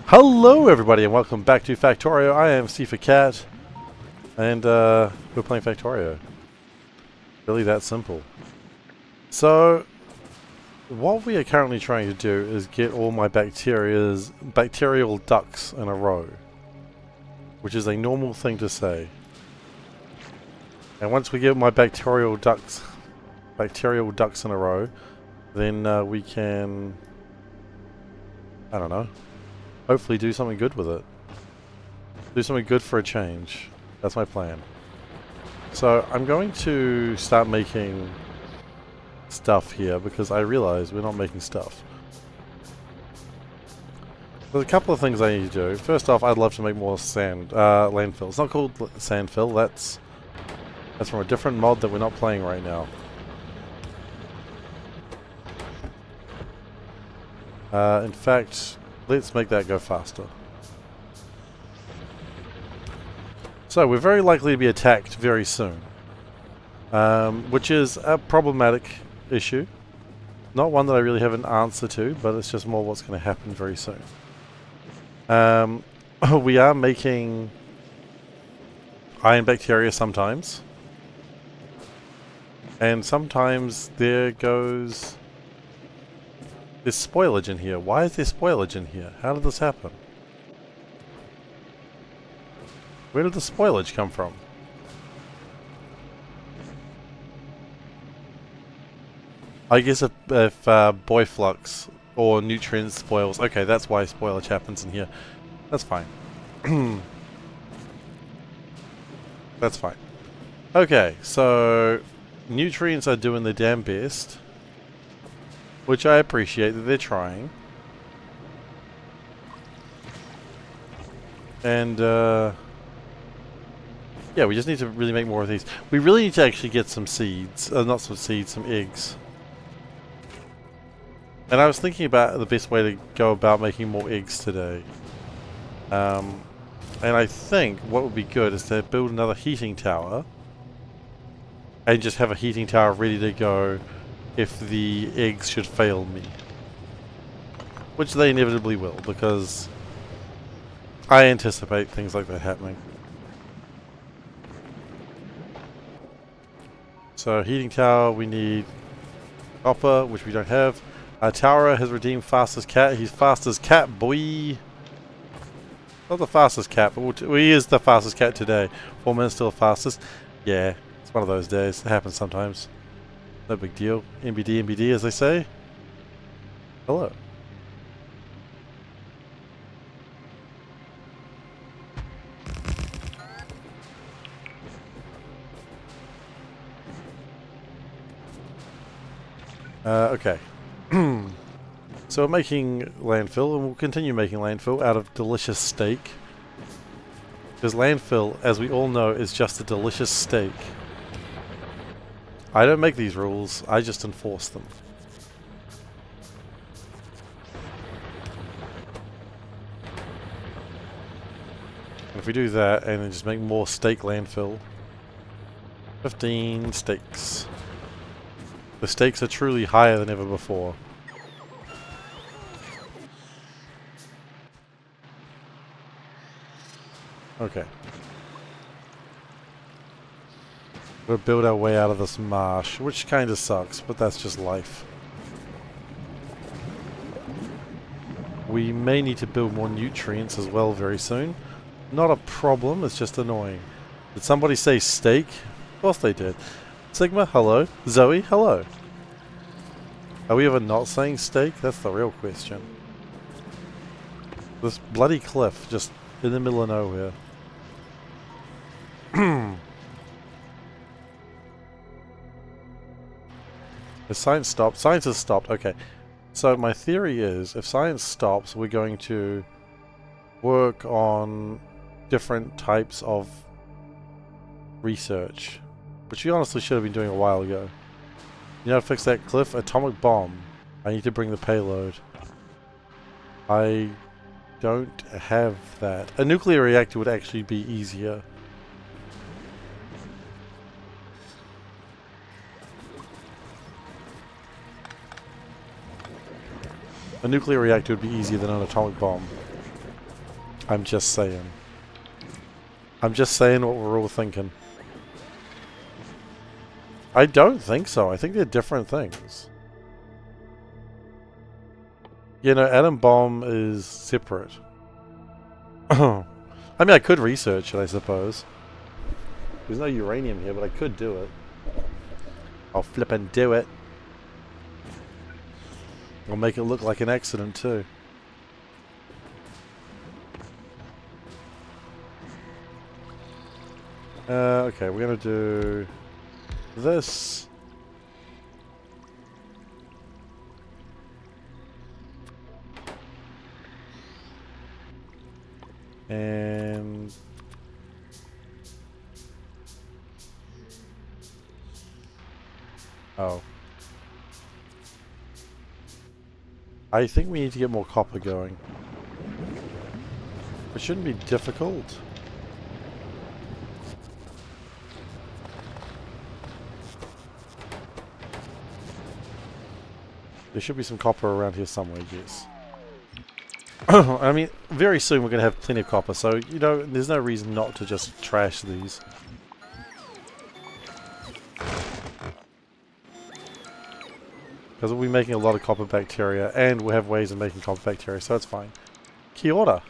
Hello everybody and welcome back to Factorio. I am SeiferKatt and we're playing Factorio. Really that simple. So what we are currently trying to do is get all my bacterial ducks in a row, which is a normal thing to say. And once we get my bacterial ducks in a row, then we can, I don't know, hopefully do something good with it. Do something good for a change. That's my plan. So I'm going to start making stuff here because I realize we're not making stuff. There's a couple of things I need to do. First off, I'd love to make more landfill. It's not called sandfill. That's from a different mod that we're not playing right now. In fact, let's make that go faster. So we're very likely to be attacked very soon, which is a problematic issue. Not one that I really have an answer to, but it's just more what's going to happen very soon. We are making iron bacteria sometimes, and sometimes there's spoilage in here. Why is there spoilage in here? How did this happen? Where did the spoilage come from? I guess if Boyflux or nutrients spoils. Okay, that's why spoilage happens in here. That's fine. That's fine. Okay, so nutrients are doing their damn best, which I appreciate that they're trying. And yeah, we just need to really make more of these. We really need to actually get some seeds. Not some seeds, some eggs. And I was thinking about the best way to go about making more eggs today. And I think what would be good is to build another heating tower. And just have a heating tower ready to go if the eggs should fail me. Which they inevitably will, because I anticipate things like that happening. So heating tower, we need copper, which we don't have. Tower has redeemed fastest cat. He's fastest cat, boy. Not the fastest cat, but he is the fastest cat today. 4 minutes still the fastest. Yeah, it's one of those days. It happens sometimes. No big deal. NBD, NBD, as they say. Hello. Okay. So we're making landfill, and we'll continue making landfill out of delicious steak. Because landfill, as we all know, is just a delicious steak. I don't make these rules, I just enforce them. And if we do that, and then just make more steak landfill. 15 steaks. The stakes are truly higher than ever before. Okay. We'll build our way out of this marsh, which kind of sucks, but that's just life. We may need to build more nutrients as well very soon. Not a problem, it's just annoying. Did somebody say steak? Of course they did. Sigma, hello. Zoe, hello. Are we ever not saying steak? That's the real question. This bloody cliff just in the middle of nowhere. Has science stopped? Science has stopped. Okay. So my theory is if science stops, we're going to work on different types of research, which we honestly should have been doing a while ago. You know how to fix that cliff? Atomic bomb. I need to bring the payload. I don't have that. A nuclear reactor would actually be easier. A nuclear reactor would be easier than an atomic bomb. I'm just saying. I'm just saying what we're all thinking. I don't think so. I think they're different things. You know, atom bomb is separate. I mean, I could research it, I suppose. There's no uranium here, but I could do it. I'll flip and do it. I'll make it look like an accident too. Okay, we're gonna do this. And oh. I think we need to get more copper going. It shouldn't be difficult. There should be some copper around here somewhere, yes. I mean, very soon we're going to have plenty of copper, so, you know, there's no reason not to just trash these. Because we'll be making a lot of copper bacteria, and we'll have ways of making copper bacteria, so it's fine. Kia ora.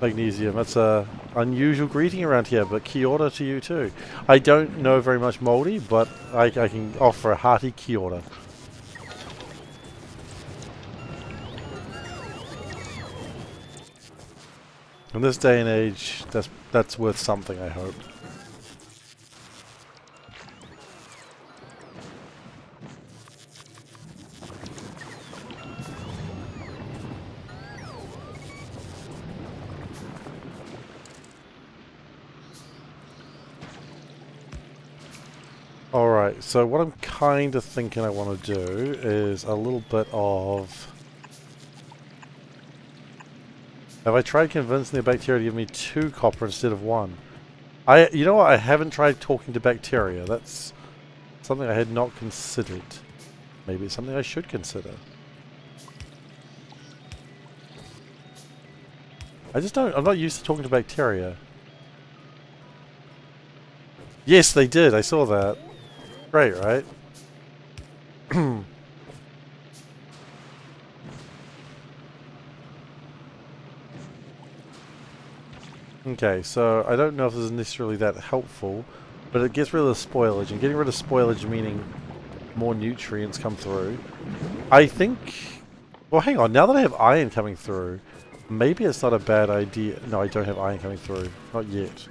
Magnesium, that's a unusual greeting around here, but kia ora to you too. I don't know very much Māori, but I can offer a hearty kia ora. In this day and age, that's worth something, I hope. Alright, so what I'm kind of thinking I want to do is a little bit of... Have I tried convincing the bacteria to give me 2 copper instead of 1? You know what, I haven't tried talking to bacteria. That's something I had not considered. Maybe it's something I should consider. I'm not used to talking to bacteria. Yes, they did, I saw that. Great, right? Okay, so I don't know if this is necessarily that helpful, but it gets rid of the spoilage, and getting rid of spoilage meaning more nutrients come through. I think... Well, hang on, now that I have iron coming through, maybe it's not a bad idea. No, I don't have iron coming through. Not yet.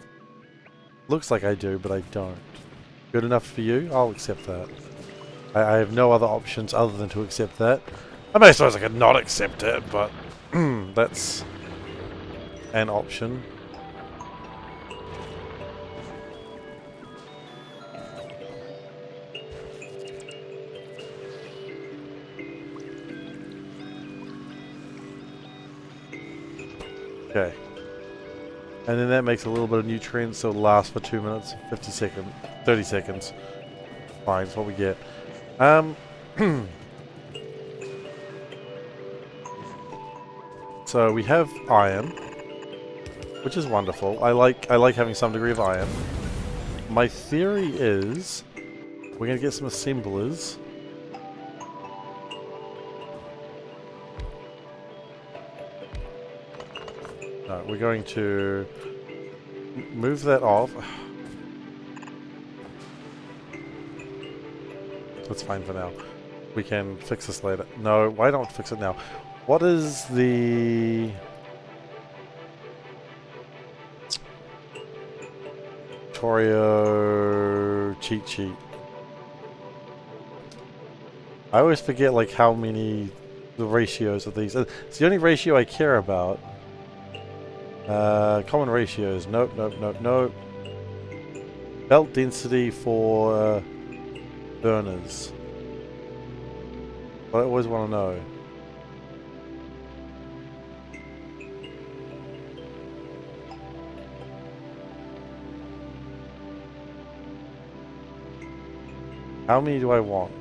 Looks like I do, but I don't. Good enough for you? I'll accept that. I have no other options other than to accept that. I mean, I suppose I could not accept it, but that's an option. Okay. And then that makes a little bit of nutrients, so it'll last for 2 minutes, 50 seconds, 30 seconds. Fine, that's what we get. So we have iron, which is wonderful. I like having some degree of iron. My theory is we're going to get some assemblers. No, we're going to move that off. That's fine for now. We can fix this later. No, why don't we fix it now? What is the... Factorio cheat sheet? I always forget like how many the ratios of these. It's the only ratio I care about. Common ratios. Nope, nope, nope, nope. Belt density for burners. But I always want to know. How many do I want?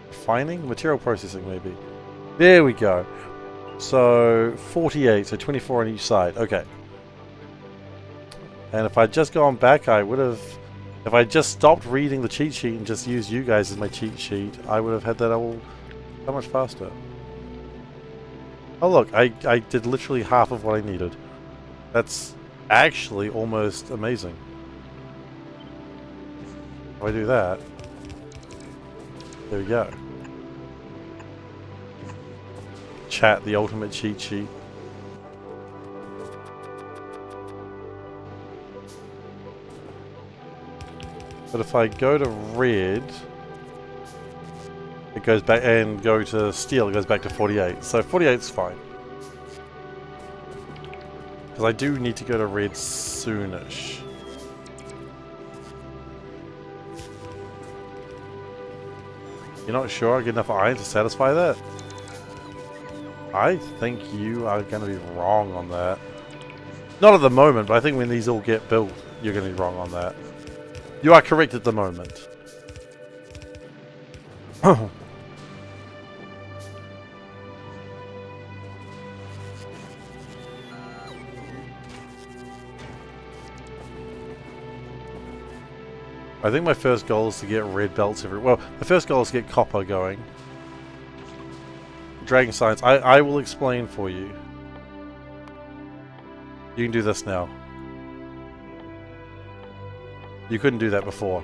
Refining? Material processing, maybe. There we go. So 48, so 24 on each side. Okay. And if I'd just gone back, I would have... If I just stopped reading the cheat sheet and just used you guys as my cheat sheet, I would have had that all so much faster. Oh look, I did literally half of what I needed. That's actually almost amazing. If I do that, there we go. Chat, the ultimate cheat sheet. But if I go to red, it goes back, and go to steel, it goes back to 48. So 48's fine. Because I do need to go to red soonish. You're not sure I get enough iron to satisfy that? I think you are going to be wrong on that. Not at the moment, but I think when these all get built, you're going to be wrong on that. You are correct at the moment. I think my first goal is to get red belts everywhere. Well, the first goal is to get copper going. Dragon Science, I will explain for you. You can do this now. You couldn't do that before.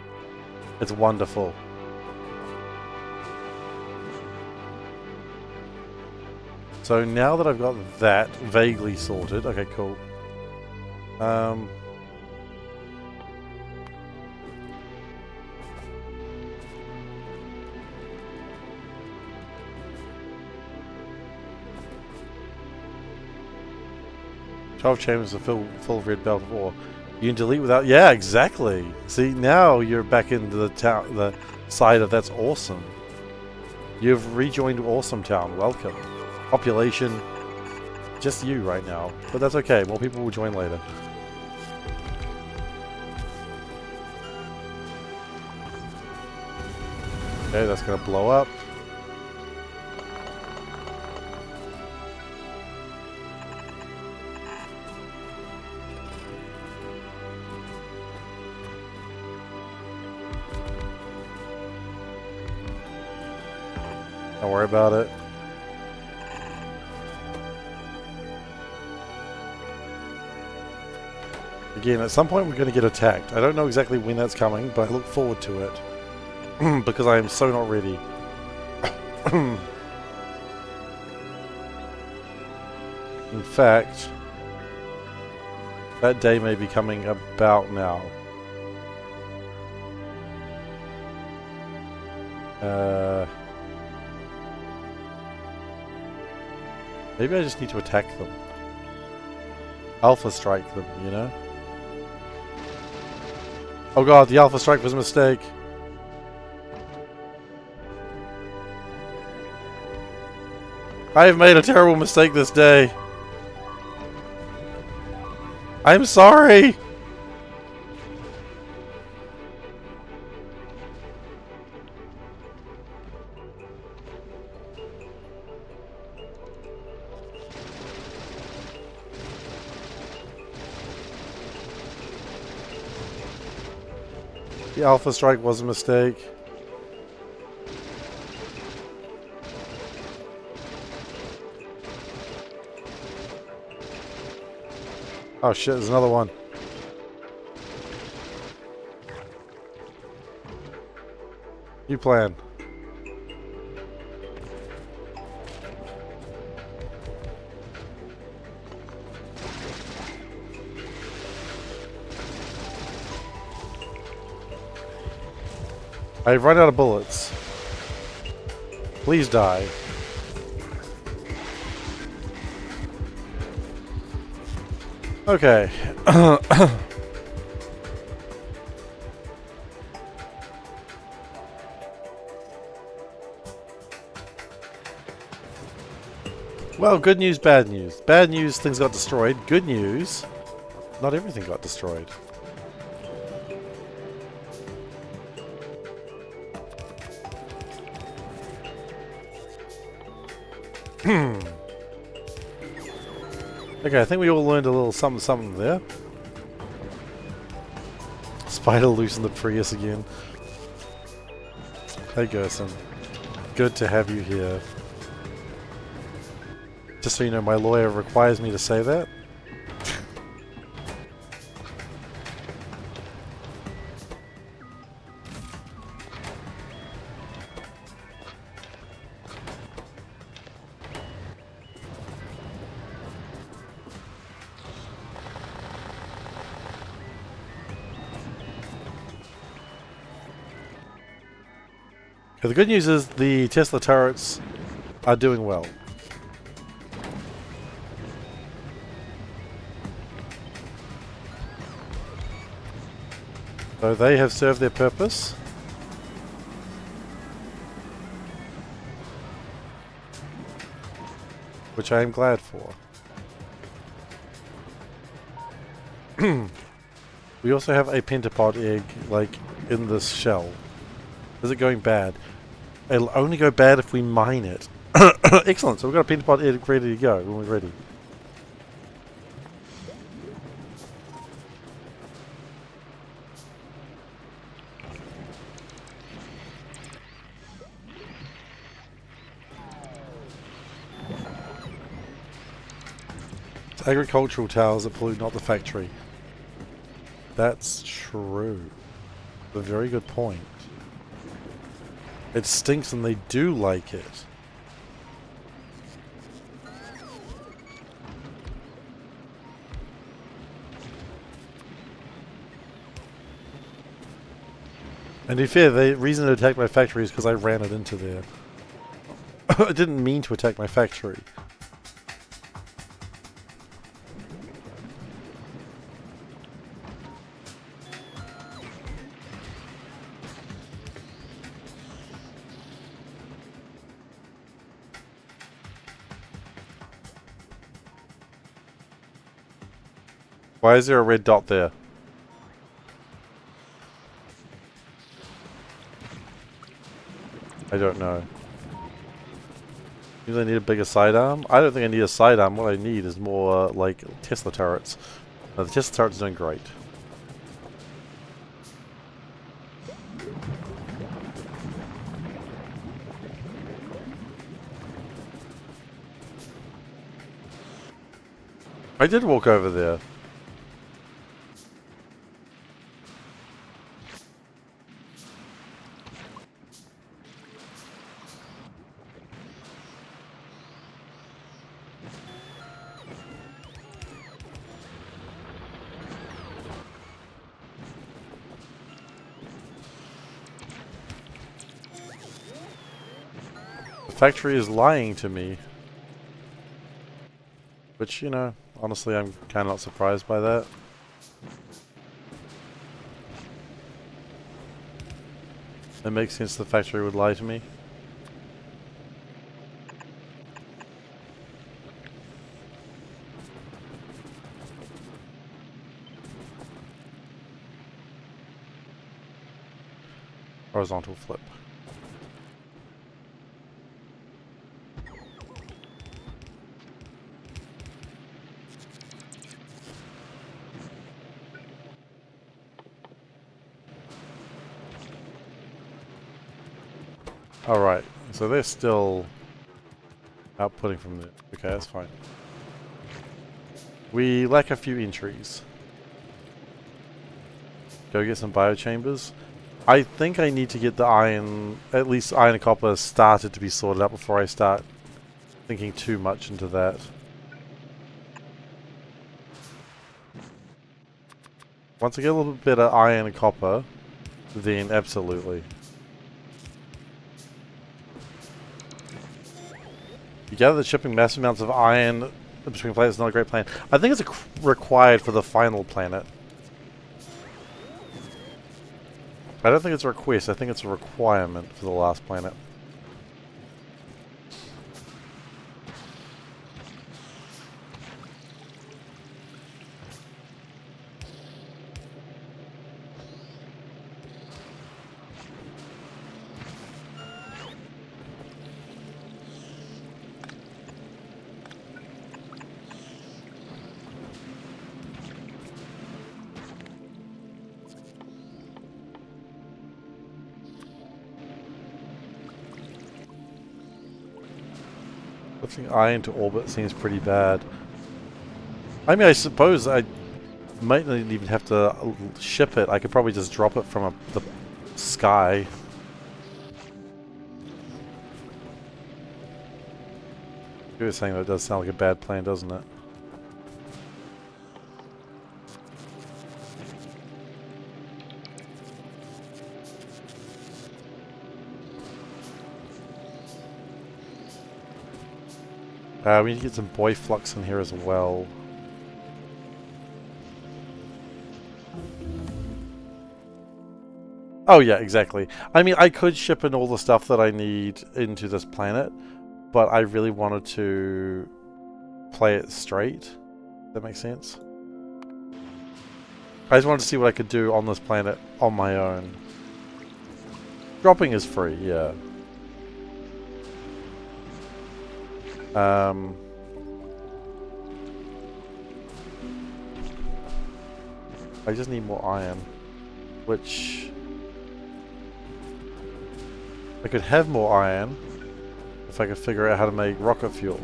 It's wonderful. So now that I've got that vaguely sorted, okay, cool. 12 chambers are full of red belt of ore. You can delete without... Yeah, exactly. See, now you're back into the side of that's awesome. You've rejoined Awesome Town. Welcome. Population, just you right now. But that's okay. More people will join later. Okay, that's going to blow up. Don't worry about it. Again, at some point we're going to get attacked. I don't know exactly when that's coming, but I look forward to it. Because I am so not ready. In fact, that day may be coming about now. Maybe I just need to attack them. Alpha strike them, you know? Oh god, the alpha strike was a mistake. I have made a terrible mistake this day. I'm sorry! The alpha strike was a mistake. Oh shit, there's another one. You plan. I've run out of bullets. Please die. Okay. Well, good news, bad news. Bad news, things got destroyed. Good news, not everything got destroyed. Okay, I think we all learned a little something something there. Spider loose in the Prius again. Hey Gerson. Good to have you here. Just so you know, my lawyer requires me to say that. The good news is the Tesla turrets are doing well. So they have served their purpose. Which I am glad for. We also have a pentapod egg, like, in this shell. Is it going bad? It'll only go bad if we mine it. Excellent, so we've got a pentapod egg ready to go when we're ready. It's agricultural towers that pollute, not the factory. That's true. A very good point. It stinks and they do like it. And to be fair, the reason it attacked my factory is because I ran it into there. I didn't mean to attack my factory. Why is there a red dot there? I don't know. Do I need a bigger sidearm? I don't think I need a sidearm. What I need is more, like, Tesla turrets. No, the Tesla turret's doing great. I did walk over there. The factory is lying to me. Which, you know, honestly, I'm kind of not surprised by that. It makes sense the factory would lie to me. Horizontal flip. Alright, so they're still outputting from there. Okay, that's fine. We lack a few entries. Go get some biochambers. I think I need to get the iron, at least iron and copper, started to be sorted out before I start thinking too much into that. Once I get a little bit better iron and copper, then absolutely. You gather that shipping massive amounts of iron between planets is not a great plan. I think it's required for the final planet. I don't think it's a request, I think it's a requirement for the last planet. Putting iron to orbit seems pretty bad. I mean, I suppose I might not even have to ship it. I could probably just drop it from the sky. You were saying that does sound like a bad plan, doesn't it? We need to get some boy flux in here as well. Oh yeah, exactly. I mean, I could ship in all the stuff that I need into this planet, but I really wanted to play it straight. Does that make sense? I just wanted to see what I could do on this planet on my own. Dropping is free, yeah. I just need more iron, which I could have more iron if I could figure out how to make rocket fuel,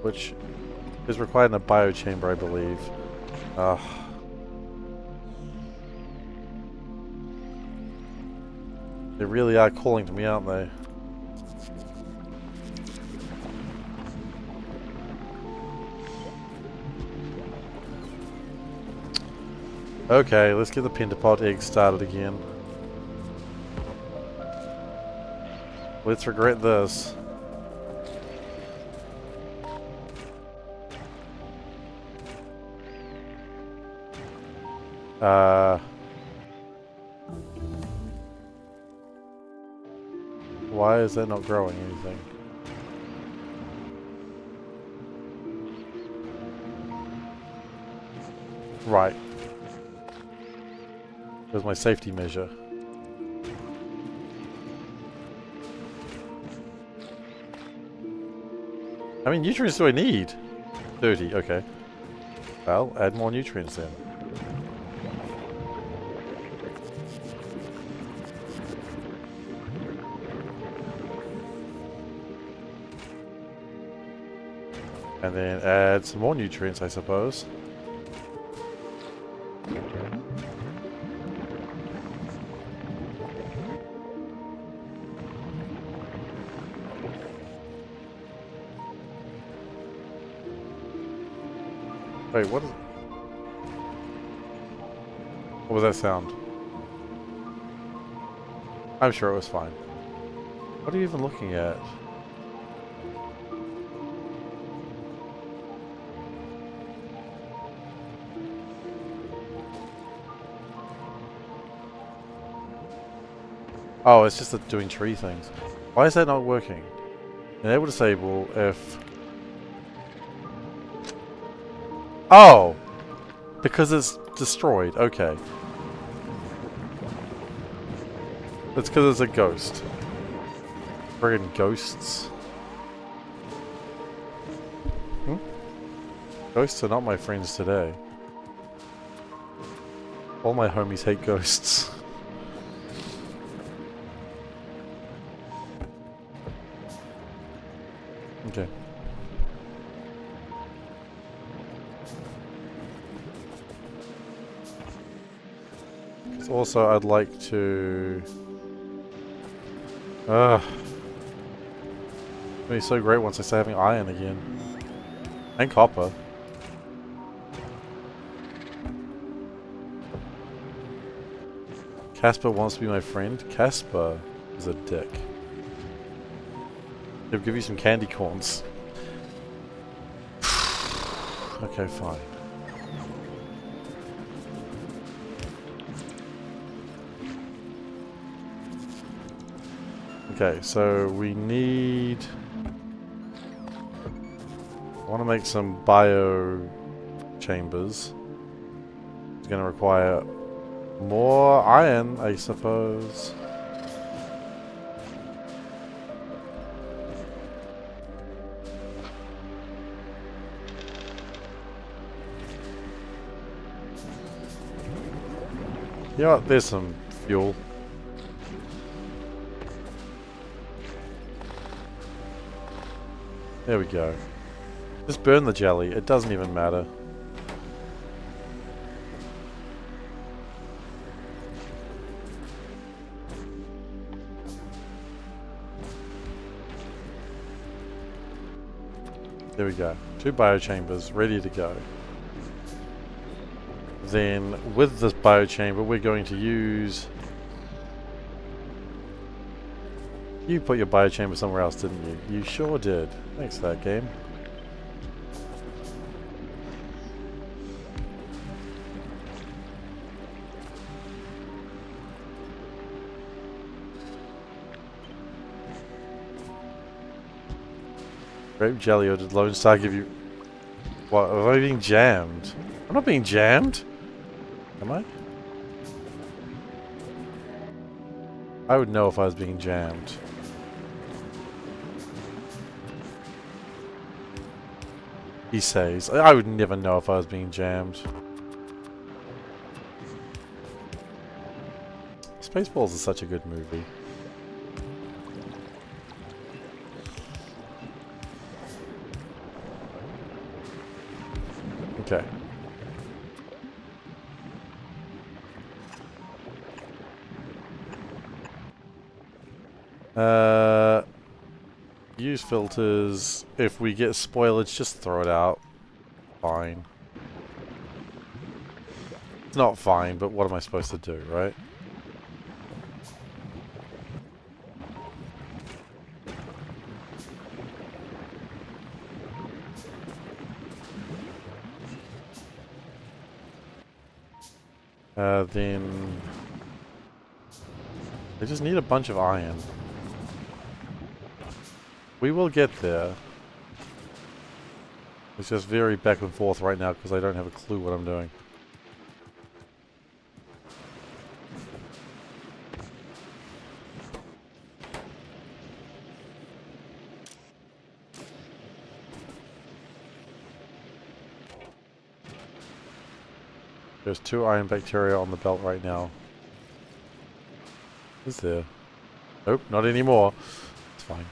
which is required in a biochamber, I believe. They really are calling to me, aren't they? Okay, let's get the pentapod egg started again. Let's regret this. Why is that not growing anything? Right. There's my safety measure. How many nutrients do I need? 30, okay. Well, add more nutrients then. And then add some more nutrients, I suppose. Wait, what is... What was that sound? I'm sure it was fine. What are you even looking at? Oh, it's just doing tree things. Why is that not working? Enable disable if... Oh! Because it's destroyed. Okay. It's because it's a ghost. Friggin' ghosts. Hmm? Ghosts are not my friends today. All my homies hate ghosts. Okay. Also, I'd like to... It'll be so great once I start having iron again. And copper. Casper wants to be my friend? Casper is a dick. He'll give you some candy corns. Okay, fine. Okay, so we need... I want to make some bio chambers. It's going to require more iron, I suppose. You know what, there's some fuel. There we go. Just burn the jelly. It doesn't even matter. There we go. 2 biochambers ready to go. Then with this biochamber we're going to use... You put your biochamber somewhere else, didn't you? You sure did. Thanks for that, game. Grape jelly, or did Lone Star give you... What, am I being jammed? I'm not being jammed! Am I? I would know if I was being jammed. He says. I would never know if I was being jammed. Spaceballs is such a good movie. Okay. Use filters. If we get spoilage, just throw it out. Fine. It's not fine, but what am I supposed to do, right? Then... I just need a bunch of iron. We will get there. It's just very back and forth right now because I don't have a clue what I'm doing. There's 2 iron bacteria on the belt right now. Is there? Nope, not anymore. It's fine.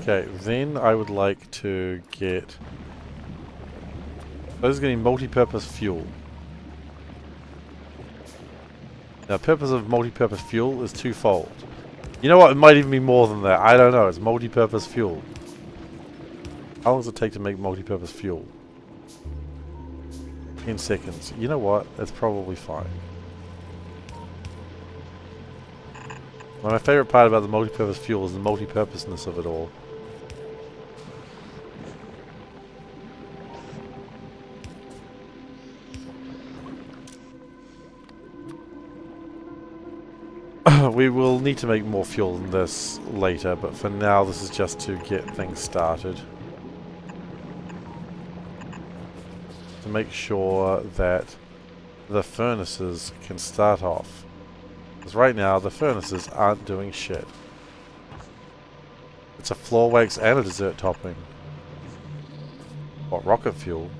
Okay, then I would like to get... Those are getting multi-purpose fuel. Now, purpose of multi-purpose fuel is twofold. You know what? It might even be more than that. I don't know. It's multi-purpose fuel. How long does it take to make multi-purpose fuel? 10 seconds. You know what? That's probably fine. Well, my favorite part about the multi-purpose fuel is the multi-purposeness of it all. We will need to make more fuel than this later, but for now this is just to get things started. To make sure that the furnaces can start off. Because right now the furnaces aren't doing shit. It's a floor wax and a dessert topping. What, rocket fuel?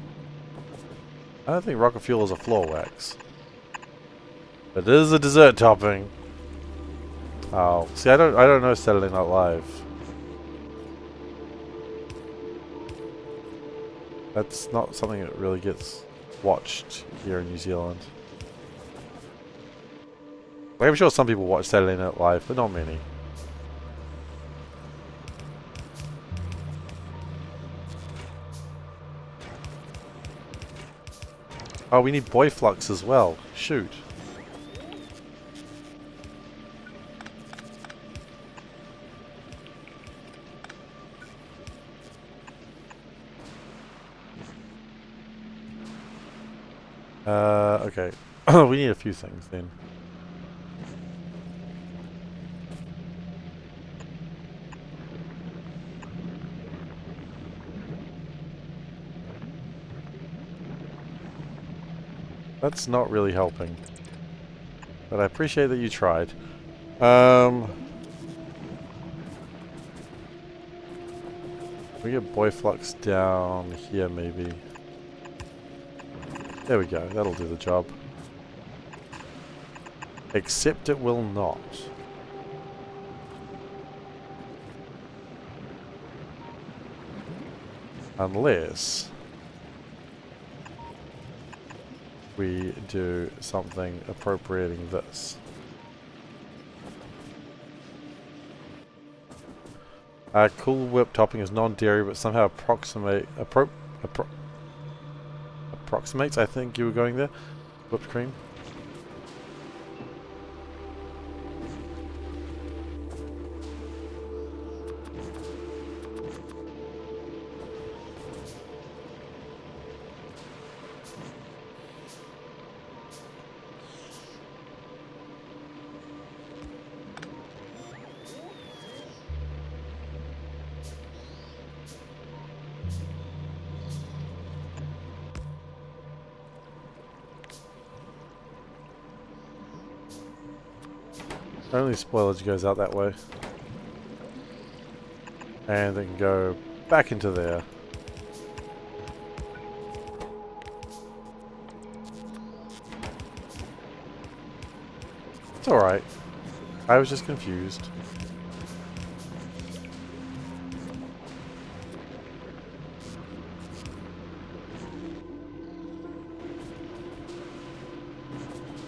I don't think rocket fuel is a floor wax. It is a dessert topping. Oh, see, I don't know Saturday Night Live. That's not something that really gets watched here in New Zealand. Like, I'm sure some people watch Saturday Night Live, but not many. Oh, we need boy flux as well. Shoot. Okay. We need a few things then. That's not really helping. But I appreciate that you tried. We get boy flux down here maybe. There we go, that'll do the job. Except it will not. Unless we do something appropriating this. Cool Whip topping is non-dairy, but somehow approximates, I think you were going there. Whipped cream. Only spoilage goes out that way. And it can go back into there. It's alright. I was just confused.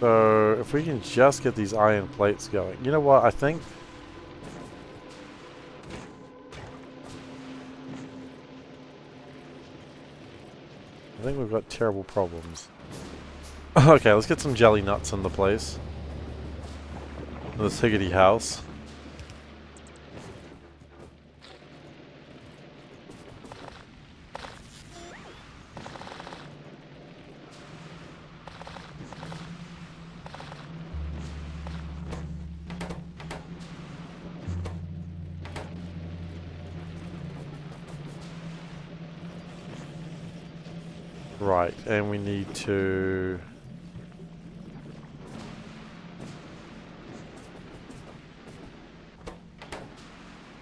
So, if we can just get these iron plates going. You know what, I think we've got terrible problems. Okay, let's get some jelly nuts in the place. In this higgity house. Right, and we need to...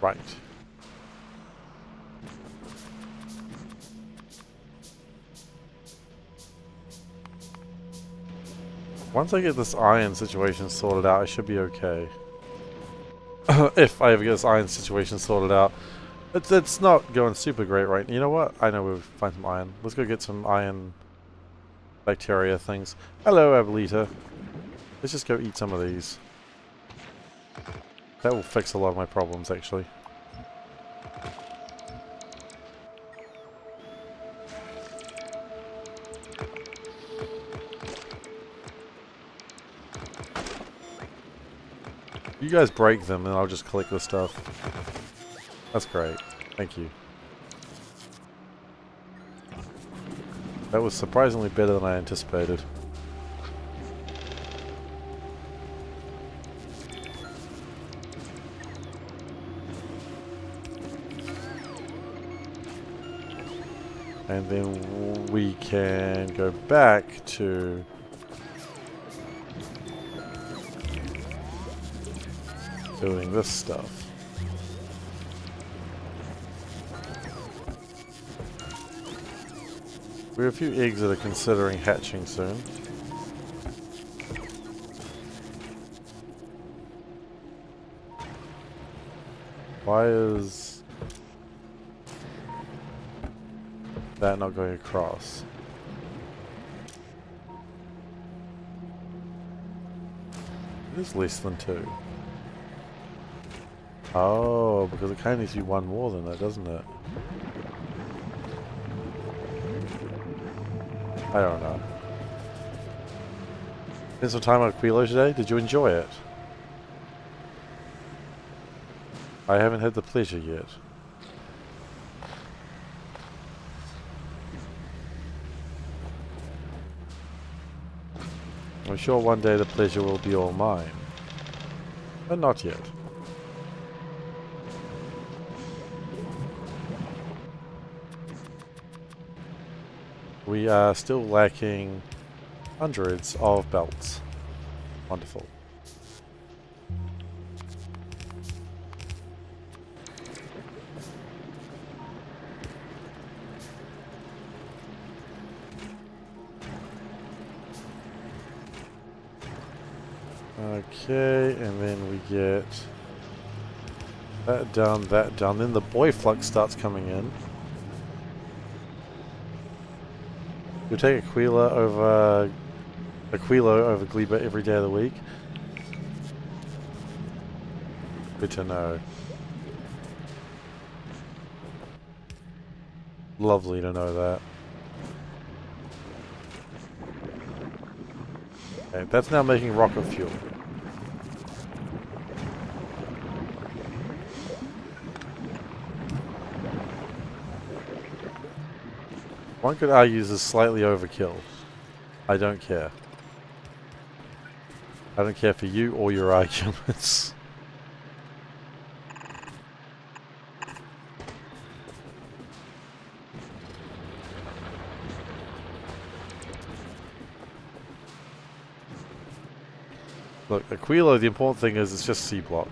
Right. Once I get this iron situation sorted out, I should be okay. If I ever get this iron situation sorted out. It's not going super great right now. You know what? I know we'll find some iron. Let's go get some iron bacteria things. Hello, Abuelita. Let's just go eat some of these. That will fix a lot of my problems, actually. You guys break them and I'll just collect the stuff. That's great. Thank you. That was surprisingly better than I anticipated. And then we can go back to doing this stuff. We have a few eggs that are considering hatching soon. Why is that not going across? It is less than 2. Oh, because it kind of needs to be 1 more than that, doesn't it? I don't know. Spent some time on Quilo today. Did you enjoy it? I haven't had the pleasure yet. I'm sure one day the pleasure will be all mine. But not yet. We are still lacking hundreds of belts. Wonderful. Okay, and then we get that done, that done. Then the boy flux starts coming in. You'll take Aquila over Gleba every day of the week. Good to know. Lovely to know that. Okay, that's now making rocket fuel. One could argue this is slightly overkill. I don't care. I don't care for you or your arguments. Look, Aquilo, the important thing is it's just C-block.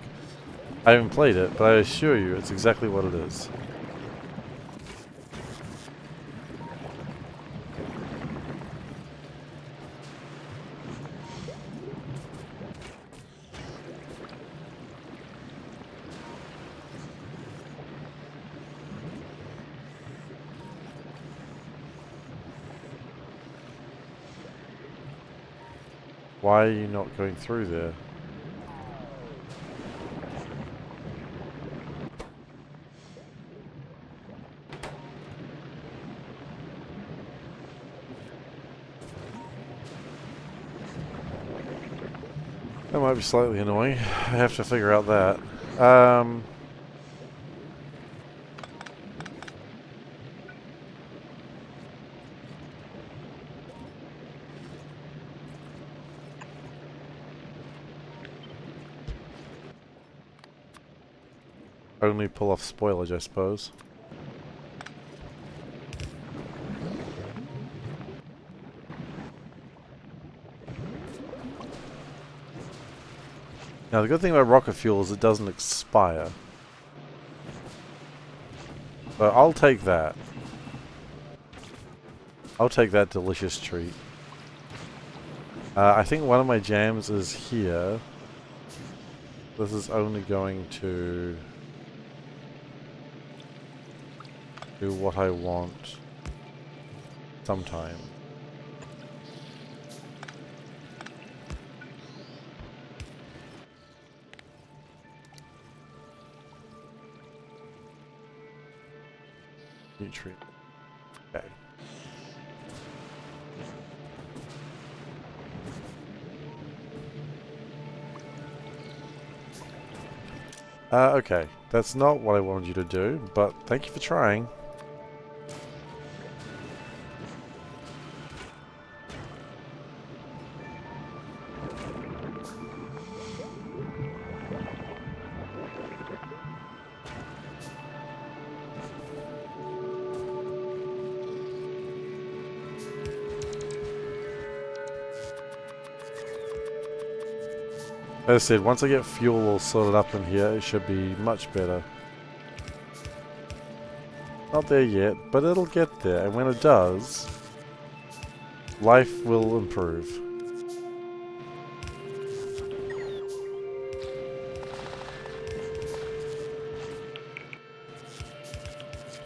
I haven't played it, but I assure you it's exactly what it is. Why are you not going through there? That might be slightly annoying. I have to figure out that. Only pull off spoilage, I suppose. Now the good thing about rocket fuel is it doesn't expire. But I'll take that. I'll take that delicious treat. I think one of my jams is here. This is only going to do what I want sometime. Nutrient. Okay. Okay, that's not what I wanted you to do, but thank you for trying. As I said, once I get fuel all sorted up in here, it should be much better. Not there yet, but it'll get there, and when it does, life will improve.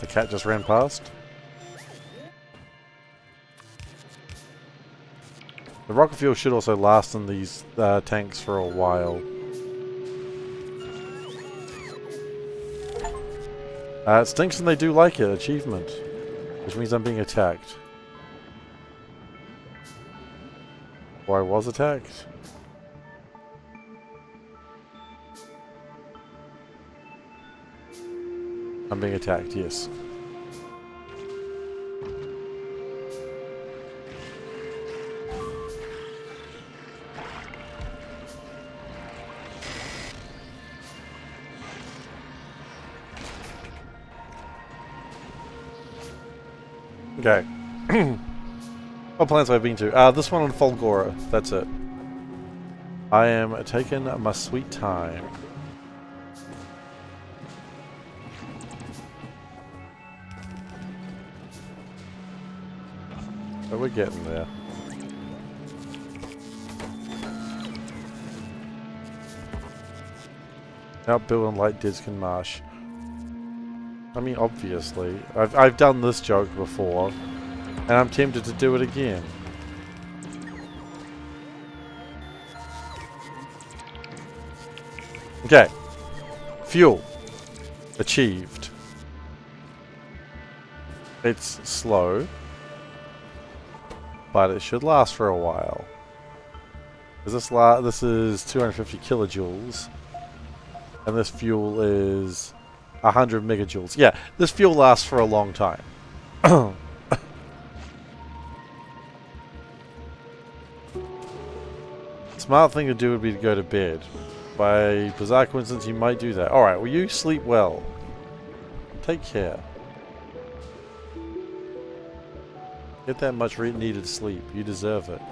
The cat just ran past. The rocket fuel should also last in these tanks for a while. It stinks and they do like it. Achievement. Which means I'm being attacked. Or I was attacked. I'm being attacked, yes. Okay. What plants have I been to? This one on Folgora. That's it. I am taking my sweet time. But we're getting there. Outbuilt on light Didskin Marsh. I mean, obviously. I've done this joke before, and I'm tempted to do it again. Okay. Fuel. Achieved. It's slow, but it should last for a while. This is 250 kilojoules, and this fuel is 100 megajoules. Yeah, this fuel lasts for a long time. Smart thing to do would be to go to bed. By bizarre coincidence, you might do that. Alright, well, you sleep well. Take care. Get that much needed sleep. You deserve it.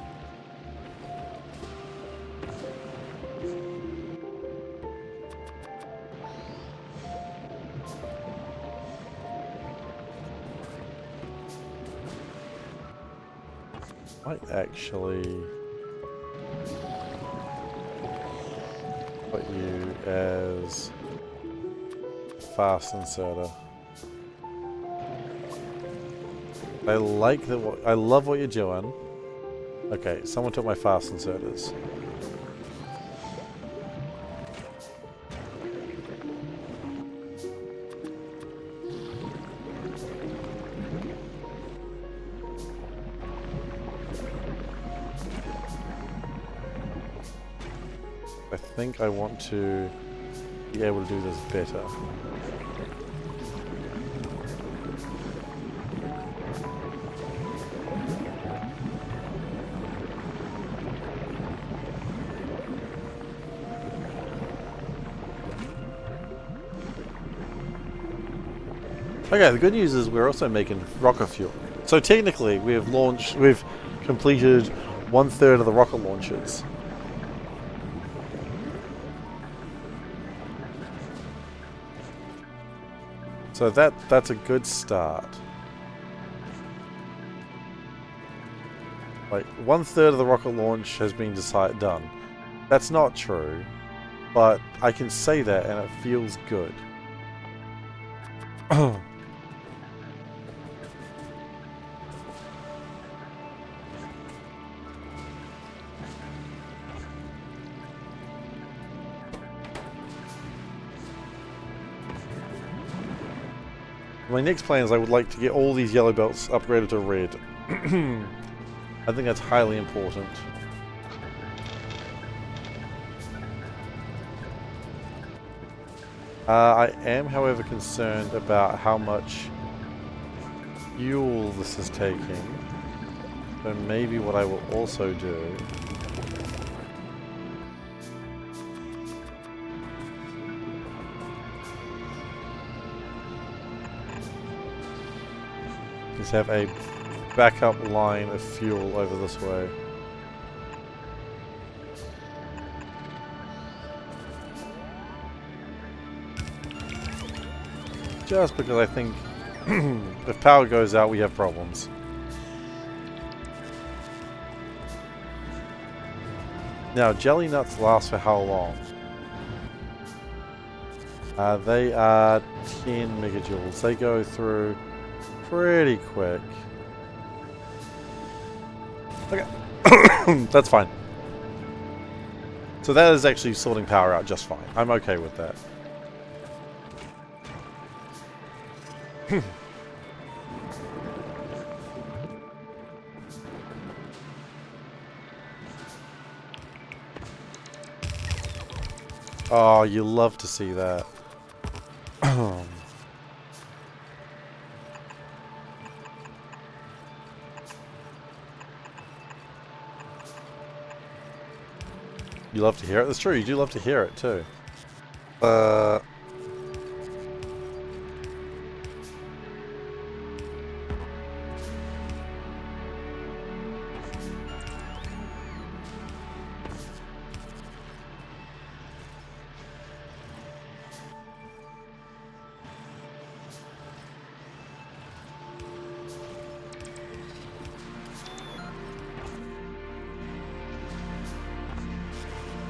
Might actually put you as fast inserter. I like that. I love what you're doing. Okay, someone took my fast inserters. I think I want to be able to do this better. Okay, the good news is we're also making rocket fuel. So technically we've completed 1/3 of the rocket launches. So that's a good start. Like 1/3 of the rocket launch has been done. That's not true, but I can say that and it feels good. My next plan is I would like to get all these yellow belts upgraded to red. I think that's highly important. I am, however, concerned about how much fuel this is taking. So maybe what I will also do is have a backup line of fuel over this way. Just because I think if power goes out, we have problems. Now, jelly nuts last for how long? They are 10 megajoules. They go through pretty quick. Okay. That's fine. So that is actually sorting power out just fine. I'm okay with that. Oh, you love to see that. You love to hear it? That's true, you do love to hear it too.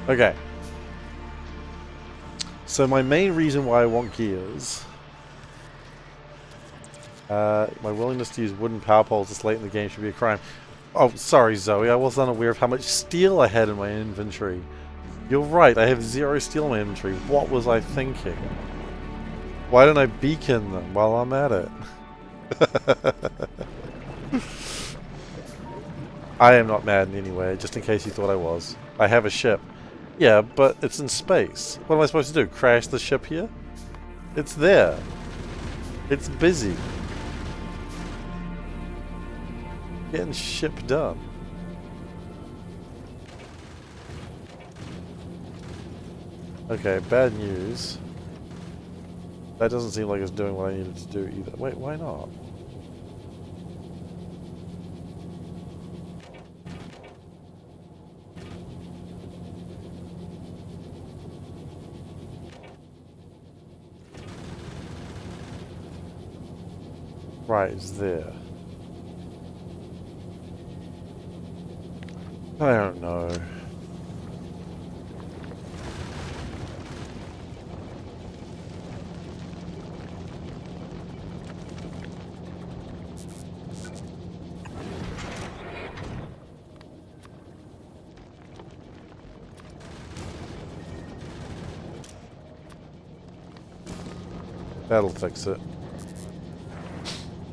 Okay. So my main reason why I want gears, my willingness to use wooden power poles this late in the game should be a crime. Oh, sorry Zoe, I was unaware of how much steel I had in my inventory. You're right, I have 0 steel in my inventory. What was I thinking? Why don't I beacon them while I'm at it? I am not mad in any way, just in case you thought I was. I have a ship. Yeah, but it's in space. What am I supposed to do? Crash the ship here? It's there. It's busy. Getting ship done. Okay, bad news. That doesn't seem like it's doing what I needed to do either. Wait, why not? Right, it's there. I don't know. That'll fix it.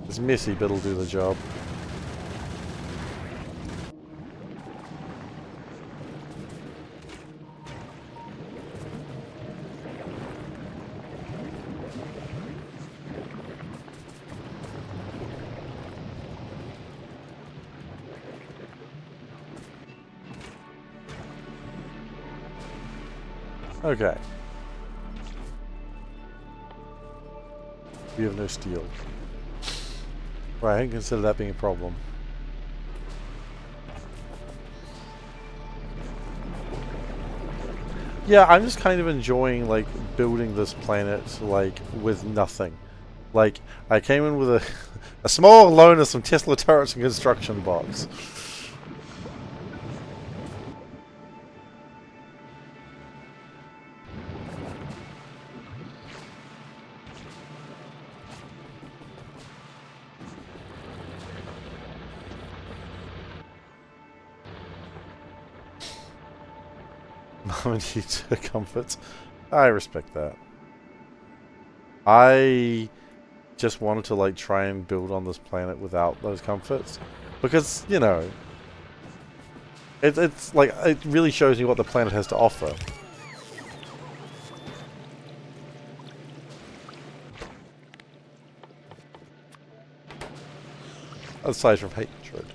It's messy, but it'll do the job. Okay. We have no steel. Right, I didn't consider that being a problem. Yeah, I'm just kind of enjoying, like, building this planet, like, with nothing. Like, I came in with a small loan of some Tesla turrets and construction box. Need to comfort. I respect that. I just wanted to like try and build on this planet without those comforts, because you know, it's like it really shows you what the planet has to offer. Aside from hatred.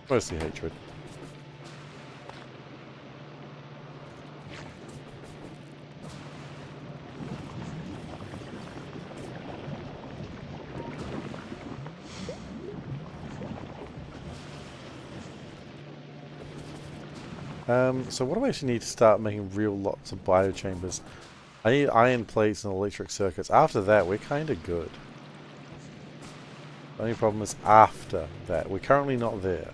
Mostly hatred. So what do I actually need to start making real lots of biochambers? I need iron plates and electric circuits. After that, we're kind of good. The only problem is after that. We're currently not there.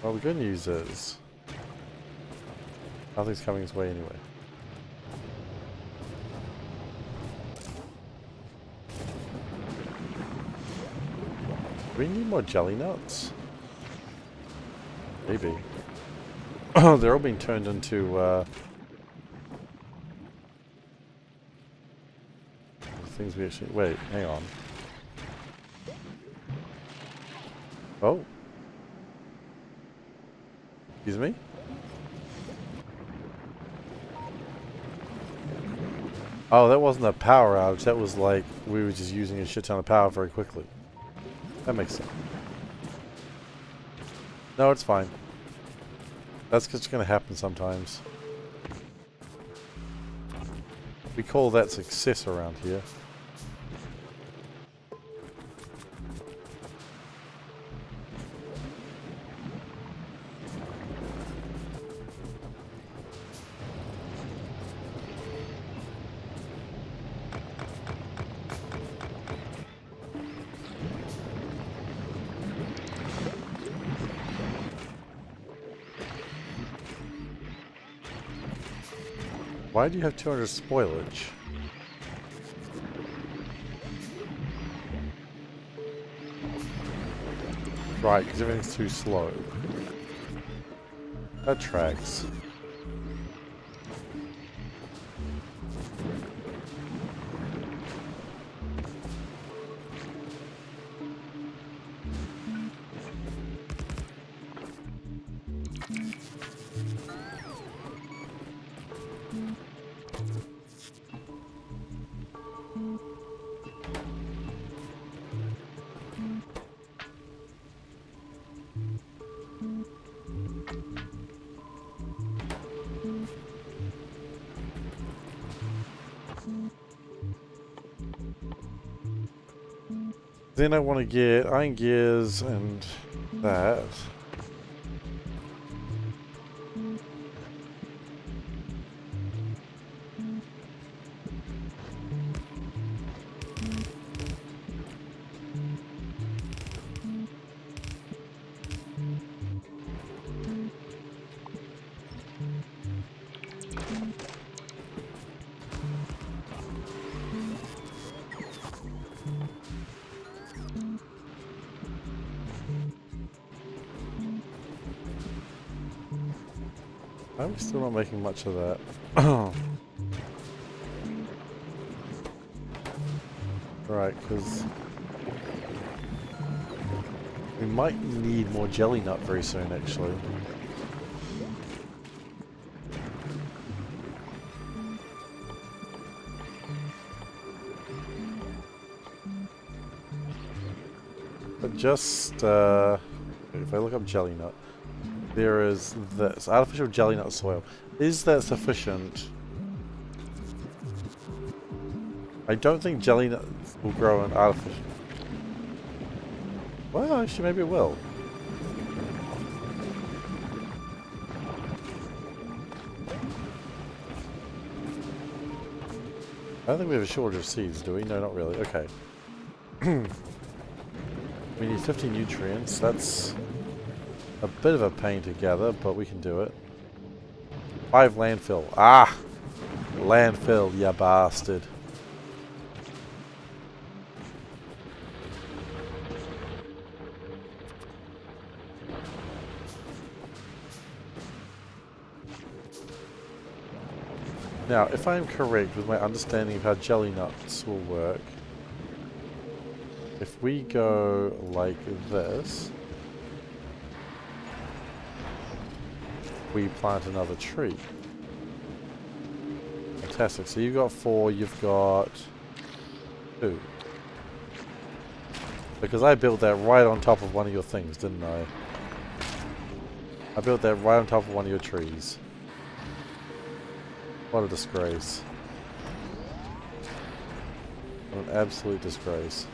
Well, the good news is nothing's coming his way anyway. Do we need more jelly nuts? Maybe. They're all being turned into things we actually... Wait, hang on. Oh. Excuse me? Oh, that wasn't a power outage. That was like we were just using a shit ton of power very quickly. That makes sense. No, it's fine. That's just going to happen sometimes. We call that success around here. Why do you have 200 spoilage? Right, because everything's too slow. That tracks. Then I want to get iron gears and that. I'm still not making much of that. Right, because we might need more jelly nut very soon, actually. But just, if I look up jelly nut, there is this artificial jelly nut soil. Is that sufficient? I don't think jelly nuts will grow in artificial. Well, actually, maybe it will. I don't think we have a shortage of seeds, do we? No, not really. Okay. We need 50 nutrients. That's a bit of a pain to gather, but we can do it. 5 landfill. Ah! Landfill, ya bastard. Now, if I'm correct with my understanding of how jelly nuts will work, if we go like this, we plant another tree. Fantastic. So you've got 4, you've got 2. Because I built that right on top of one of your things, didn't I? I built that right on top of one of your trees. What a disgrace. What an absolute disgrace.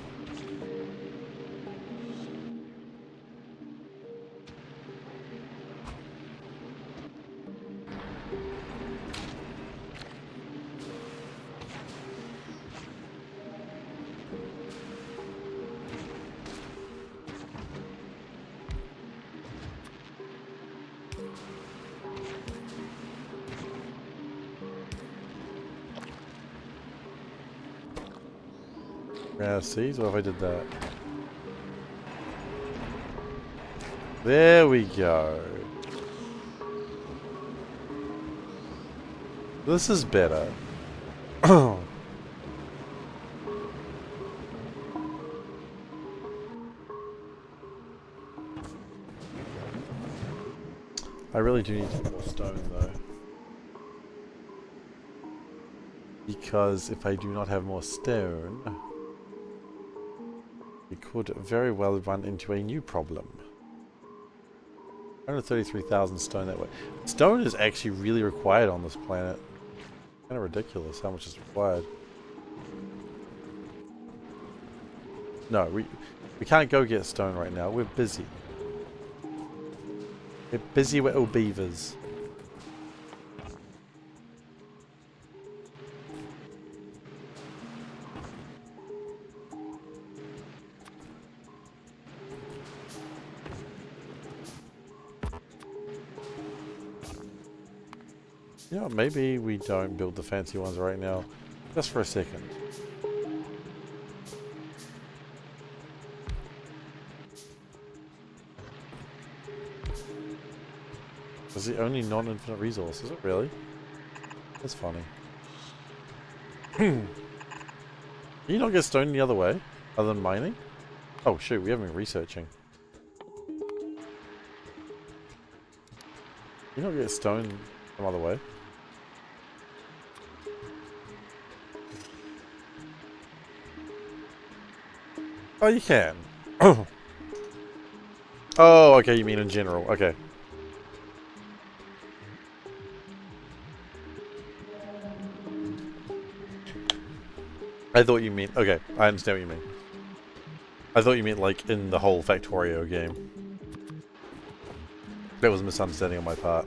Yeah, seeds? What if I did that? There we go. This is better. I really do need some more stone though. Because if I do not have more stone, we could very well run into a new problem. 133,000 stone that way. Stone is actually really required on this planet. Kind of ridiculous how much is required. No, we can't go get stone right now. We're busy. We're busy with little beavers. You know, maybe we don't build the fancy ones right now. Just for a second. Is the only non-infinite resource? Is it really? That's funny. Can you not get stone the other way? Other than mining? Oh shoot, we haven't been researching. You not get stone some other way? Oh, you can. Oh, okay, you mean in general. Okay. I thought you meant... Okay, I understand what you mean. I thought you meant, like, in the whole Factorio game. That was a misunderstanding on my part.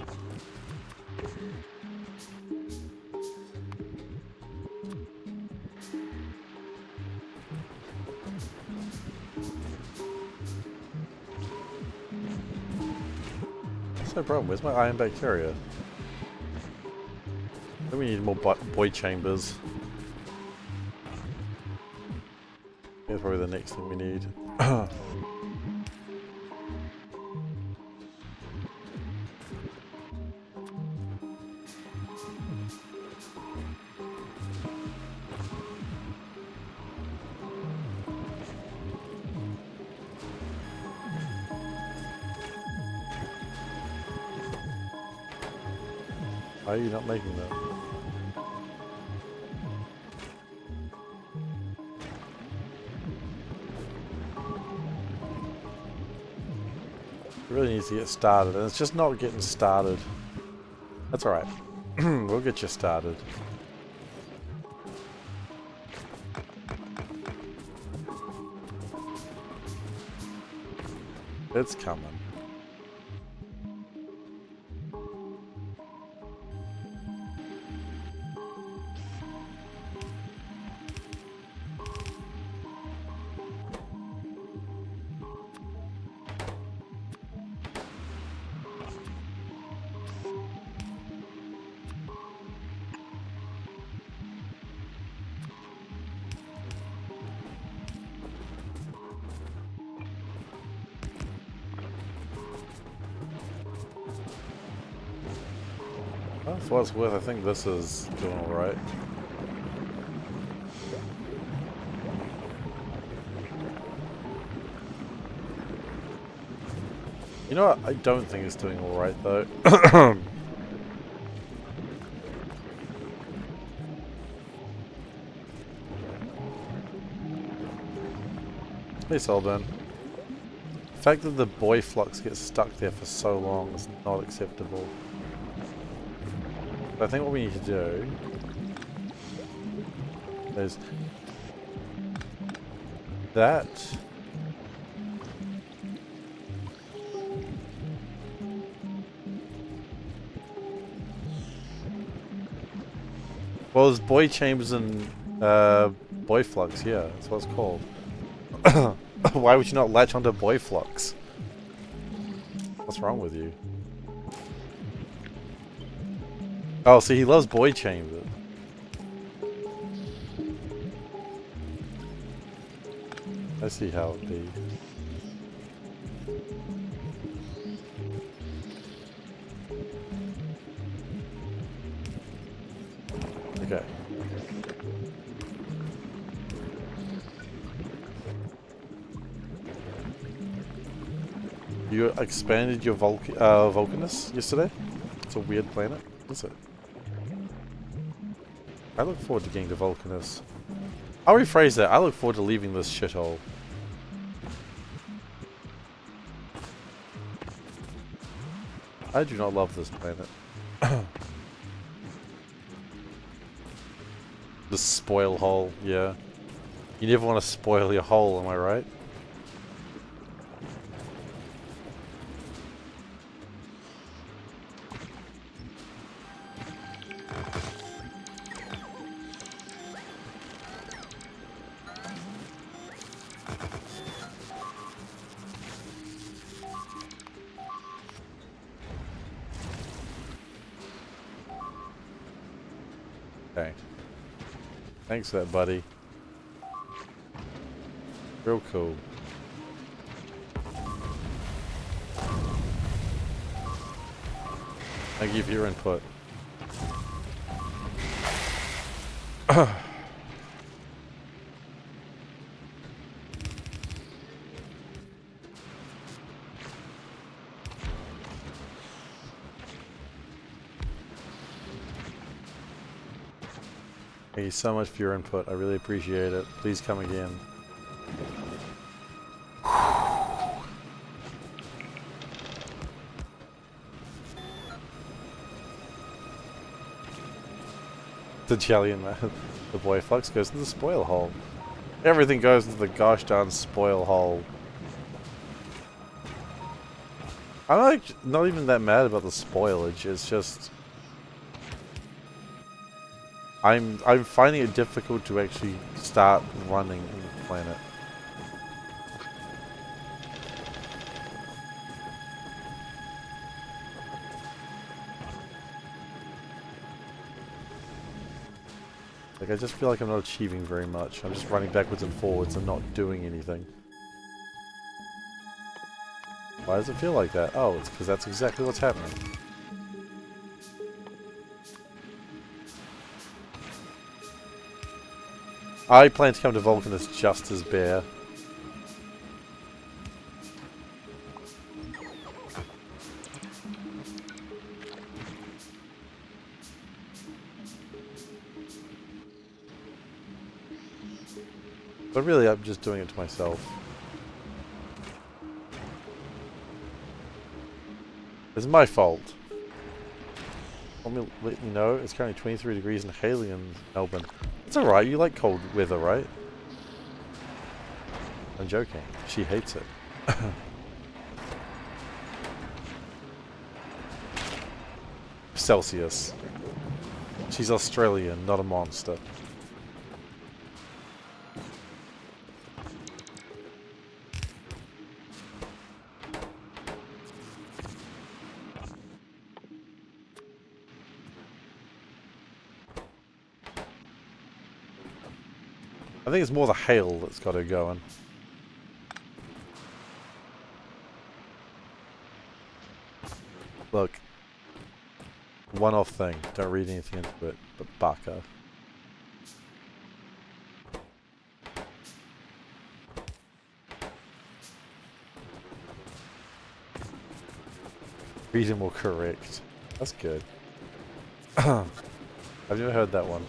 That's no problem. Where's my iron bacteria? Then we need more boy chambers. That's probably the next thing we need. Why are you not making that? It really needs to get started, and it's just not getting started. That's alright. We'll get you started. It's coming. Well, for what it's worth, I think this is doing alright. You know what? I don't think it's doing alright though. Hey Soldan. The fact that the boy flux gets stuck there for so long is not acceptable. But I think what we need to do is that. Well, there's boy chambers and boy flux, yeah, that's what it's called. Why would you not latch onto boy flux? What's wrong with you? Oh, see, he loves boy chamber. I see how it be. Okay. You expanded your Vulcanus yesterday? It's a weird planet, is it? I look forward to getting to Vulcanus. I'll rephrase that. I look forward to leaving this shithole. I do not love this planet. The spoil hole, yeah. You never want to spoil your hole, am I right? Okay. Thanks for that, buddy. Real cool. Thank you for your input. Thank you so much for your input. I really appreciate it. Please come again. The jelly and the boy Flux goes to the spoil hole. Everything goes into the gosh darn spoil hole. I'm like not even that mad about the spoilage. It's just I'm finding it difficult to actually start running in the planet. Like, I just feel like I'm not achieving very much. I'm just running backwards and forwards and not doing anything. Why does it feel like that? Oh, it's because that's exactly what's happening. I plan to come to Vulcan as just as Bear. But really, I'm just doing it to myself. It's my fault. Let me know, it's currently 23 degrees in Haley in Melbourne. It's alright, you like cold weather, right? I'm joking. She hates it. Celsius. She's Australian, not a monster. I think it's more the hail that's got her going. Look. One-off thing. Don't read anything into it. But baka. Reasonable correct. That's good. I've never heard that one.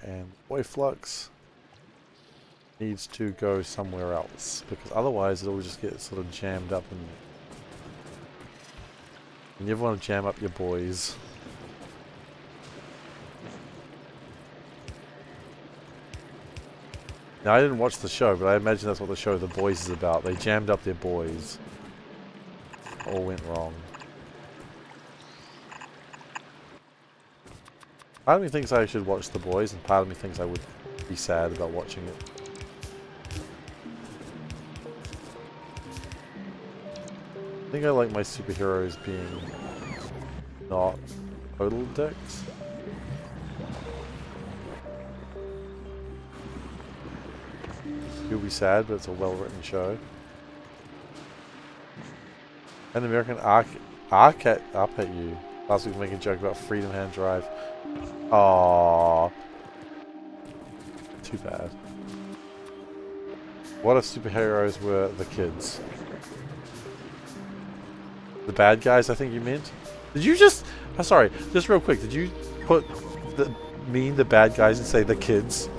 And Boy Flux needs to go somewhere else because otherwise it'll just get sort of jammed up and you never want to jam up your boys. Now I didn't watch the show, but I imagine that's what the show The Boys is about. They jammed up their boys. All went wrong. Part of me thinks I should watch The Boys, and part of me thinks I would be sad about watching it. I think I like my superheroes being not total dicks. You'll be sad, but it's a well-written show. An American arc up at you. Last week making a joke about Freedom Hand Drive. Aww. Too bad. What if superheroes were the kids? The bad guys, I think you meant? Did you just... I'm sorry, just real quick. Did you put the bad guys and say the kids?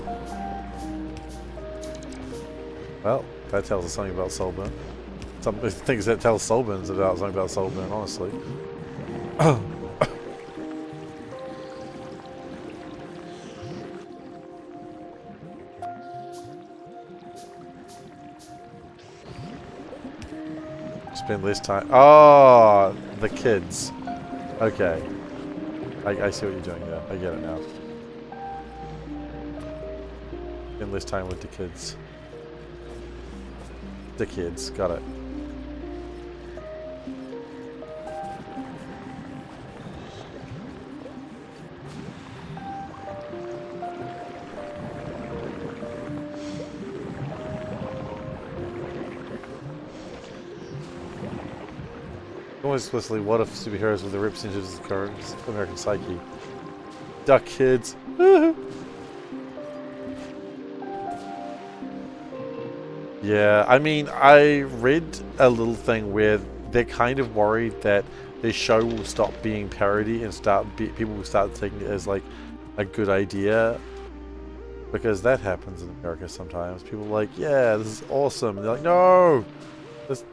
Well, that tells us something about Soulburn. Some things that tell Soulburn's about something about Soulburn, honestly. Spend less time. Oh, the kids. Okay. I see what you're doing there. I get it now. Spend less time with the kids. The kids. Got it. Almost explicitly, what if superheroes were the representatives of the current American psyche? Duck kids. Yeah, I mean, I read a little thing where they're kind of worried that their show will stop being parody and people will start taking it as like a good idea, because that happens in America sometimes. People are like, yeah, this is awesome. And they're like, no, this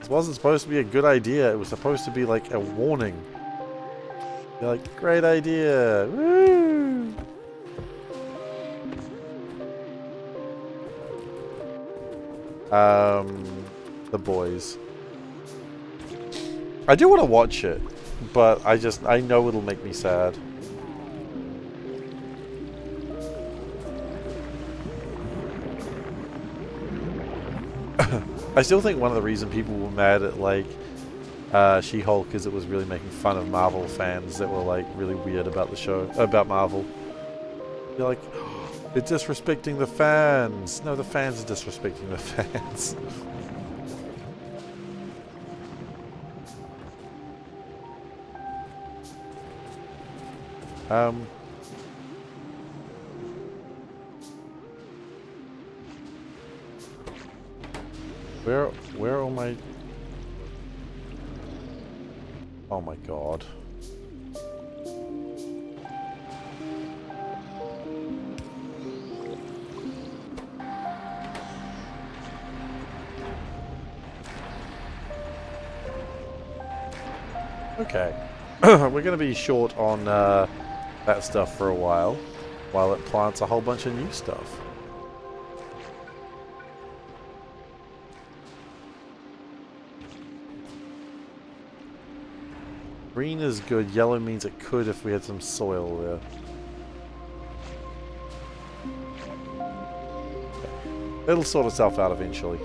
wasn't supposed to be a good idea. It was supposed to be like a warning. They're like, great idea. Woo! The Boys. I do want to watch it, but I know it'll make me sad. I still think one of the reasons people were mad at like She-Hulk is it was really making fun of Marvel fans that were like really weird about the show, about Marvel. You're like, oh, it's disrespecting the fans. No, the fans are disrespecting the fans. Where are my... Oh my god. Okay. We're going to be short on that stuff for a while it plants a whole bunch of new stuff. Green is good, yellow means it could if we had some soil there. It'll sort itself out eventually.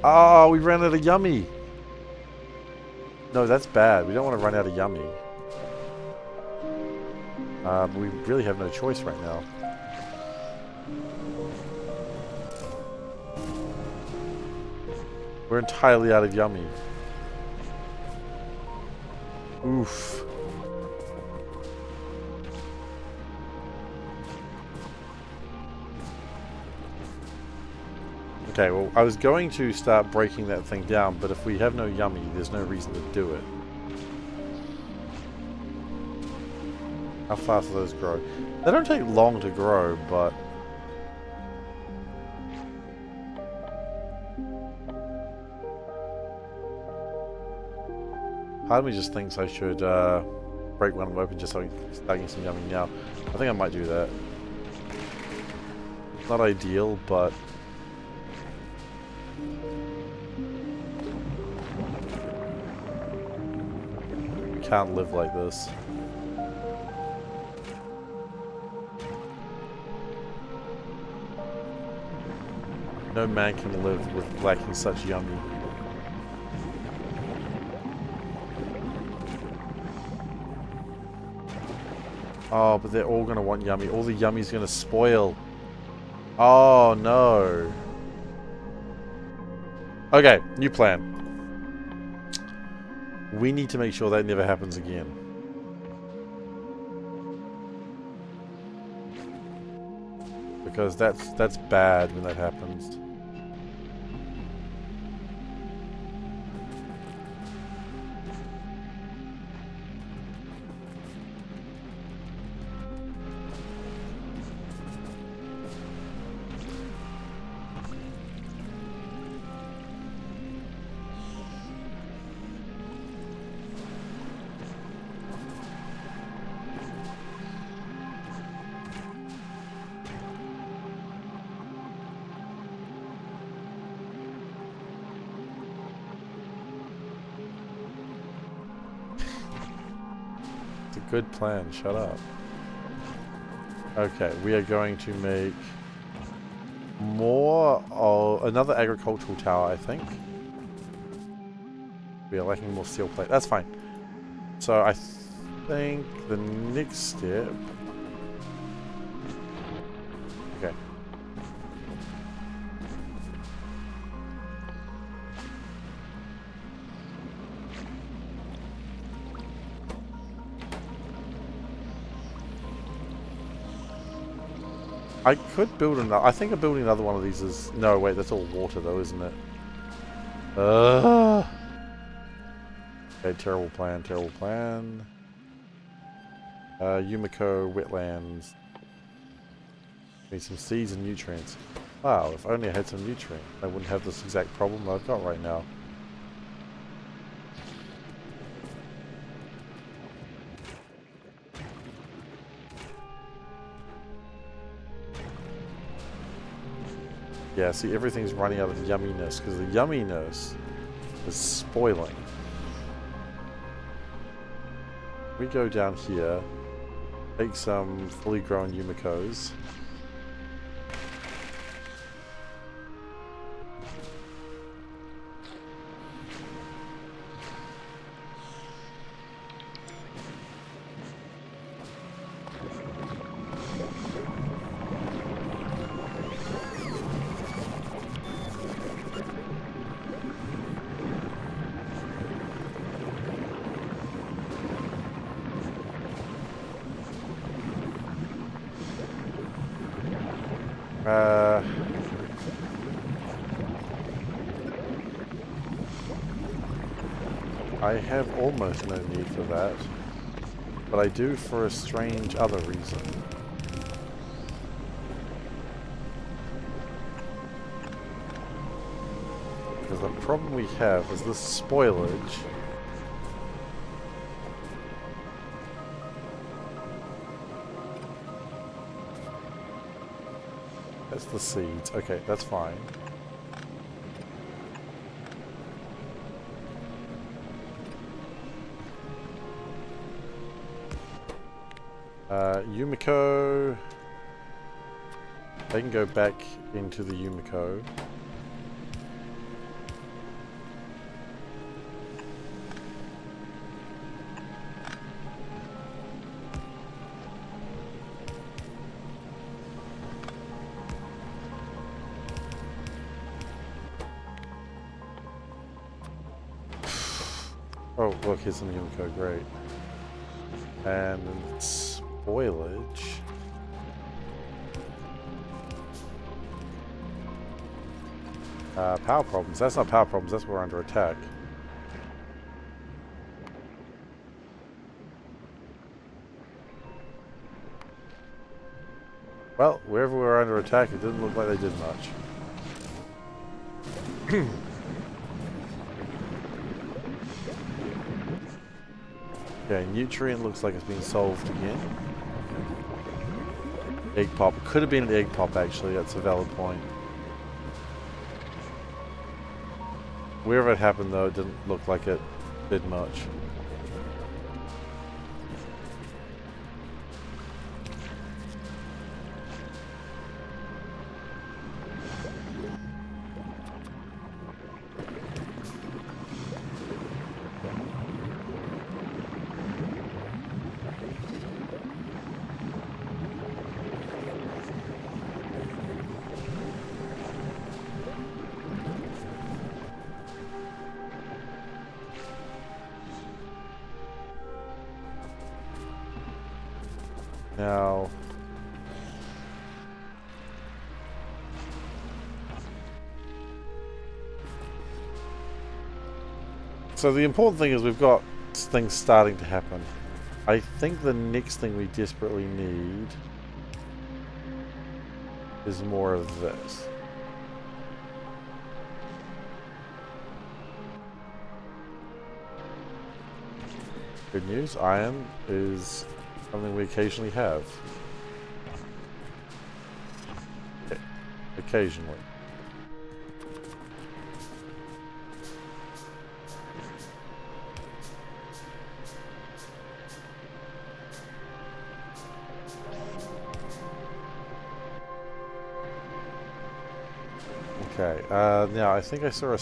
Oh, we ran out of yummy! No, that's bad. We don't want to run out of yummy. We really have no choice right now. We're entirely out of yummy. Oof. Okay, well, I was going to start breaking that thing down, but if we have no yummy, there's no reason to do it. How fast do those grow? They don't take long to grow, but... part of me just thinks I should break one of them open just so I can start getting some yummy now. I think I might do that. It's not ideal, but... we can't live like this. No man can live with lacking such yummy. Oh, but they're all going to want yummy. All the yummy's going to spoil. Oh, no. Okay, new plan. We need to make sure that never happens again. Because that's bad when that happens. Good plan. Shut up. Okay, we are going to make more of another agricultural tower, I think. We are lacking more steel plate. That's fine. So I think the next step... Okay. I could build another... I think building another one of these is... No, wait, that's all water though, isn't it? Okay, terrible plan, terrible plan. Yumiko wetlands. Need some seeds and nutrients. Wow, if only I had some nutrients, I wouldn't have this exact problem that I've got right now. Yeah, see, everything's running out of yumminess because the yumminess is spoiling. We go down here, take some fully grown Yumikos. I have almost no need for that, but I do for a strange other reason. Because the problem we have is this spoilage. That's the seeds. Okay, that's fine. Yumiko. They can go back into the Yumiko. Oh, look, here's some Yumiko, great. And spoilage. Power problems. That's not power problems, that's where we're under attack. Well, wherever we were under attack, it didn't look like they did much. Okay, nutrient looks like it's been solved again. Egg pop. It could have been an egg pop, actually. That's a valid point. Wherever it happened, though, it didn't look like it did much. Now, so the important thing is we've got things starting to happen. I think the next thing we desperately need is more of this. Good news, iron is something we occasionally have. Occasionally. Okay, now I think I saw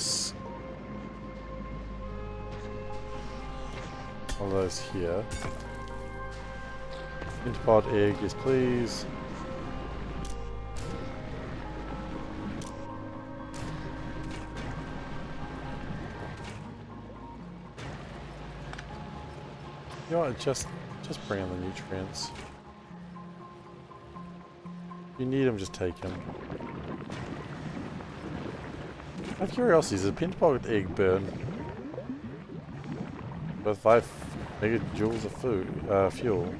one of those here. Interpod egg, yes please. You know what, just bring in the nutrients. If you need them, just take them. Out of curiosity, does a pentapocket egg burn with 5 megajoules of fuel?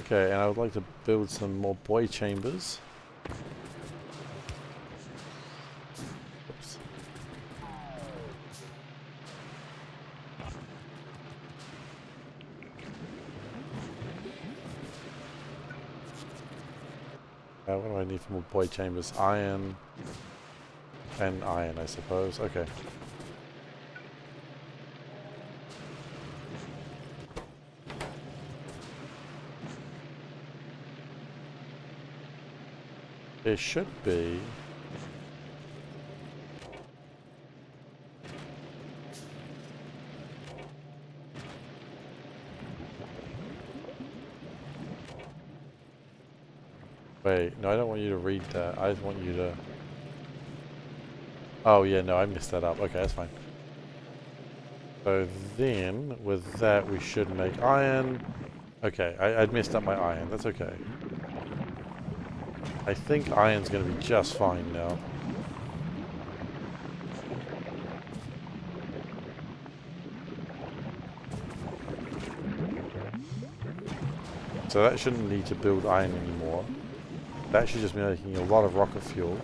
Okay, and I would like to build some more boy chambers. Oops. What do I need for more boy chambers? Iron and iron, I suppose. Okay. There should be. Wait, no, I don't want you to read that. I just want you to... Oh, yeah, no, I messed that up. Okay, that's fine. So then, with that, we should make iron. Okay, I messed up my iron. That's okay. I think iron's going to be just fine now. So that shouldn't need to build iron anymore. That should just be making a lot of rocket fuel.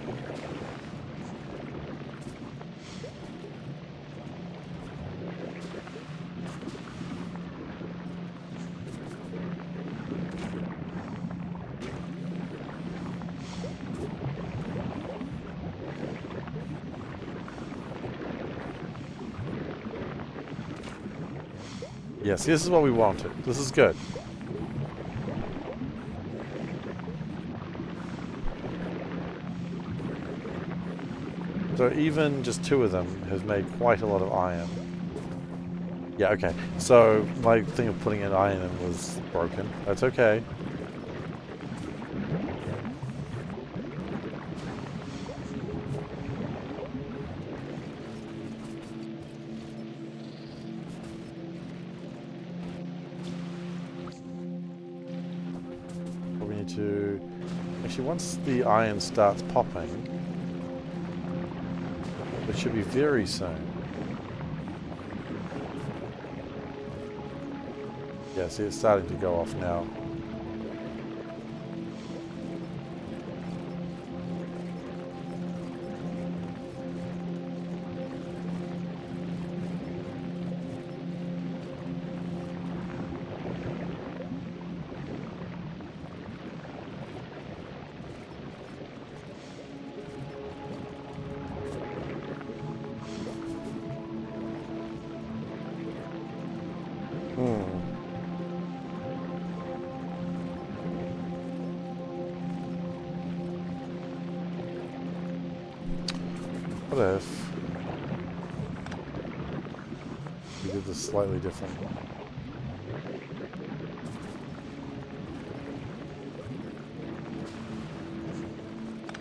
Yes, this is what we wanted. This is good. So even just 2 of them has made quite a lot of iron. Yeah, okay. So my thing of putting in iron in was broken. That's okay. But we need to... Actually, once the iron starts popping, it should be very soon. Yeah, see, it's starting to go off now. What if we did this slightly different?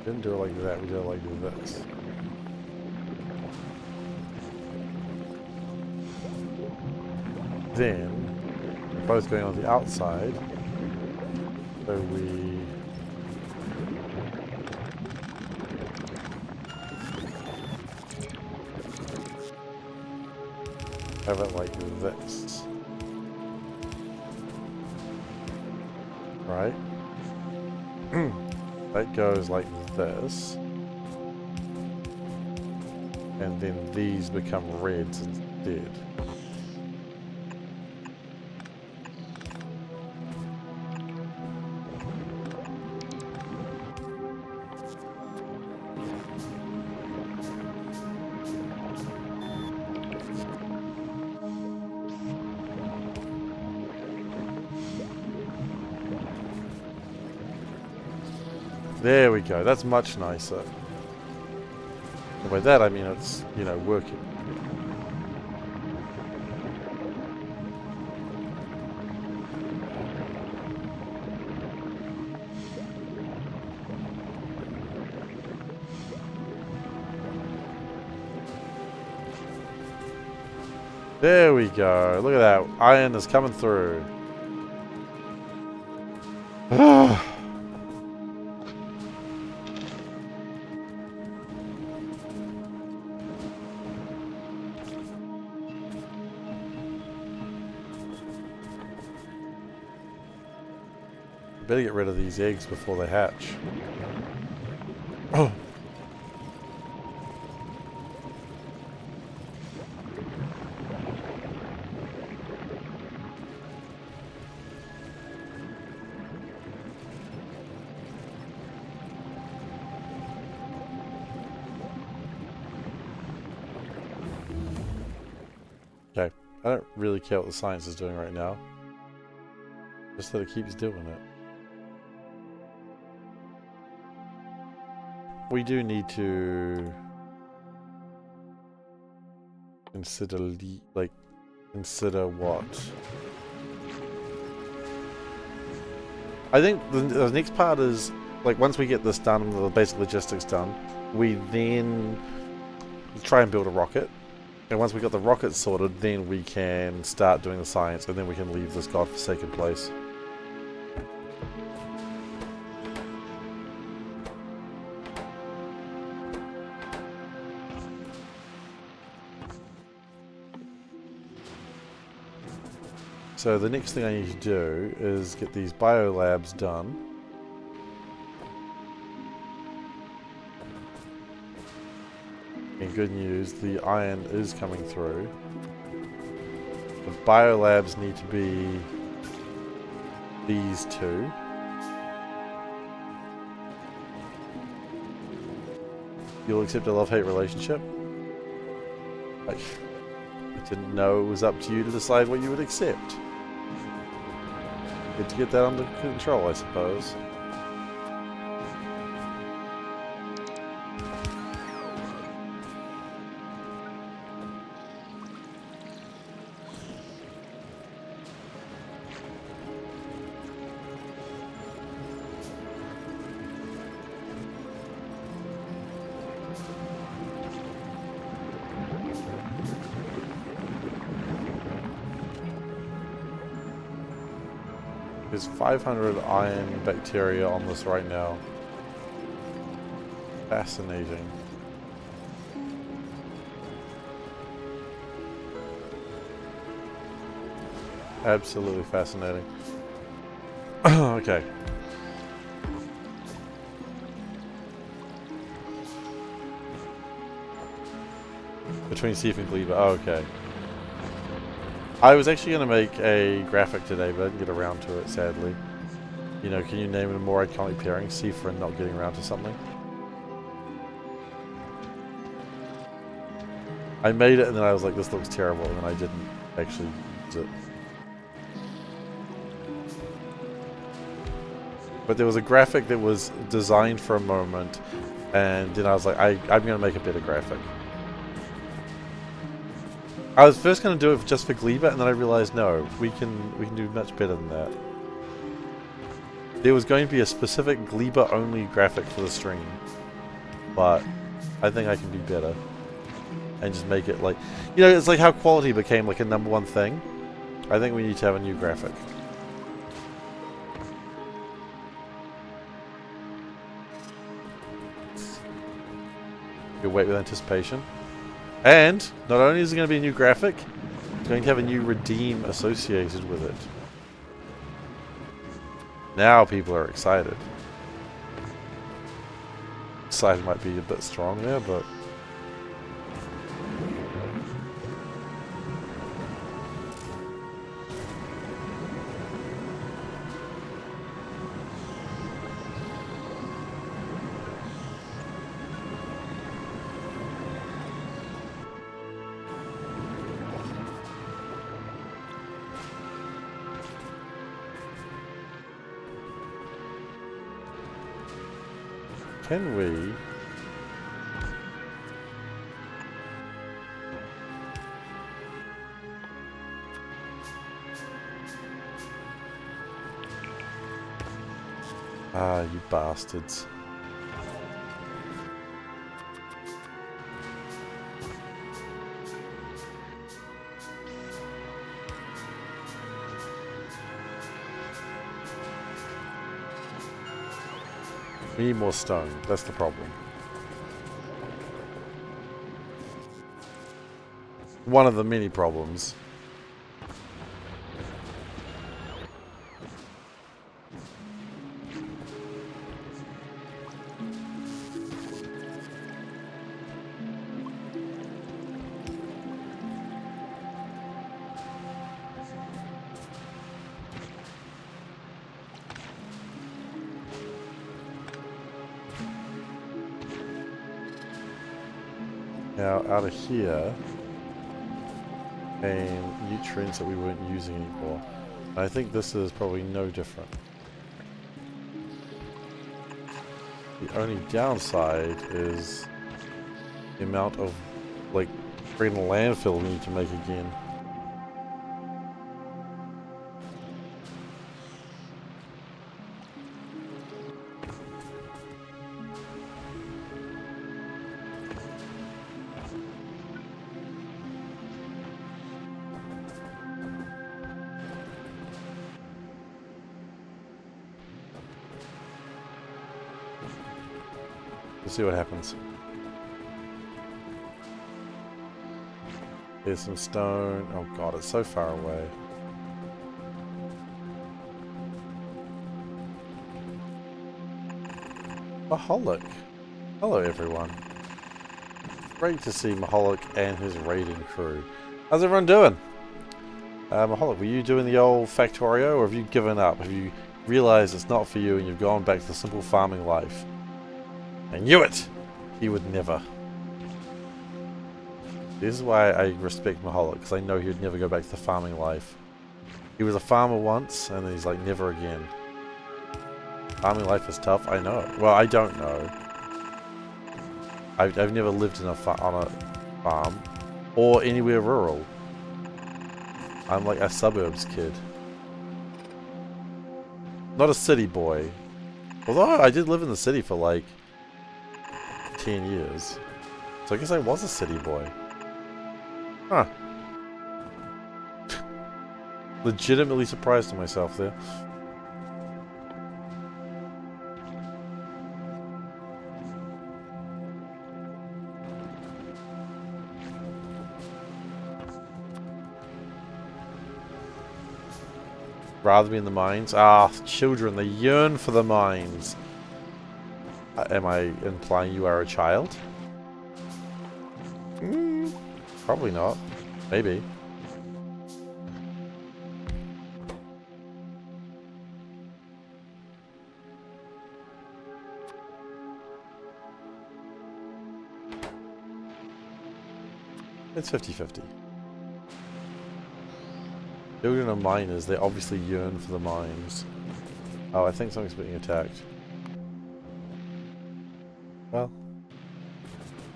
Didn't do it like that, we did it like this. Then, we're both going on the outside, so we... have it like this. Right? That goes like this. And then these become reds instead. There we go. That's much nicer. And by that I mean it's, you know, working. There we go. Look at that. Iron is coming through. Better get rid of these eggs before they hatch. Oh. Okay, I don't really care what the science is doing right now. Just that it keeps doing it. We do need to consider consider what? I think the next part is like once we get this done, the basic logistics done, we then try and build a rocket. And once we got the rocket sorted, then we can start doing the science, and then we can leave this godforsaken place. So the next thing I need to do is get these biolabs done. And good news, the iron is coming through. The biolabs need to be these two. You'll accept a love-hate relationship? I didn't know it was up to you to decide what you would accept. Good to get that under control, I suppose. There's 500 iron bacteria on this right now. Fascinating. Absolutely fascinating. Okay. Between Seif and Gleba. Oh, okay. I was actually going to make a graphic today, but I didn't get around to it, sadly. You know, can you name a more iconic pairing? Seifer and not getting around to something. I made it and then I was like, this looks terrible, and then I didn't actually use it. But there was a graphic that was designed for a moment, and then I was like, I'm going to make a better graphic. I was first going to do it just for Gleba, and then I realized, no, we can do much better than that. There was going to be a specific Gleba-only graphic for the stream, but I think I can do better. And just make it like... You know, it's like how quality became like a #1 thing. I think we need to have a new graphic. You'll wait with anticipation. And, not only is it going to be a new graphic, it's going to have a new redeem associated with it. Now people are excited. Excited might be a bit strong there, but... Can we... Ah, you bastards. We need more stone. That's the problem. One of the many problems. Now, out of here came nutrients that we weren't using anymore. I think this is probably no different. The only downside is the amount of, like, freaking landfill we need to make again. We'll see what happens. There's some stone. Oh god, it's so far away. Maholic. Hello everyone. Great to see Maholic and his raiding crew. How's everyone doing? Maholic, were you doing the old Factorio, or have you given up? Have you realized it's not for you and you've gone back to the simple farming life? I knew it! He would never. This is why I respect Maholic, because I know he would never go back to the farming life. He was a farmer once, and then he's like, never again. Farming life is tough, I know. Well, I don't know. I've never lived in on a farm, or anywhere rural. I'm like a suburbs kid. Not a city boy. Although I did live in the city for like 10 years. So I guess I was a city boy. Huh. Legitimately surprised to myself there. Rather be in the mines? Ah, children, they yearn for the mines. Am I implying you are a child? Probably not. Maybe. It's 50-50. Children are miners, they obviously yearn for the mines. Oh, I think something's being attacked. Well,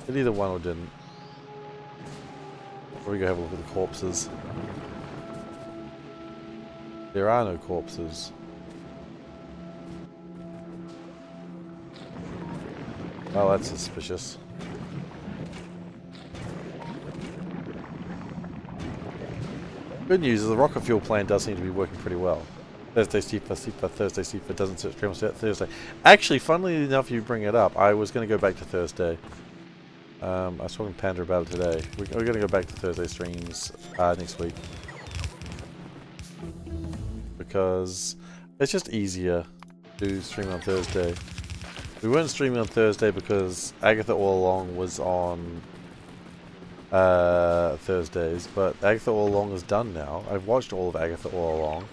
it either won or didn't. We go have a look at the corpses. There are no corpses. Oh, that's suspicious. Good news is the rocket fuel plant does seem to be working pretty well. Thursday, Seifer, Thursday, Seifer doesn't stream on Thursday. Actually, funnily enough, you bring it up. I was going to go back to Thursday. I was talking to Panda about it today. We're going to go back to Thursday streams next week. Because it's just easier to stream on Thursday. We weren't streaming on Thursday because Agatha All Along was on Thursdays, but Agatha All Along is done now. I've watched all of Agatha All Along.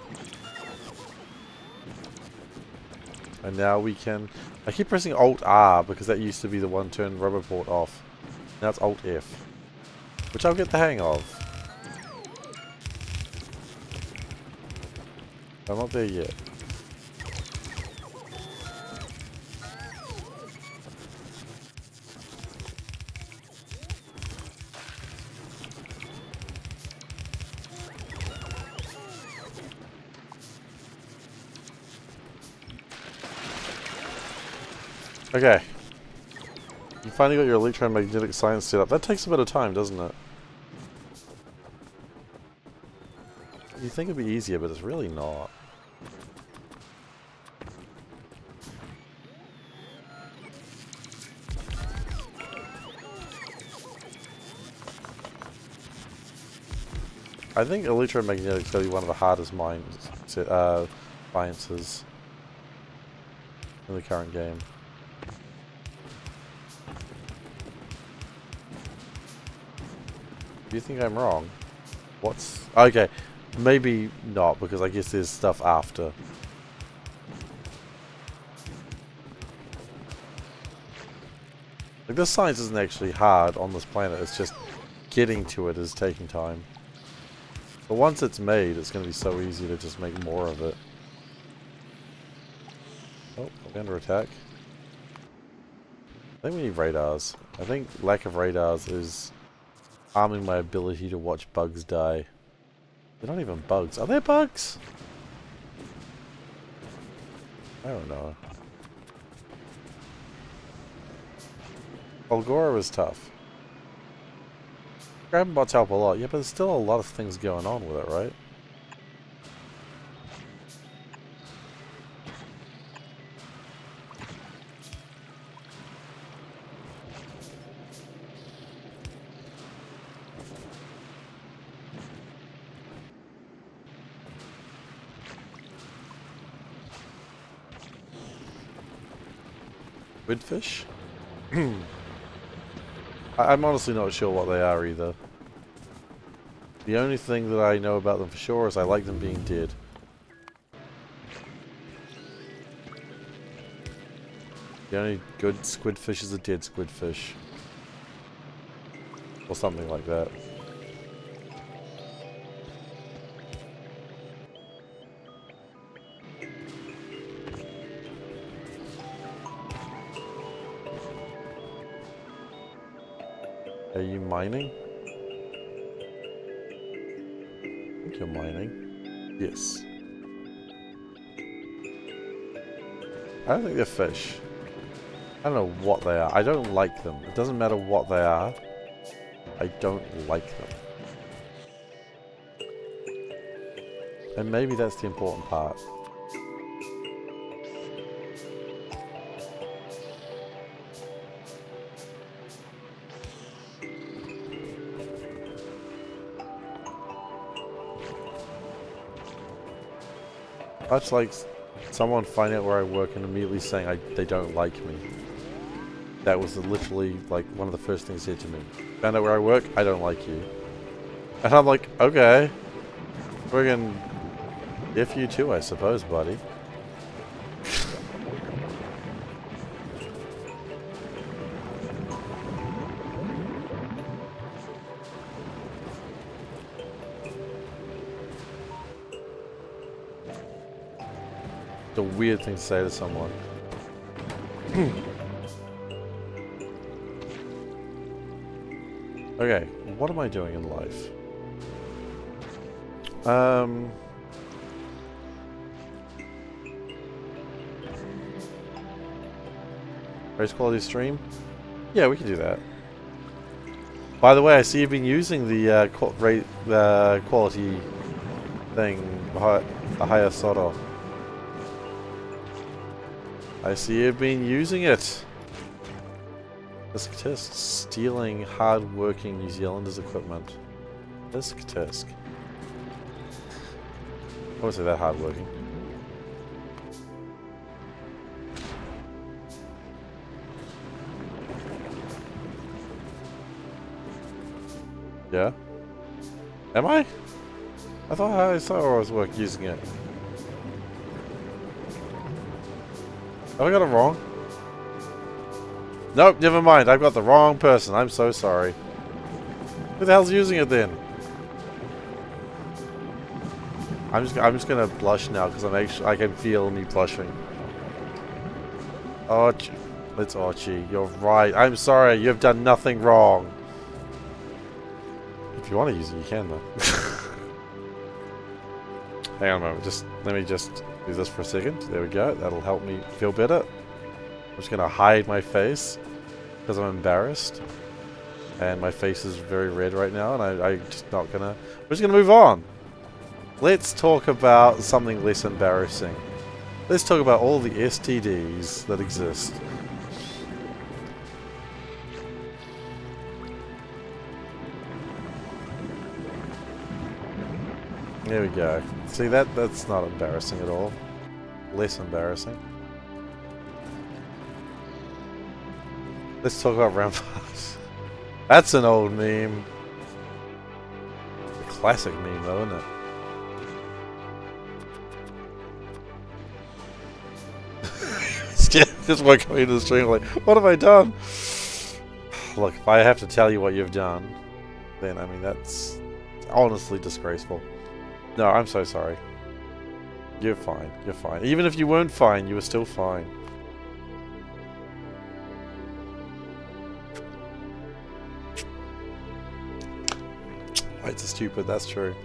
And now we can... I keep pressing Alt-R because that used to be the one turn Roboport off. Now it's Alt-F. Which I'll get the hang of. I'm not there yet. Okay. You finally got your electromagnetic science set up. That takes a bit of time, doesn't it? You think it'd be easier, but it's really not. I think electromagnetic is going to be one of the hardest sciences in the current game. Do you think I'm wrong? What's... Okay, maybe not, because I guess there's stuff after. Like, this science isn't actually hard on this planet, it's just getting to it is taking time. But once it's made, it's going to be so easy to just make more of it. Oh, we're under attack. I think we need radars. I think lack of radars is harming my ability to watch bugs die. They're not even bugs. Are there bugs? I don't know. Volgora is tough. Grabbing bots help a lot. Yeah, but there's still a lot of things going on with it, right? Squidfish? I'm honestly not sure what they are either. The only thing that I know about them for sure is I like them being dead. The only good squidfish is a dead squidfish. Or something like that. Are you mining? I think you're mining. Yes. I don't think they're fish. I don't know what they are. I don't like them. It doesn't matter what they are. I don't like them. And maybe that's the important part. Much like someone finding out where I work and immediately saying they don't like me. That was literally like one of the first things he said to me. Found out where I work, I don't like you. And I'm like, okay. Friggin' F you too, I suppose, buddy. It's a weird thing to say to someone. Okay, what am I doing in life? Race quality stream? Yeah, we can do that. By the way, I see you've been using the quality thing, the higher Soto. I see you've been using it. Tisk tisk, stealing hard-working New Zealanders' equipment. Tisk tisk. I wouldn't say that hard-working. Yeah? Am I? I thought I was using it. Have I got it wrong? Nope, never mind. I've got the wrong person. I'm so sorry. Who the hell's using it then? I'm just gonna blush now because I can feel me blushing. Archie, it's Archie. You're right. I'm sorry. You've done nothing wrong. If you want to use it, you can though. Hang on a moment. Let me just do this for a second. There we go. That'll help me feel better. I'm just gonna hide my face because I'm embarrassed. And my face is very red right now, and I'm just not gonna... We're just gonna move on. Let's talk about something less embarrassing. Let's talk about all the STDs that exist. There we go. See, that's not embarrassing at all. Less embarrassing. Let's talk about ramparts. That's an old meme. A classic meme though, isn't it? Just woke up into the stream like, what have I done? Look, if I have to tell you what you've done, then I mean that's honestly disgraceful. No, I'm so sorry. You're fine. You're fine. Even if you weren't fine, you were still fine. It's stupid, that's true.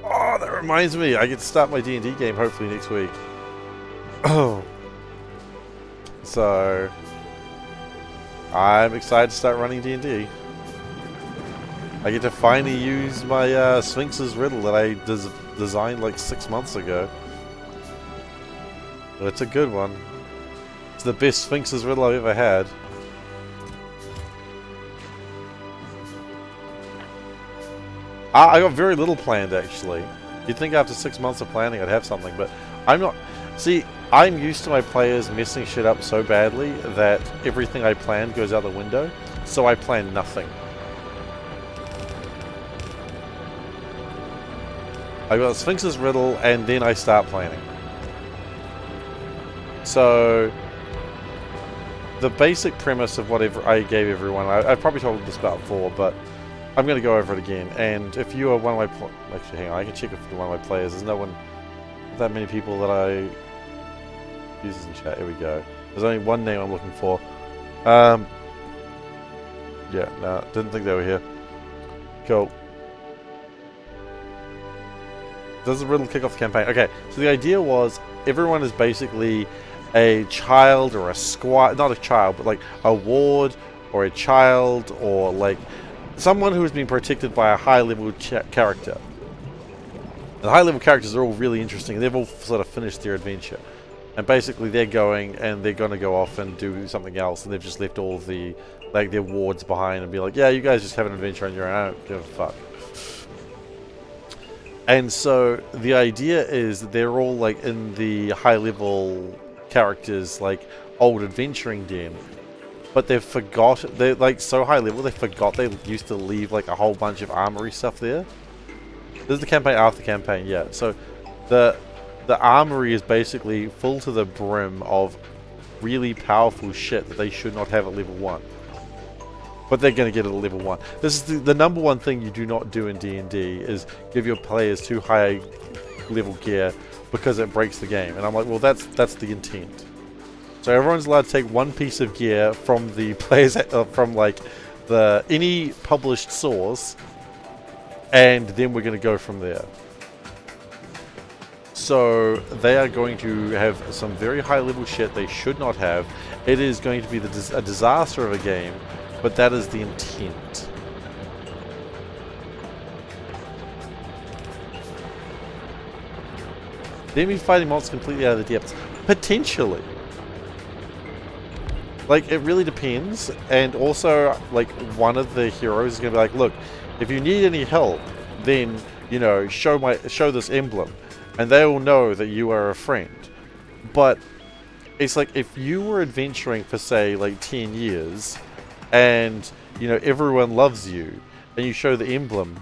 Oh, that reminds me, I get to start my D&D game hopefully next week. Oh. So, I'm excited to start running D&D. I get to finally use my Sphinx's riddle that I designed like 6 months ago. It's a good one. It's the best Sphinx's riddle I've ever had. I got very little planned, actually. You'd think after 6 months of planning I'd have something, but I'm not... See, I'm used to my players messing shit up so badly that everything I plan goes out the window, so I plan nothing. I got Sphinx's riddle, and then I start planning. So... the basic premise of whatever I gave everyone, I've probably told this about before, but I'm going to go over it again. And if you are one of my... Actually, hang on, I can check if you're one of my players. There's no one... that many people that I... use in chat. Here we go. There's only one name I'm looking for. Yeah, no, didn't think they were here. Cool. Does the riddle kick off the campaign? Okay, so the idea was everyone is basically a child or a squire, not a child, but like a ward or a child or like someone who has been protected by a high-level character. The high-level characters are all really interesting. They've all sort of finished their adventure. And basically they're going and they're going to go off and do something else, and they've just left all of the, like, their wards behind and be like, yeah, you guys just have an adventure on your own, I don't give a fuck. And so the idea is that they're all like in the high-level characters, like old adventuring den, but they've forgot, they're like so high-level they forgot they used to leave like a whole bunch of armory stuff there. This is the campaign after the campaign, yeah. So the armory is basically full to the brim of really powerful shit that they should not have at level 1. But they're going to get it at level 1. This is the number one thing you do not do in D&D is give your players too high level gear because it breaks the game. And I'm like, well, that's the intent. So everyone's allowed to take one piece of gear from the players, from like any published source, and then we're going to go from there. So they are going to have some very high level shit they should not have. It is going to be a disaster of a game, but that is the intent. Then we fighting monsters completely out of the depths. Potentially. Like, it really depends. And also, like, one of the heroes is going to be like, look, if you need any help, then, you know, show this emblem. And they will know that you are a friend. But it's like, if you were adventuring for, say, like 10 years, and, you know, everyone loves you, and you show the emblem,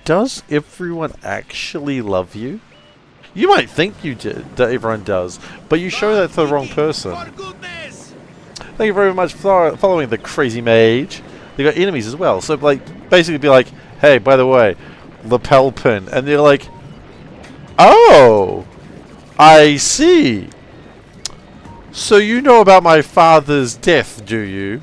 does everyone actually love you? You might think you did, that everyone does, but you show that to the wrong person. Thank you very much for following the crazy mage. They got enemies as well, so like basically be like, hey, by the way, lapel pin, and they're like, oh, I see. So you know about my father's death, do you?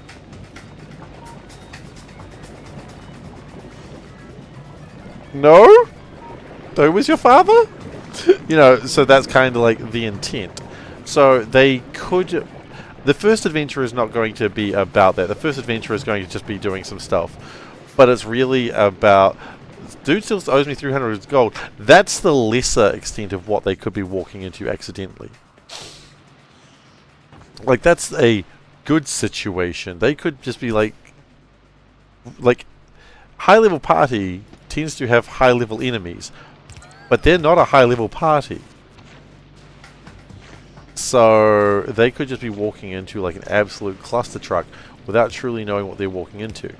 No? Who was your father? You know, so that's kind of like the intent. So they could... The first adventure is not going to be about that. The first adventure is going to just be doing some stuff. But it's really about... Dude still owes me 300 gold. That's the lesser extent of what they could be walking into accidentally. Like, that's a good situation. They could just be like... high-level party tends to have high-level enemies. But they're not a high-level party. So they could just be walking into like an absolute cluster truck without truly knowing what they're walking into.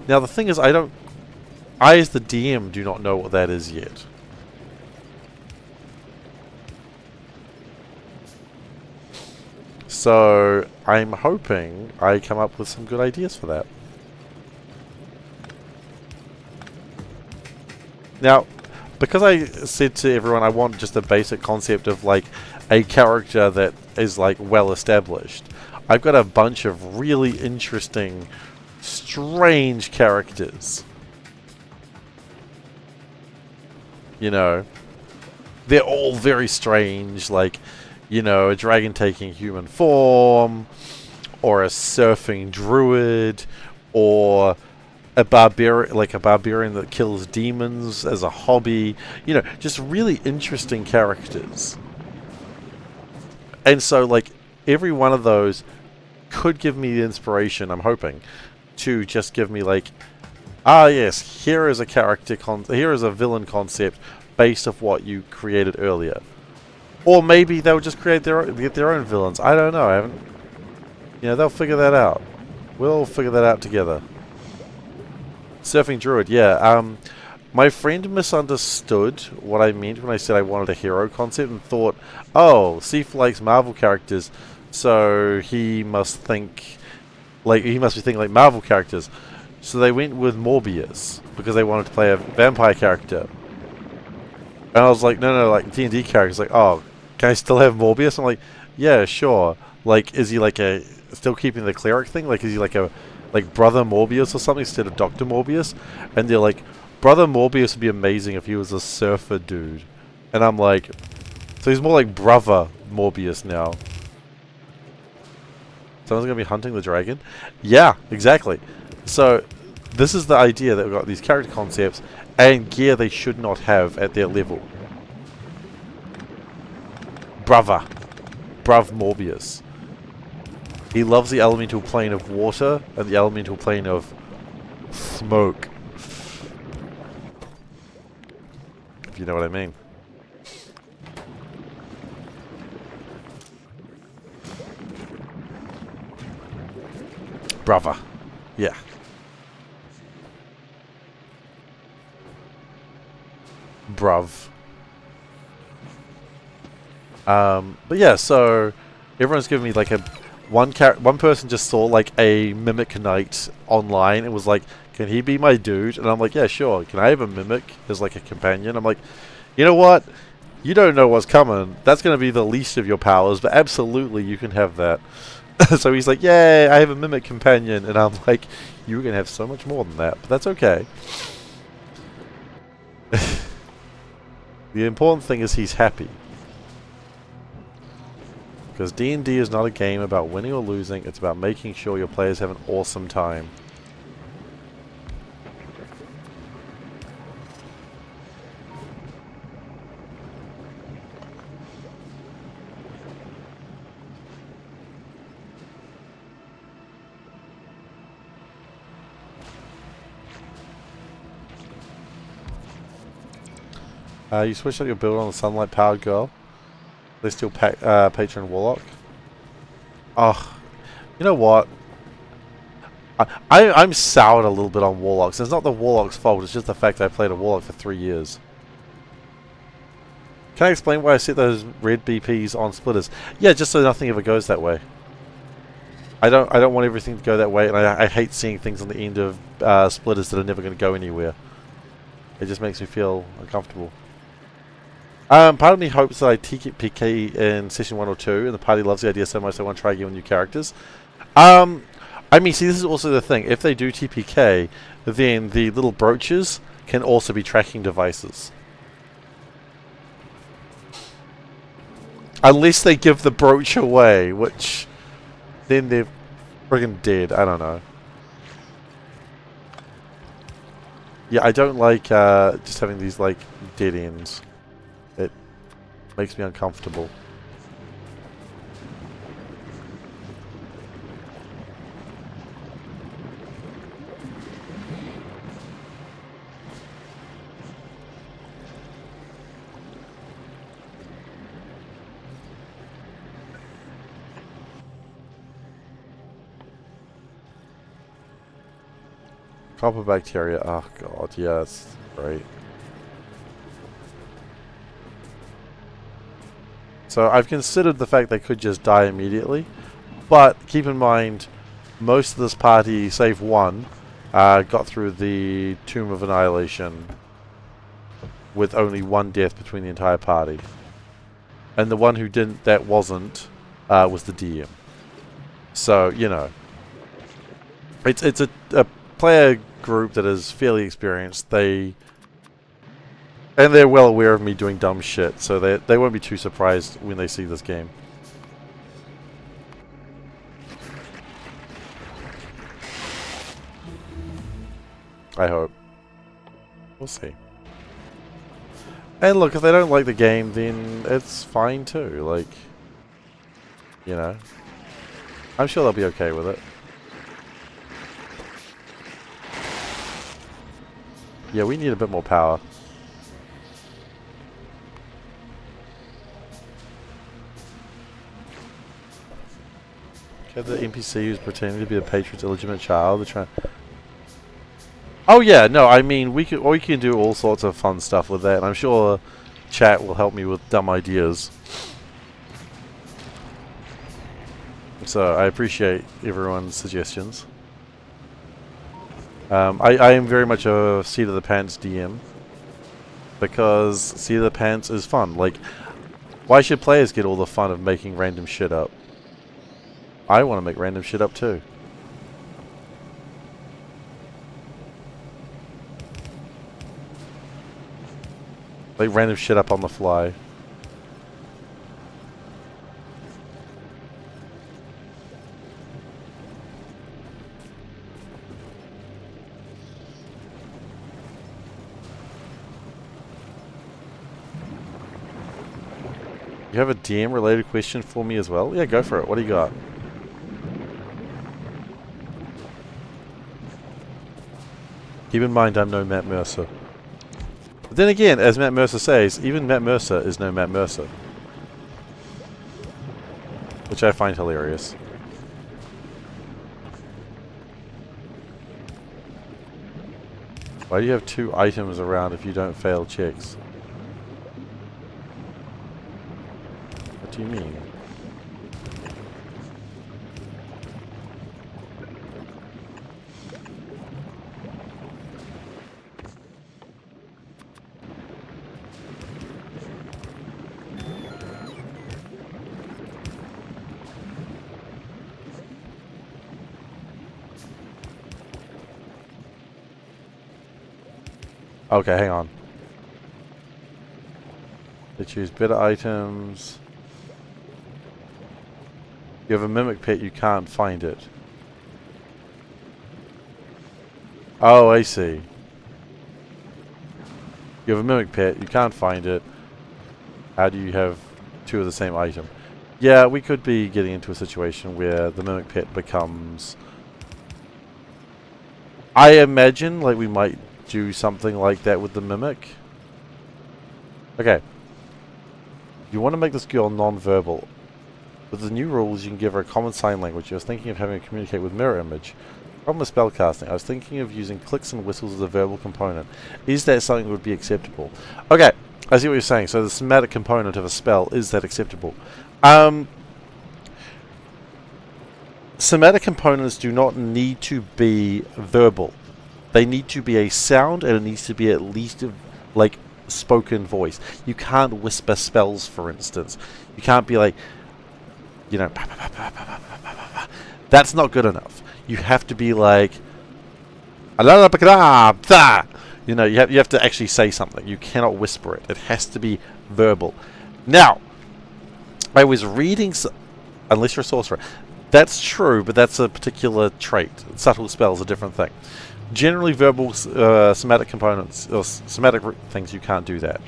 Now the thing is, I as the DM do not know what that is yet. So I'm hoping I come up with some good ideas for that. Now, because I said to everyone I want just a basic concept of like a character that is like well established, I've got a bunch of really interesting, strange characters. You know, they're all very strange, like, you know, a dragon taking human form, or a surfing druid, or a barbarian that kills demons as a hobby. You know, just really interesting characters. And so, like, every one of those could give me the inspiration, I'm hoping, to just give me, like, ah, yes, here is a here is a villain concept based off what you created earlier. Or maybe they'll just get their own villains. I don't know. I haven't... You know, they'll figure that out. We'll figure that out together. Surfing Druid, yeah. My friend misunderstood what I meant when I said I wanted a hero concept and thought, oh, Seif likes Marvel characters, so he must think... he must be thinking like Marvel characters. So they went with Morbius, because they wanted to play a vampire character. And I was like, no, like D&D characters. Like, oh, can I still have Morbius? I'm like, yeah, sure. Like, is he like still keeping the cleric thing? Like, is he like Brother Morbius or something instead of Dr. Morbius? And they're like, Brother Morbius would be amazing if he was a surfer dude. And I'm like, so he's more like Brother Morbius now. Someone's going to be hunting the dragon? Yeah, exactly. So, this is the idea that we've got these character concepts and gear they should not have at their level. Bruv Morbius. He loves the elemental plane of water and the elemental plane of smoke. If you know what I mean. Brother. Yeah. Bruv. But yeah, so everyone's giving me like one person just saw like a mimic knight online and was like, can he be my dude? And I'm like, yeah, sure. Can I have a mimic as like a companion? I'm like, you know what? You don't know what's coming. That's going to be the least of your powers, but absolutely you can have that. So he's like, yay, I have a mimic companion. And I'm like, you were going to have so much more than that, but that's okay. The important thing is he's happy. Because D&D is not a game about winning or losing, it's about making sure your players have an awesome time. You switched out your build on the Sunlight-powered girl. They still Patron Warlock. Oh, you know what? I'm soured a little bit on Warlocks. It's not the Warlock's fault, it's just the fact that I played a Warlock for 3 years. Can I explain why I set those red BPs on splitters? Yeah, just so nothing ever goes that way. I don't want everything to go that way, and I hate seeing things on the end of splitters that are never going to go anywhere. It just makes me feel uncomfortable. Part of me hopes that I TPK in session 1 or 2, and the party loves the idea so much they want to try again with new characters. I mean, see, this is also the thing. If they do TPK, then the little brooches can also be tracking devices. Unless they give the brooch away, which then they're friggin' dead. I don't know. Yeah, I don't like just having these like dead ends. It makes me uncomfortable. Copper bacteria. Oh god, yeah, that's great. So I've considered the fact they could just die immediately, but keep in mind, most of this party, save one, got through the Tomb of Annihilation with only one death between the entire party. And the one who didn't, that wasn't, was the DM. So, you know, it's a player group that is fairly experienced. They're well aware of me doing dumb shit, so they won't be too surprised when they see this game. I hope. We'll see. And look, if they don't like the game, then it's fine too. Like, you know, I'm sure they'll be okay with it. Yeah, we need a bit more power. Okay, the NPC who's pretending to be the patron's illegitimate child. They're trying. Oh yeah, no, I mean we can do all sorts of fun stuff with that, and I'm sure chat will help me with dumb ideas. So I appreciate everyone's suggestions. I am very much a seat of the pants DM, because seat of the pants is fun. Like, why should players get all the fun of making random shit up? I want to make random shit up too. Like random shit up on the fly. You have a DM related question for me as well? Yeah, go for it. What do you got? Keep in mind I'm no Matt Mercer. But then again, as Matt Mercer says, even Matt Mercer is no Matt Mercer. Which I find hilarious. Why do you have 2 items around if you don't fail checks? What do you mean? Okay, hang on. They choose better items. You have a mimic pet, you can't find it. Oh, I see. You have a mimic pet, you can't find it. How do you have 2 of the same item? Yeah, we could be getting into a situation where the mimic pet becomes... I imagine, like, we might do something like that with the mimic. Okay. You want to make this girl non-verbal. With the new rules, you can give her a common sign language. I was thinking of having her communicate with mirror image. Problem with spellcasting. I was thinking of using clicks and whistles as a verbal component. Is that something that would be acceptable? Okay, I see what you're saying. So the somatic component of a spell, is that acceptable? Somatic components do not need to be verbal. They need to be a sound, and it needs to be at least like spoken voice. You can't whisper spells, for instance. You can't be like, you know, that's not good enough. You have to be like, you know, you have to actually say something. You cannot whisper it. It has to be verbal. Now, I was reading... Unless you're a sorcerer. That's true, but that's a particular trait. Subtle spells are a different thing. Generally, verbal somatic components, or somatic things, you can't do that.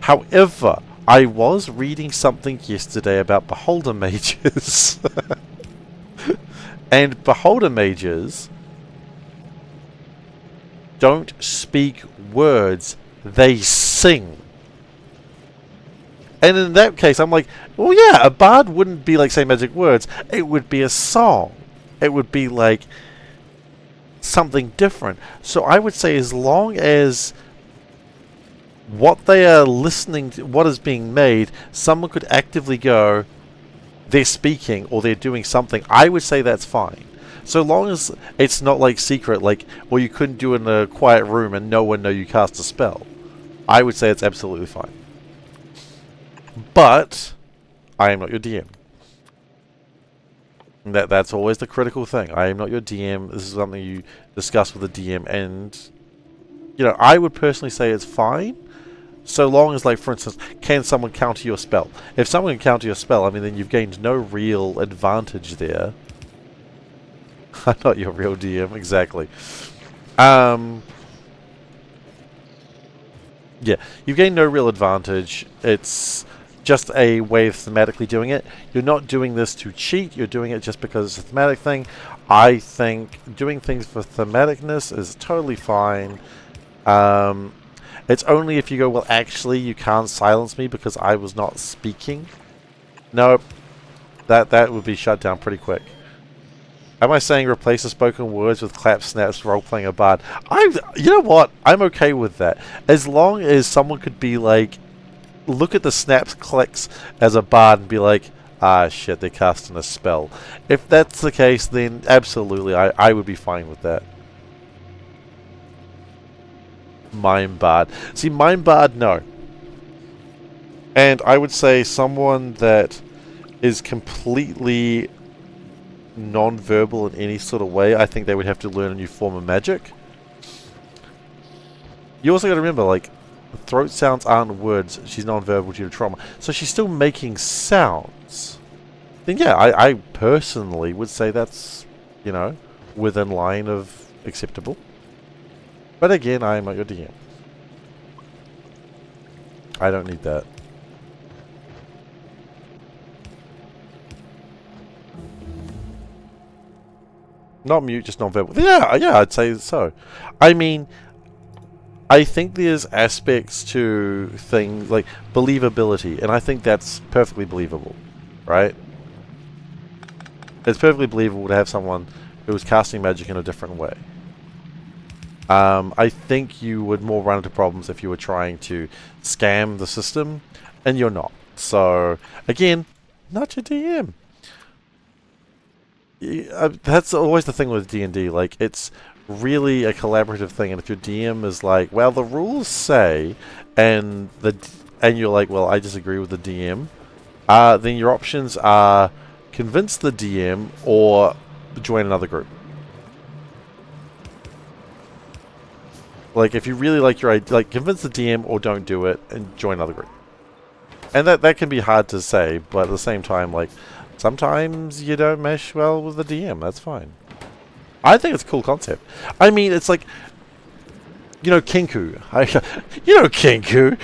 However, I was reading something yesterday about beholder mages. And beholder mages don't speak words, they sing. And in that case, I'm like, well, yeah, a bard wouldn't be like saying magic words. It would be a song. It would be like something different. So I would say as long as what they are listening to, what is being made, someone could actively go, they're speaking or they're doing something, I would say that's fine. So long as it's not like secret, like, well, you couldn't do it in a quiet room and no one know you cast a spell. I would say it's absolutely fine. But I am not your DM. That's always the critical thing. I am not your DM. This is something you discuss with the DM, and you know, I would personally say it's fine, so long as, like, for instance, can someone counter your spell? If someone can counter your spell, I mean, then you've gained no real advantage there. I'm not your real DM, exactly. Yeah, you've gained no real advantage. It's just a way of thematically doing it. You're not doing this to cheat, you're doing it just because it's a thematic thing. I think doing things for thematicness is totally fine. It's only if you go, well, actually, you can't silence me because I was not speaking. Nope. That would be shut down pretty quick. Am I saying replace the spoken words with clap snaps role-playing a bard? You know what? I'm okay with that. As long as someone could be like, look at the snaps clicks as a bard and be like, ah, shit, they're casting a spell. If that's the case, then absolutely, I would be fine with that. Mime bard. See, mime bard, no. And I would say someone that is completely non-verbal in any sort of way, I think they would have to learn a new form of magic. You also got to remember, like, throat sounds aren't words. She's non-verbal due to trauma. So she's still making sounds. Then yeah, I personally would say that's, you know, within line of acceptable. But again, I am not your DM. I don't need that. Not mute, just non-verbal. Yeah, I'd say so. I mean, I think there's aspects to things like believability, and I think that's perfectly believable, right? It's perfectly believable to have someone who is casting magic in a different way. I think you would more run into problems if you were trying to scam the system, and you're not. So, again, not your DM. That's always the thing with D&D. Like, it's really a collaborative thing, and if your DM is like, well, the rules say, and you're like, well, I disagree with the DM, then your options are convince the DM or join another group. Like, if you really like your idea, like, convince the DM or don't do it and join another group. And that can be hard to say, but at the same time, like, sometimes you don't mesh well with the DM. That's fine. I think it's a cool concept. I mean, it's like, you know, Kinku. You know Kinku.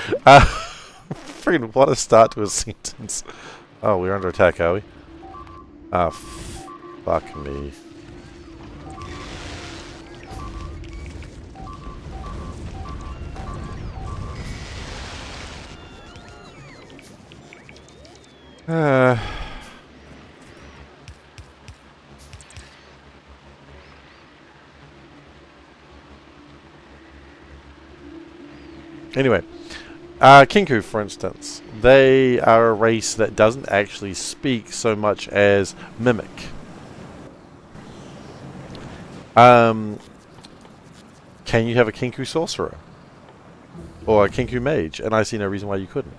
Freaking what a start to a sentence. Oh, we're under attack, are we? Ah, fuck me. Anyway, Kinku, for instance, they are a race that doesn't actually speak so much as mimic. Can you have a Kinku sorcerer? Or a Kinku mage? And I see no reason why you couldn't.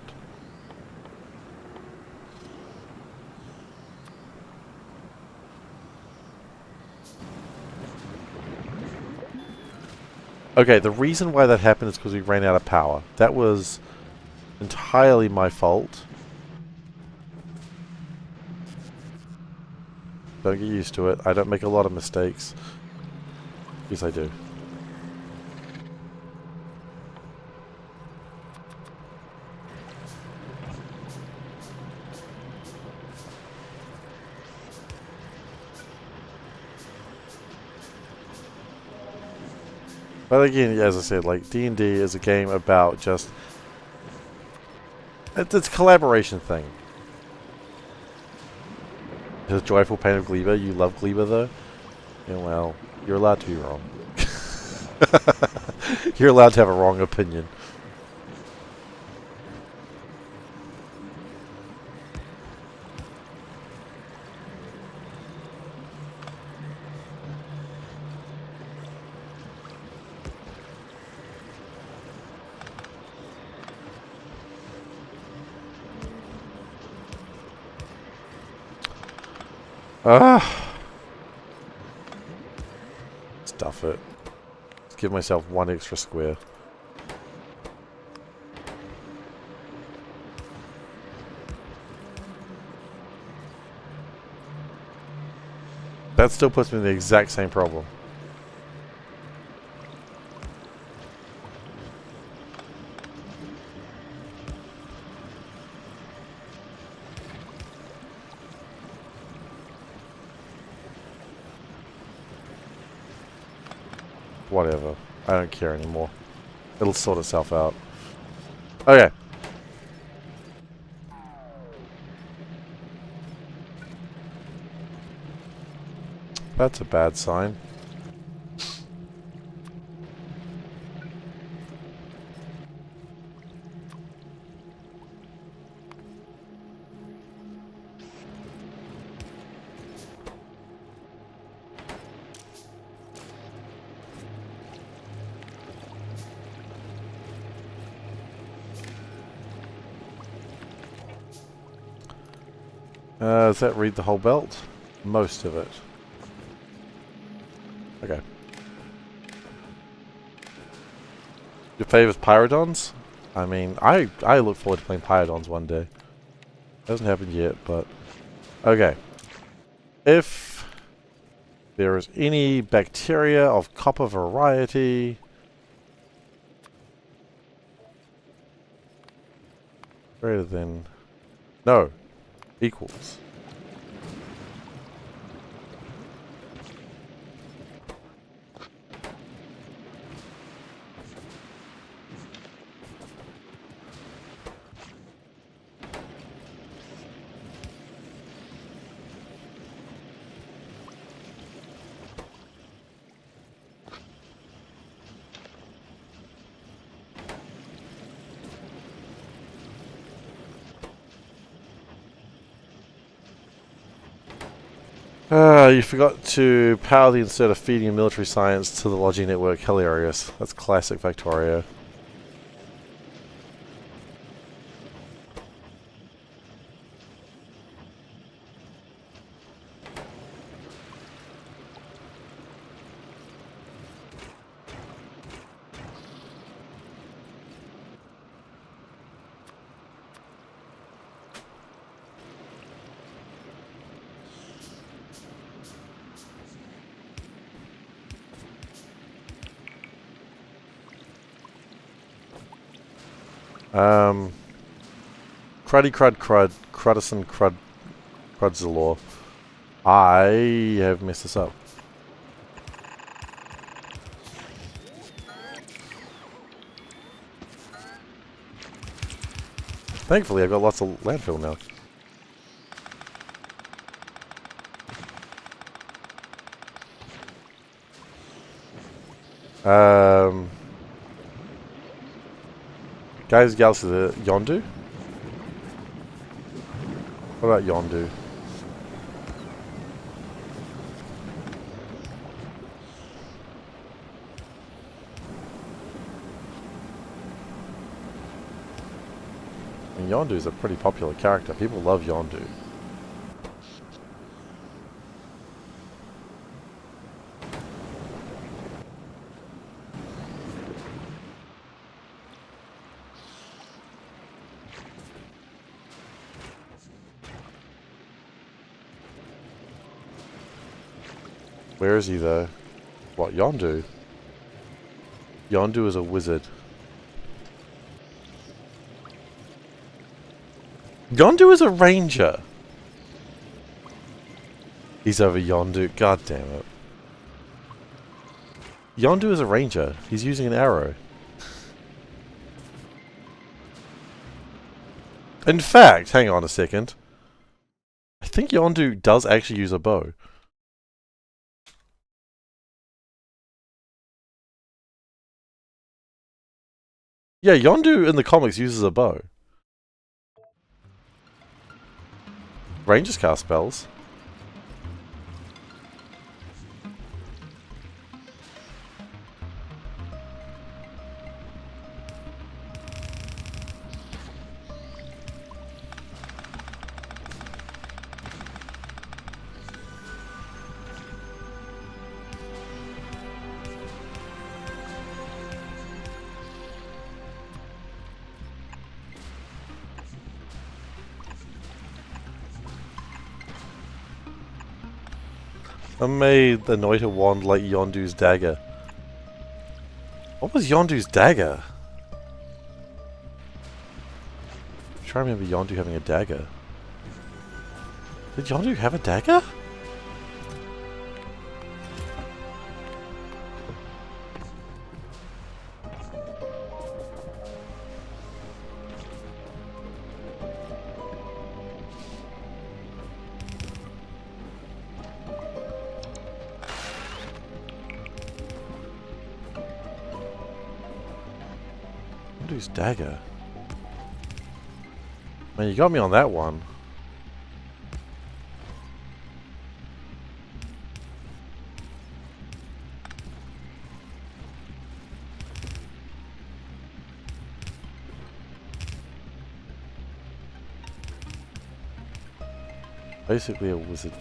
Okay, the reason why that happened is because we ran out of power. That was entirely my fault. Don't get used to it. I don't make a lot of mistakes. Yes, I do. But again, as I said, like D&D is a game about just it's a collaboration thing. Is Joyful Pain of Gleba? You love Gleba though? Yeah, well, you're allowed to be wrong. You're allowed to have a wrong opinion. Stuff it. Let's give myself one extra square. That still puts me in the exact same problem. Whatever. I don't care anymore. It'll sort itself out. Okay. That's a bad sign. Does that read the whole belt? Most of it. Okay. Your favorite Pyrodons? I mean, I look forward to playing Pyrodons one day. Hasn't happened yet, but... Okay. If there is any bacteria of copper variety... Greater than... No. Equals. You forgot to power the insert of feeding military science to the lodging network. Hilarious. That's classic Factorio. Cruddy crud crud, Crudison crud, Crudzalore. I have messed this up. Thankfully, I've got lots of landfill now. Guys, Galaxy, the Yondu? What about Yondu? I mean, Yondu is a pretty popular character. People love Yondu. Where is he though? What, Yondu? Yondu is a wizard. Yondu is a ranger! He's over Yondu. God damn it. Yondu is a ranger. He's using an arrow. In fact, hang on a second. I think Yondu does actually use a bow. Yeah, Yondu in the comics uses a bow. Rangers cast spells. I made the Noita wand like Yondu's dagger. What was Yondu's dagger? I'm trying to remember Yondu having a dagger. Did Yondu have a dagger? Yondu's dagger. Man, you got me on that one. Basically a wizard.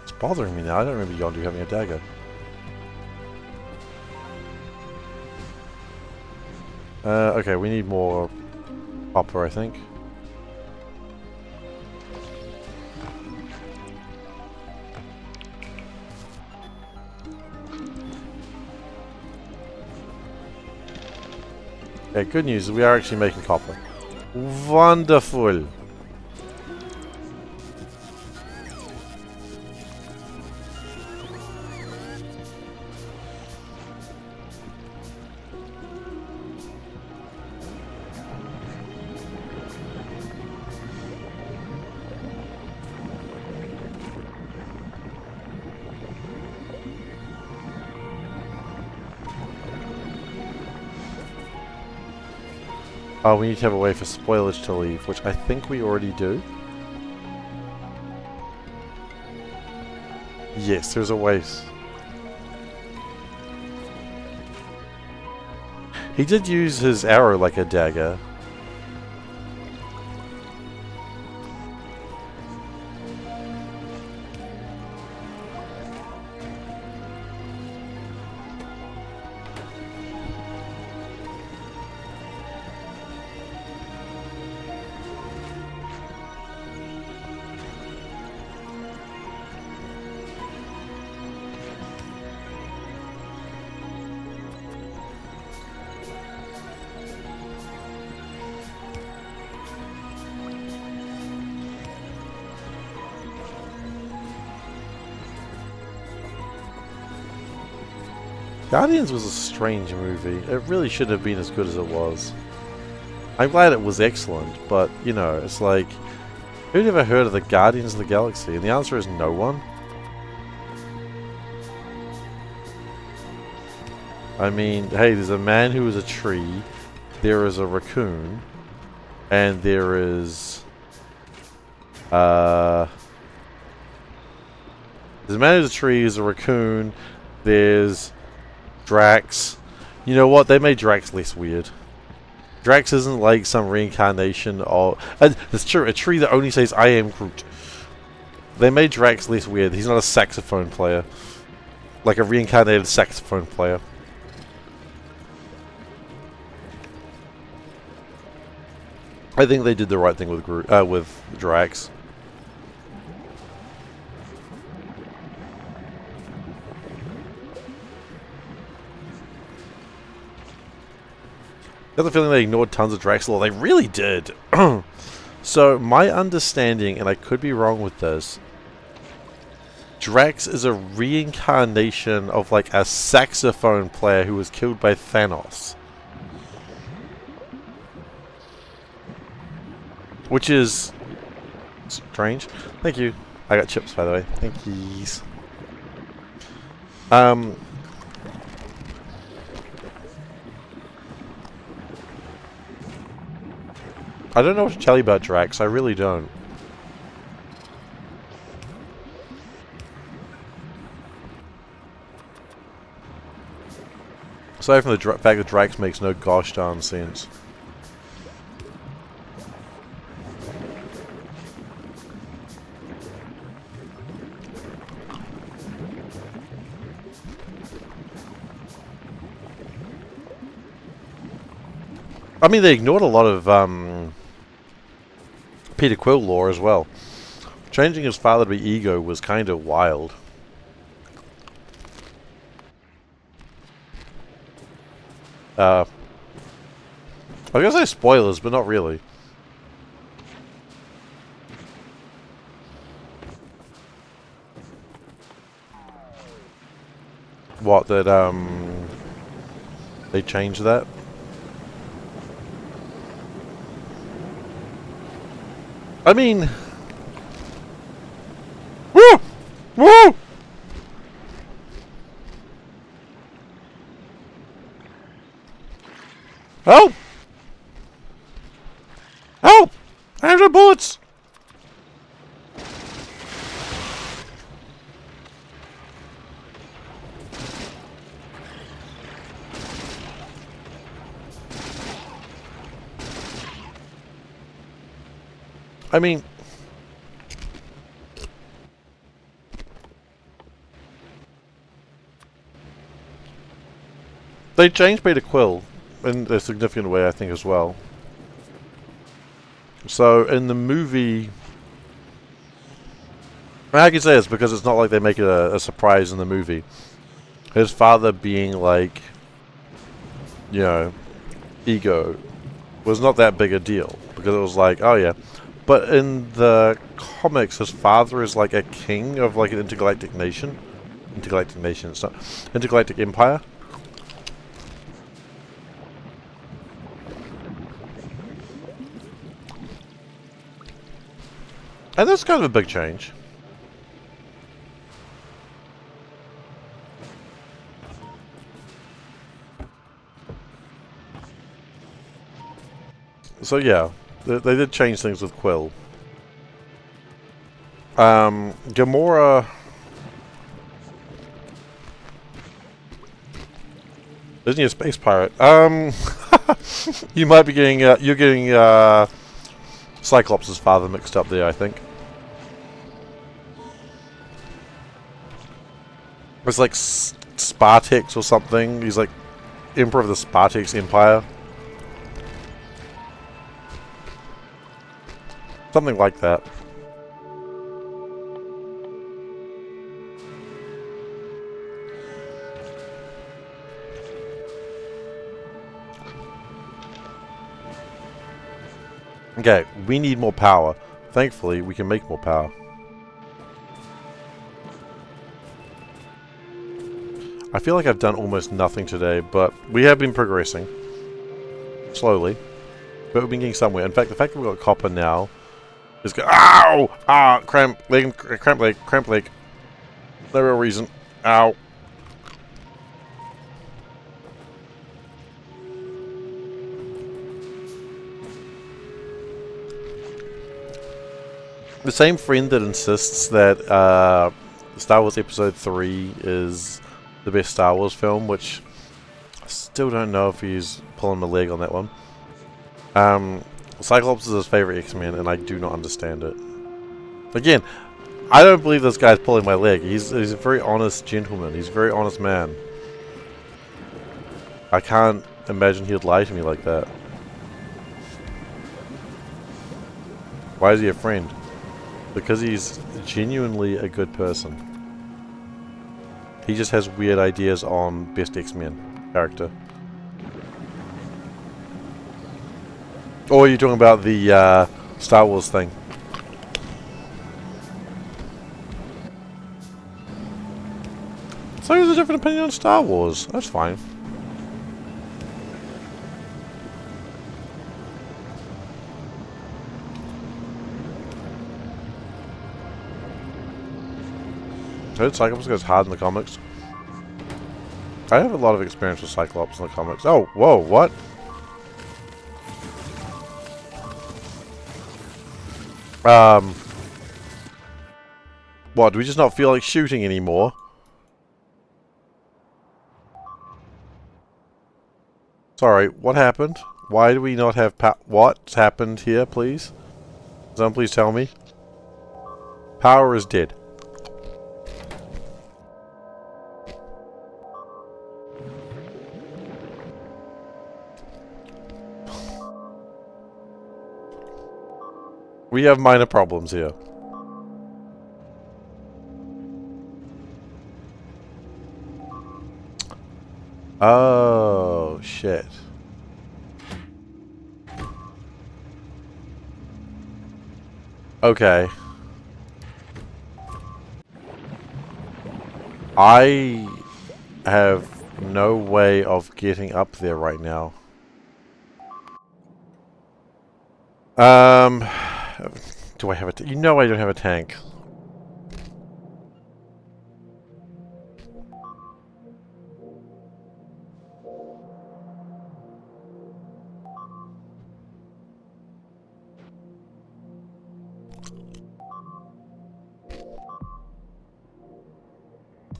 It's bothering me now. I don't remember Yondu having a dagger. Okay, we need more copper, I think. Okay, good news, we are actually making copper. Wonderful! Oh, we need to have a way for spoilage to leave, which I think we already do. Yes, there's a way. He did use his arrow like a dagger. Guardians was a strange movie. It really shouldn't have been as good as it was. I'm glad it was excellent, but, you know, it's like, who'd ever heard of the Guardians of the Galaxy? And the answer is no one. I mean, hey, there's a man who is a tree, there is a raccoon, and there is... there's a man who's a tree, there's a raccoon, there's... Drax, You know what? They made Drax less weird. Drax isn't like some reincarnation of... it's true, a tree that only says, I am Groot. They made Drax less weird. He's not a saxophone player. Like a reincarnated saxophone player. I think they did the right thing with with Drax. I have the feeling they ignored tons of Drax lore. They really did. So, my understanding, and I could be wrong with this, Drax is a reincarnation of like a saxophone player who was killed by Thanos. Which is strange. Thank you. I got chips, by the way. Thank yous. I don't know what to tell you about Drax. I really don't. Aside from the fact that Drax makes no gosh darn sense. I mean, they ignored a lot of Peter Quill lore as well. Changing his father to be Ego was kind of wild. I was gonna say spoilers, but not really. What, that they changed that? I mean, woo! Woo! Help! Help! I have no bullets! I mean, they changed Peter Quill in a significant way, I think, as well. So, in the movie... I can say this because it's not like they make it a surprise in the movie. His father being like, you know, Ego was not that big a deal. Because it was like, oh yeah. But in the comics, his father is like a king of like an intergalactic nation. Intergalactic nation, it's not. Intergalactic empire. And that's kind of a big change. So yeah, they did change things with Quill. Gamora... Isn't he a space pirate? You might be getting... you're getting Cyclops' father mixed up there, I think. It's like Spartex or something. He's like Emperor of the Spartex Empire. Something like that. Okay, we need more power. Thankfully, we can make more power. I feel like I've done almost nothing today, but we have been progressing. Slowly. But we've been getting somewhere. In fact, the fact that we've got copper now is go- Ow! Ah! Cramp leg, cramp leg, cramp leg. No real reason. Ow. The same friend that insists that Star Wars Episode 3 is the best Star Wars film, which I still don't know if he's pulling my leg on that one. Cyclops is his favorite X-Men, and I do not understand it. Again, I don't believe this guy's pulling my leg. He's a very honest gentleman. He's a very honest man. I can't imagine he'd lie to me like that. Why is he a friend? Because he's genuinely a good person. He just has weird ideas on best X-Men character. Or are you talking about the Star Wars thing? So he has a different opinion on Star Wars. That's fine. I heard Cyclops goes hard in the comics. I have a lot of experience with Cyclops in the comics. Oh, whoa, what? What, do we just not feel like shooting anymore? Sorry, what happened? Why do we not have what's happened here, please? Someone please tell me. Power is dead. We have minor problems here. Oh, shit. Okay. I have no way of getting up there right now. Do I have a you know I don't have a tank.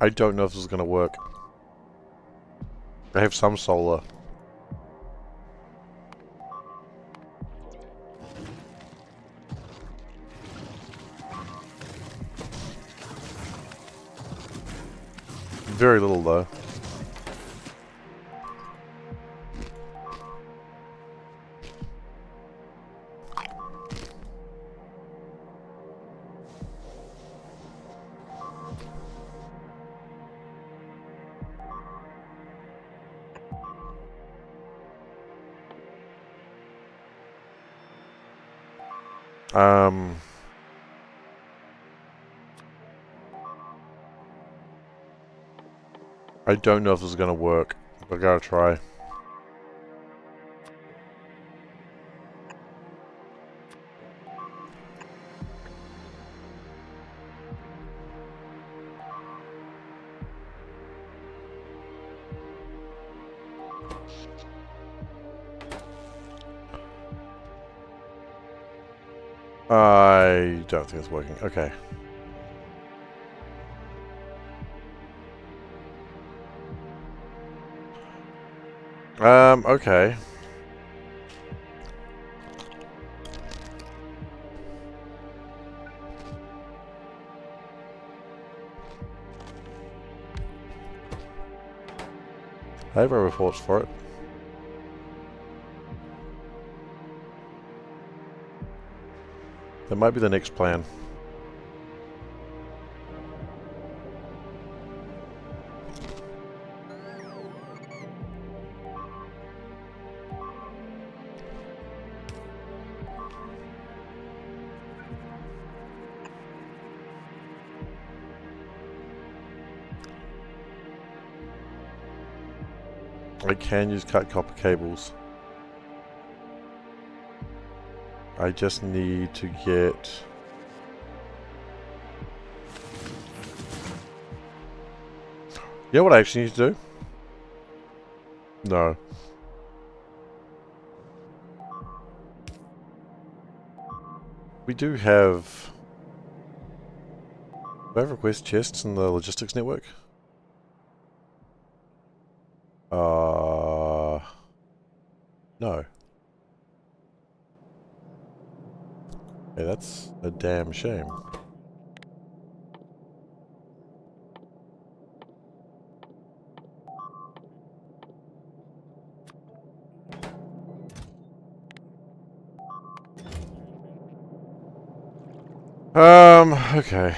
I don't know if this is gonna work. I have some solar. Very little though. I don't know if this is gonna work. I gotta try. I don't think it's working. Okay. Okay. I have reports for it. That might be the next plan. I can use cut copper cables. I just need to get... You know what I actually need to do? No. We do have... Do I have request chests in the logistics network? No. Hey, that's a damn shame. Okay.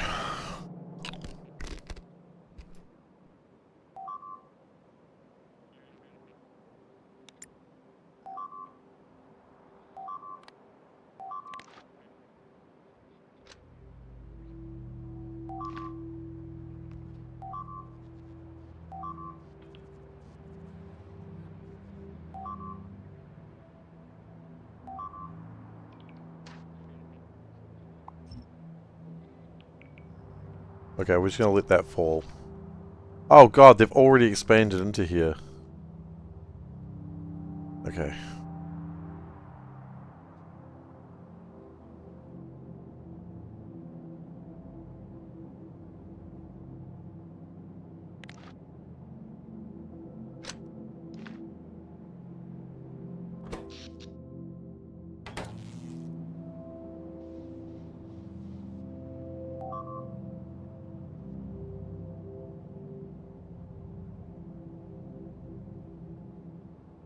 Okay, we're just gonna let that fall. Oh god, they've already expanded into here. Okay.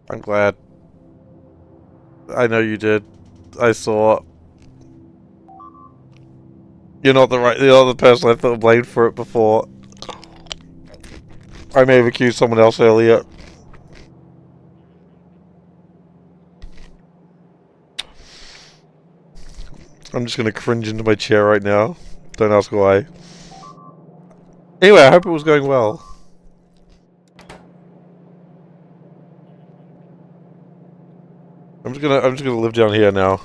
I'm glad. I know you did. I saw. You're not the person I thought blamed for it before. I may have accused someone else earlier. I'm just gonna cringe into my chair right now. Don't ask why. Anyway, I hope it was going well. I'm just gonna live down here now.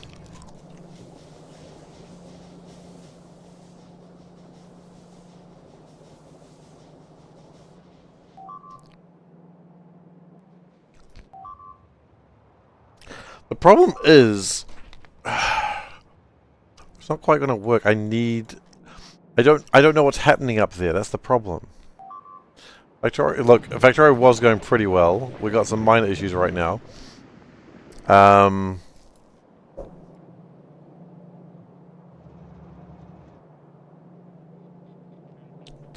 The problem is, it's not quite gonna work. I don't know what's happening up there. That's the problem. Factorio was going pretty well. We got some minor issues right now.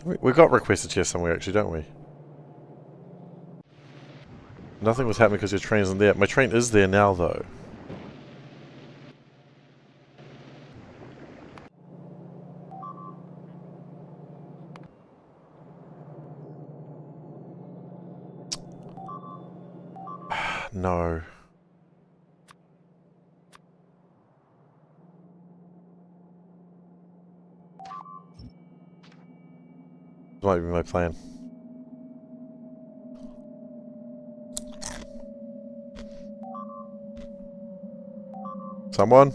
We got requested here somewhere, actually, don't we? Nothing was happening because your train isn't there. My train is there now, though. No. That might be my plan. Someone?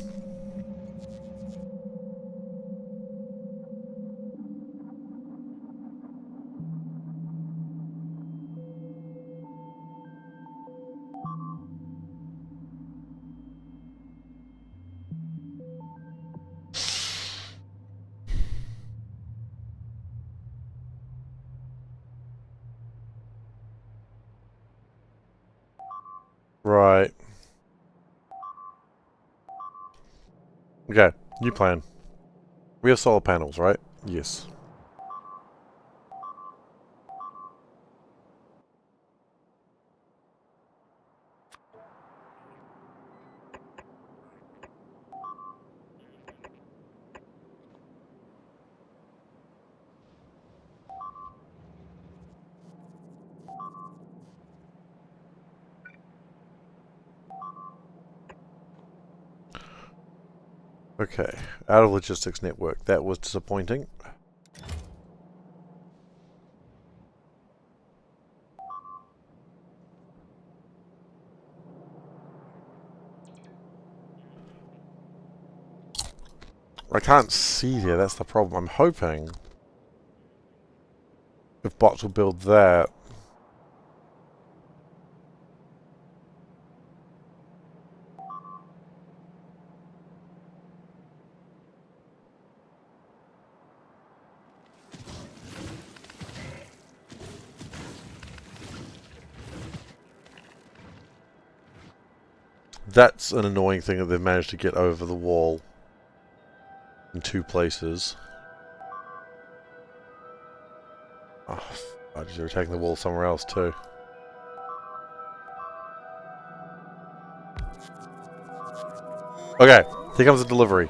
Right. Okay, new plan. We have solar panels, right? Yes. Okay, out of logistics network. That was disappointing. I can't see there, that's the problem. I'm hoping if bots will build that. That's an annoying thing that they've managed to get over the wall in 2 places. Oh, they're attacking the wall somewhere else too. Okay, here comes the delivery.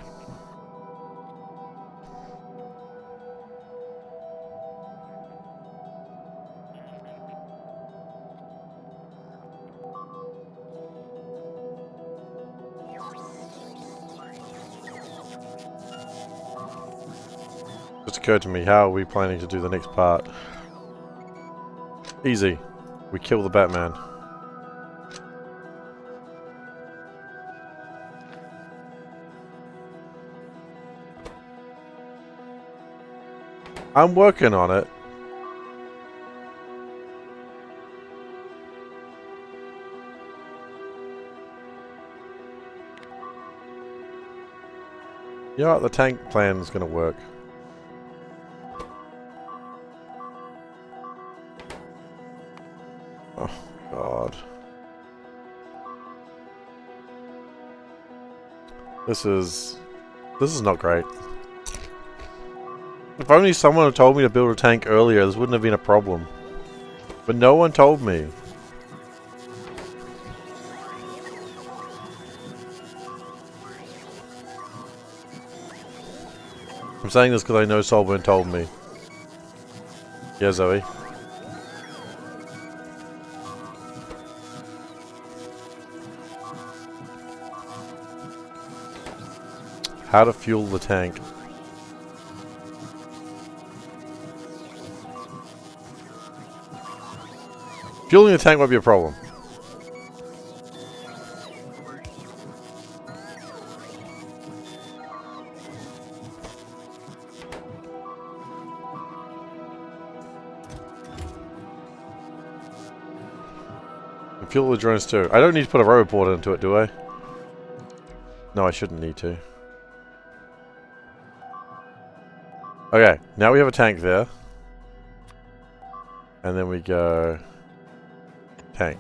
Just occurred to me, how are we planning to do the next part? Easy. We kill the Batman. I'm working on it. You know what? The tank plan is going to work. Oh, God. This is not great. If only someone had told me to build a tank earlier, this wouldn't have been a problem. But no one told me. I'm saying this because I know Solburn told me. Yeah, Zoe. How to fuel the tank. Fueling the tank might be a problem. And fuel the drones too. I don't need to put a robot board into it, do I? No, I shouldn't need to. Okay, now we have a tank there. And then we go... tank.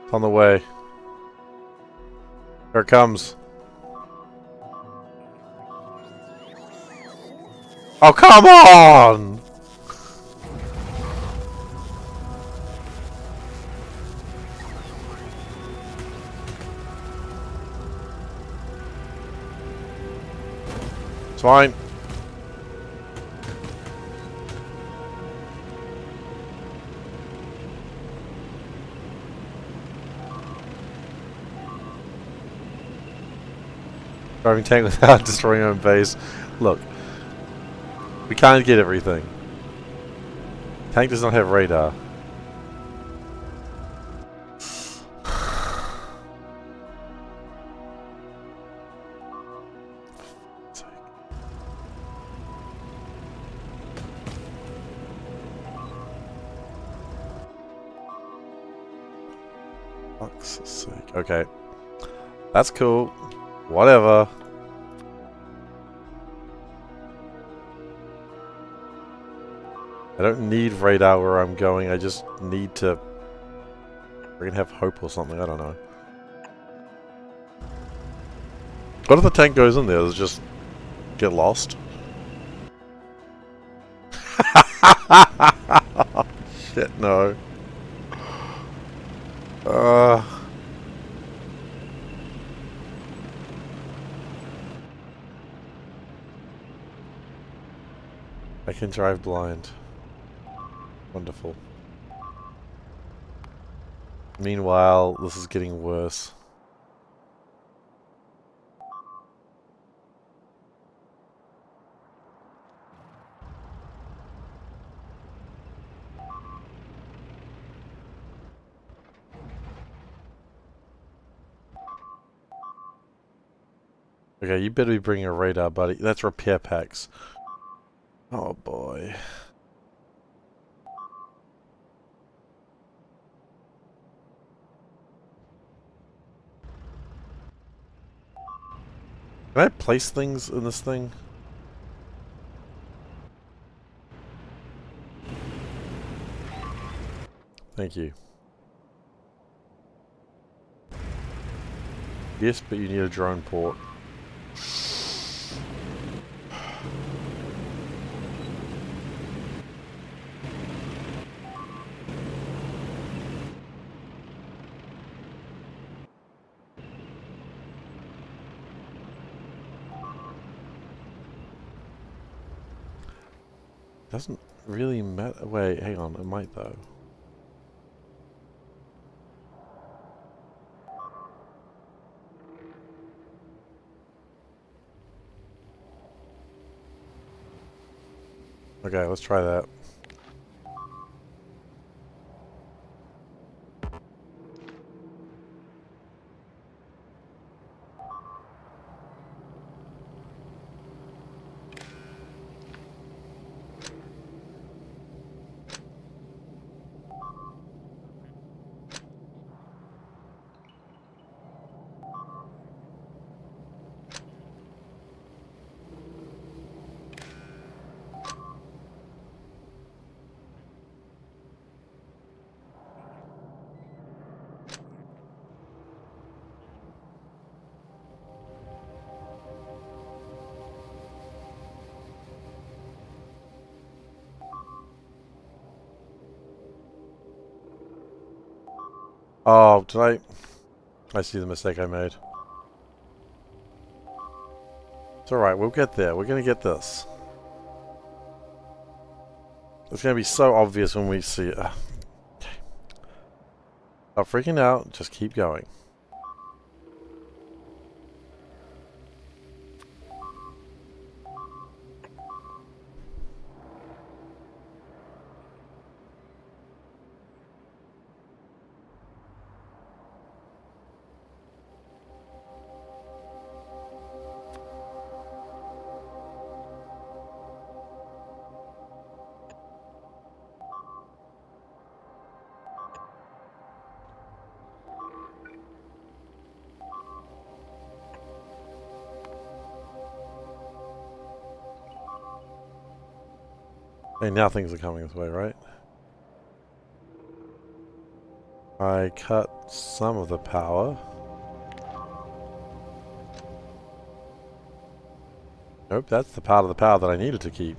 It's on the way. Here it comes. Oh, come on! It's fine. Driving tank without destroying our own base. Look. We can't get everything. Tank does not have radar. Fuck's sake. Okay. That's cool. Whatever. I don't need radar where I'm going, I just need to... We're gonna have hope or something, I don't know. What if the tank goes in there? Does it just get lost? Shit, no. I can drive blind. Wonderful. Meanwhile, this is getting worse. Okay, you better be bringing a radar, buddy. That's repair packs. Oh boy. Can I place things in this thing? Thank you. Yes, but you need a drone port. Doesn't really matter. Wait, hang on. It might though. Okay, let's try that. Oh, did I see the mistake I made. It's alright, we'll get there. We're gonna get this. It's gonna be so obvious when we see it. Stop freaking out, just keep going. Okay, now things are coming this way, right? I cut some of the power. Nope, that's the part of the power that I needed to keep.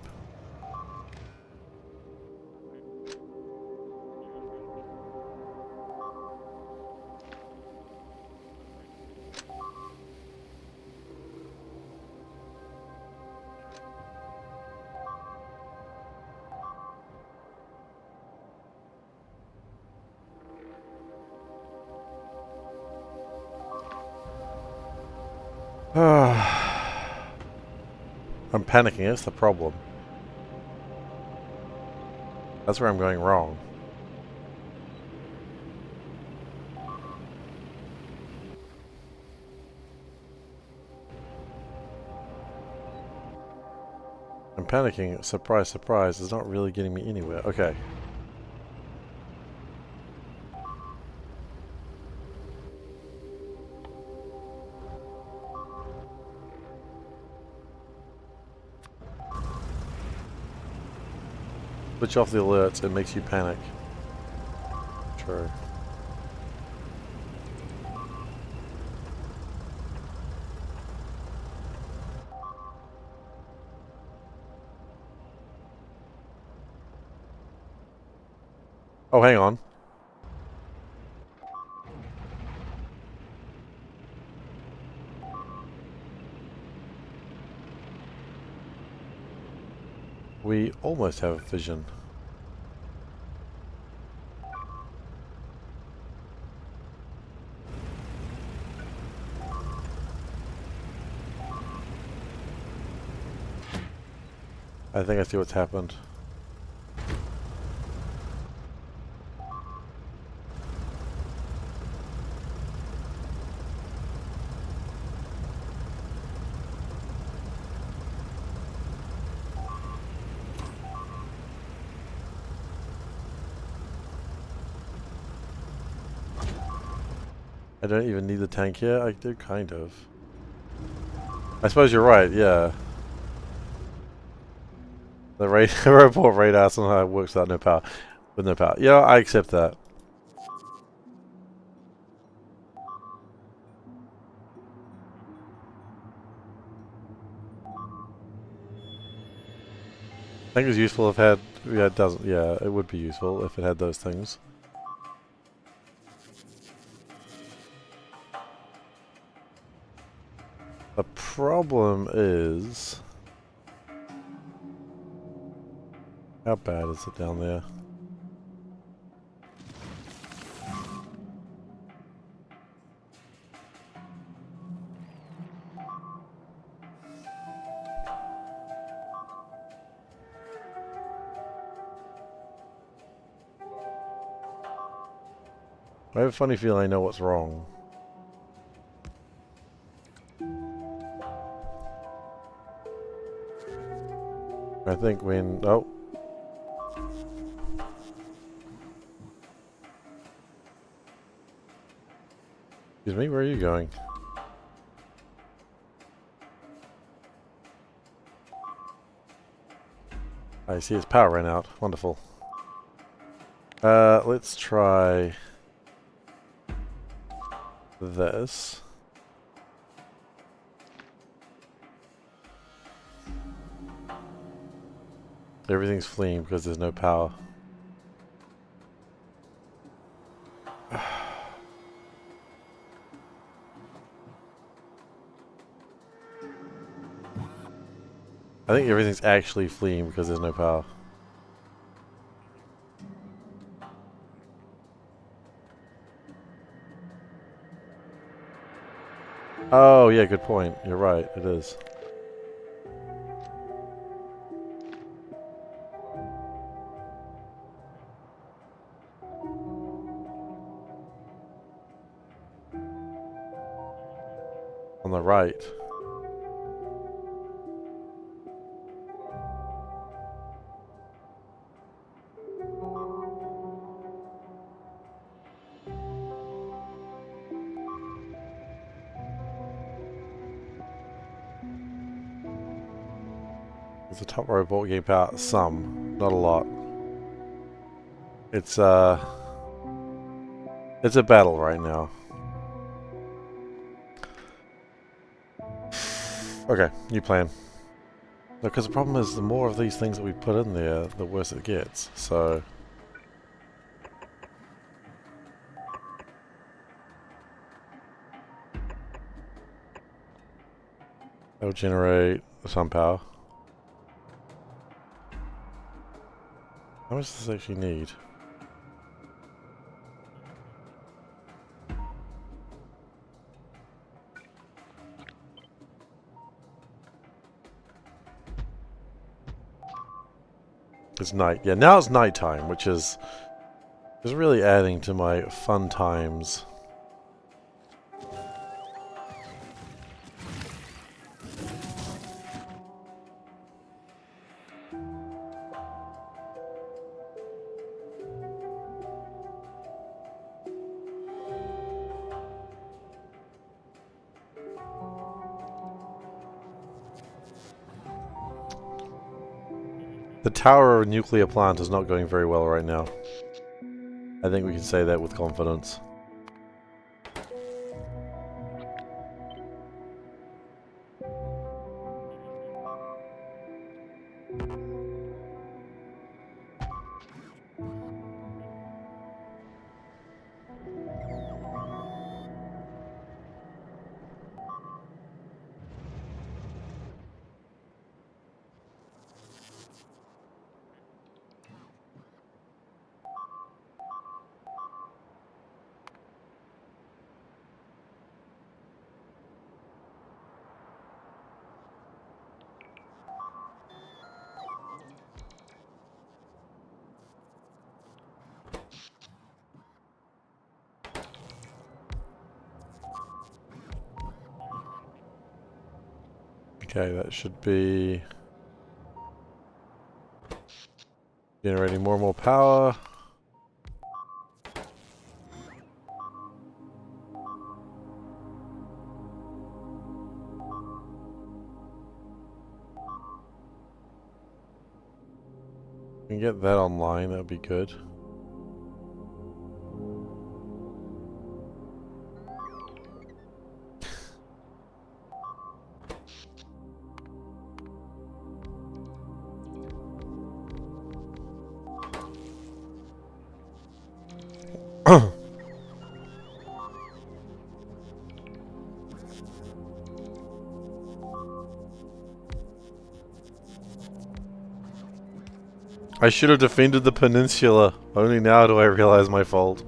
I'm panicking, that's the problem. That's where I'm going wrong. I'm panicking, surprise, surprise, it's not really getting me anywhere. Okay. Switch off the alerts, it makes you panic. True. Oh, hang on. We almost have a vision. I think I see what's happened. I don't even need the tank here. I do, kind of. I suppose you're right, yeah. The robot radar somehow works without no power. With no power. Yeah, I accept that. I think it's useful if it had... Yeah, it doesn't... Yeah, it would be useful if it had those things. The problem is... How bad is it down there? I have a funny feeling I know what's wrong. I think when... Oh. Excuse me, where are you going? I see its power ran out. Wonderful. Let's try... this. Everything's fleeing because there's no power. I think everything's actually fleeing because there's no power. Oh, yeah, good point. You're right, it is. On the right. There's a top robot getting power. Some. Not a lot. It's a battle right now. Okay, new plan. Because the problem is the more of these things that we put in there, the worse it gets. So... that'll generate some power. How much does this actually need? It's night. Yeah, now it's nighttime, which is really adding to my fun times. The tower nuclear plant is not going very well right now. I think we can say that with confidence. Okay, that should be generating more and more power. can get that online, that would be good. I should have defended the peninsula. Only now do I realize my fault.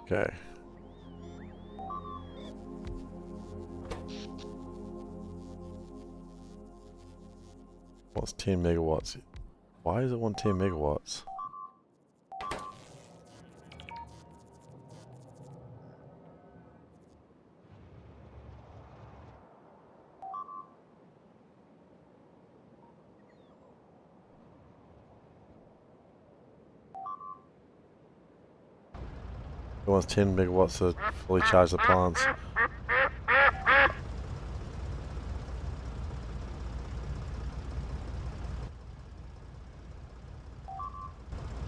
Okay. What's 10 megawatts? Why does it want 10 megawatts? It wants 10 megawatts to fully charge the plants.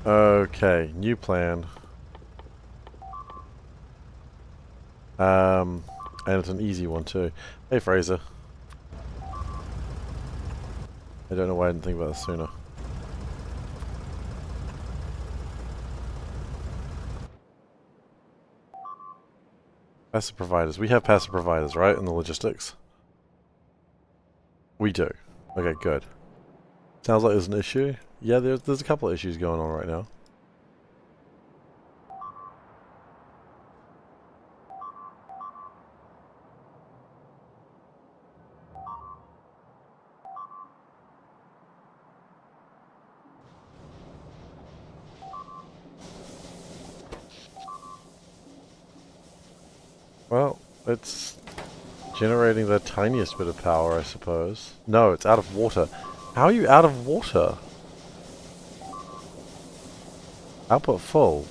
Okay, new plan. And it's an easy one too. Hey Fraser. I don't know why I didn't think about this sooner. Passive providers. We have passive providers, right? In the logistics? We do. Okay, good. Sounds like there's an issue. Yeah, there's a couple of issues going on right now. Well, it's generating the tiniest bit of power, I suppose. No, it's out of water. How are you out of water? Output full.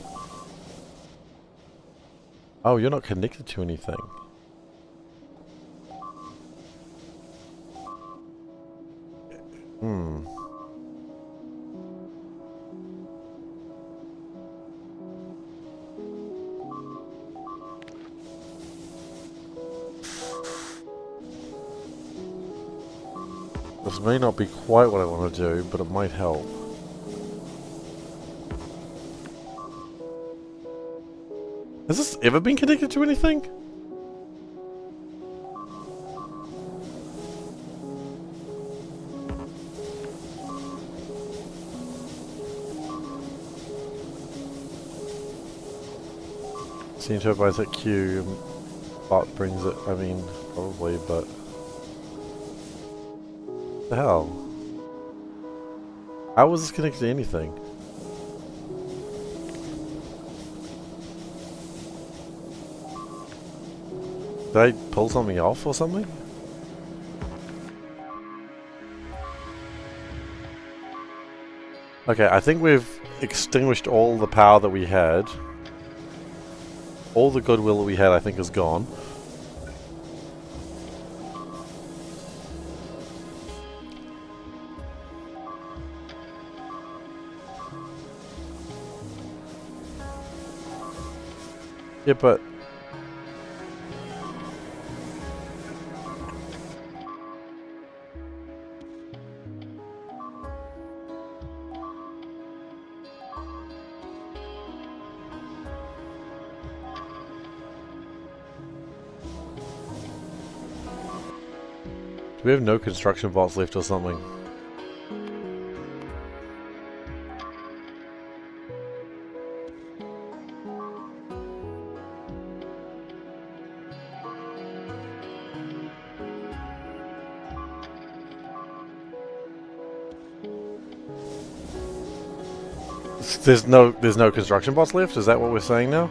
Oh, you're not connected to anything. Hmm. This may not be quite what I want to do, but it might help. Has this ever been connected to anything? Steam turbines at Q, bot brings it, I mean, probably, but... What the hell? How was this connected to anything? Did I pull something off or something? Okay, I think we've extinguished all the power that we had. All the goodwill that we had, I think, is gone. Yeah, but... Do we have no construction bots left or something? There's no construction bots left? Is that what we're saying now?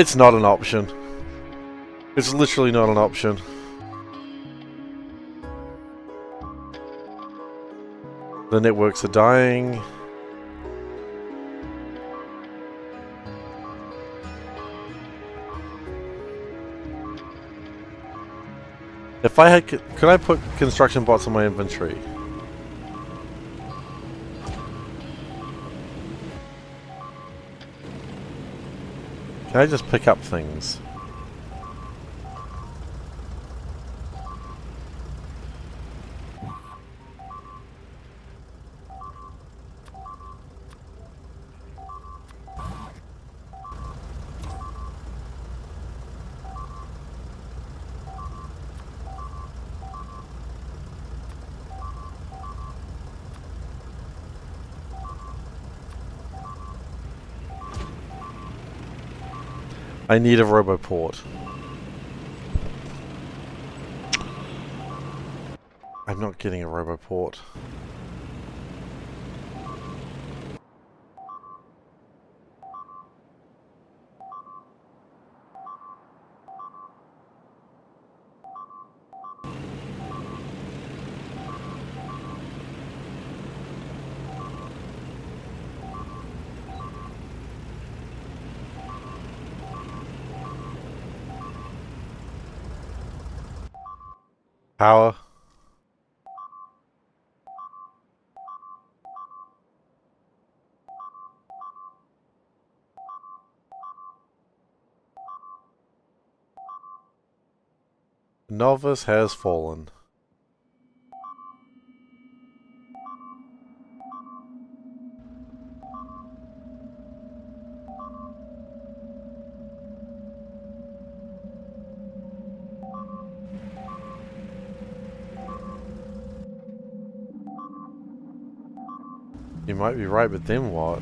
It's not an option. It's literally not an option. The networks are dying. If I had... Could I put construction bots on my inventory? Can I just pick up things? I need a roboport. I'm not getting a roboport. Power. Novice has fallen. You might be right, but then what?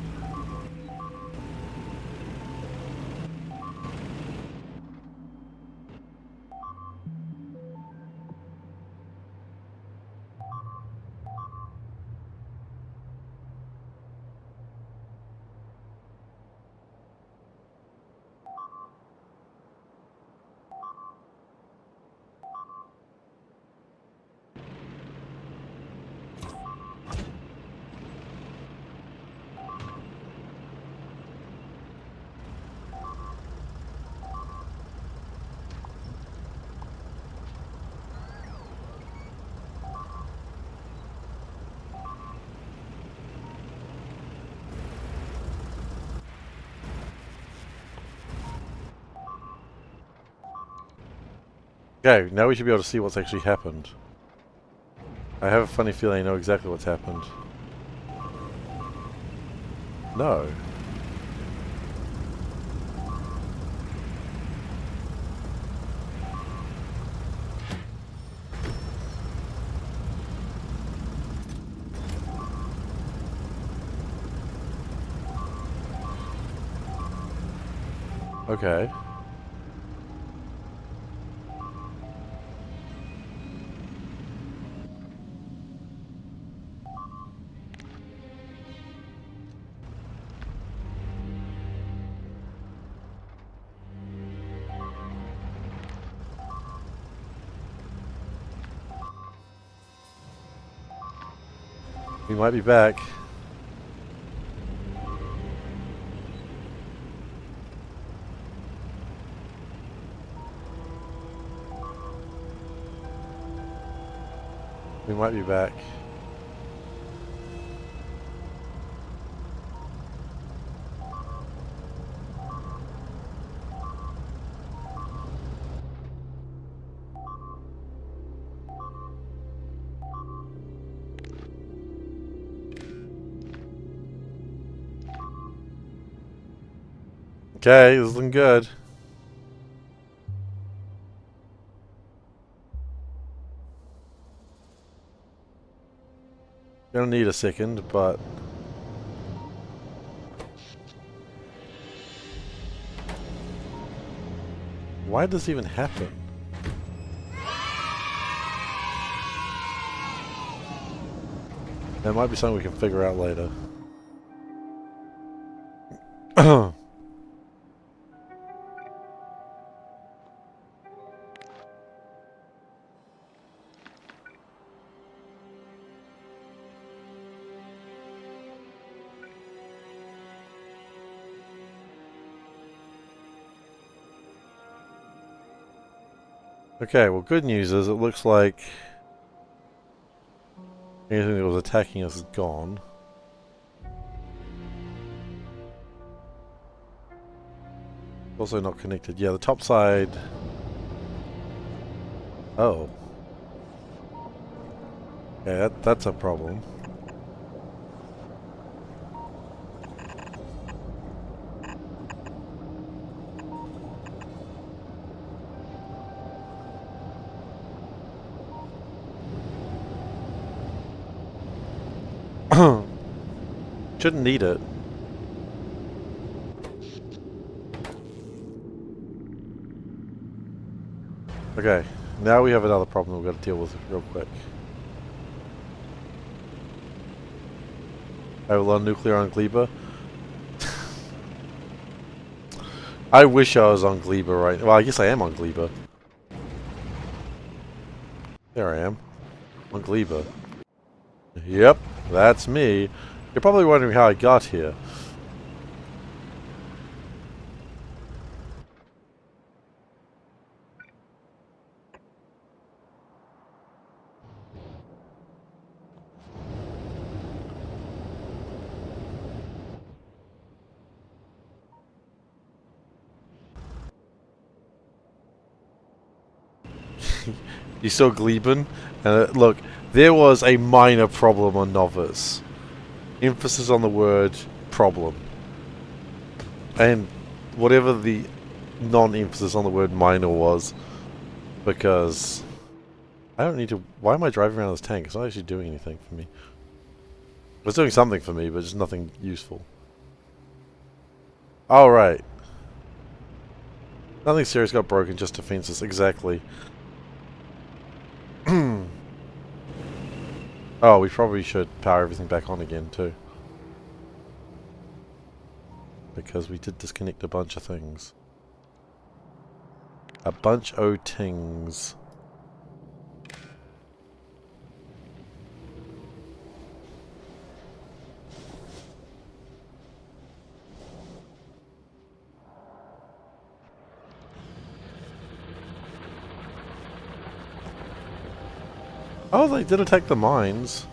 Okay, now we should be able to see what's actually happened. I have a funny feeling I know exactly what's happened. No. Okay. We might be back. We might be back. Okay, this is looking good. Gonna need a second, but... Why does this even happen? That might be something we can figure out later. Okay, well, good news is it looks like anything that was attacking us is gone. Also not connected. Yeah, the top side. Oh. Yeah, that's a problem. Shouldn't need it. Okay, now we have another problem we've got to deal with real quick. I have a lot of nuclear on Gleba. I wish I was on Gleba right now. Well, I guess I am on Gleba. There I am. On Gleba. Yep, that's me. You're probably wondering how I got here. You saw Gleben? And look, there was a minor problem on Novice. Emphasis on the word problem. And whatever the non-emphasis on the word minor was. Because I don't need to... Why am I driving around this tank? It's not actually doing anything for me. It's doing something for me, but just nothing useful. Oh, right. Nothing serious got broken, just defenses. Exactly. Oh, we probably should power everything back on again, too. Because we did disconnect a bunch of things. A bunch o' things. Oh, they did attack the mines.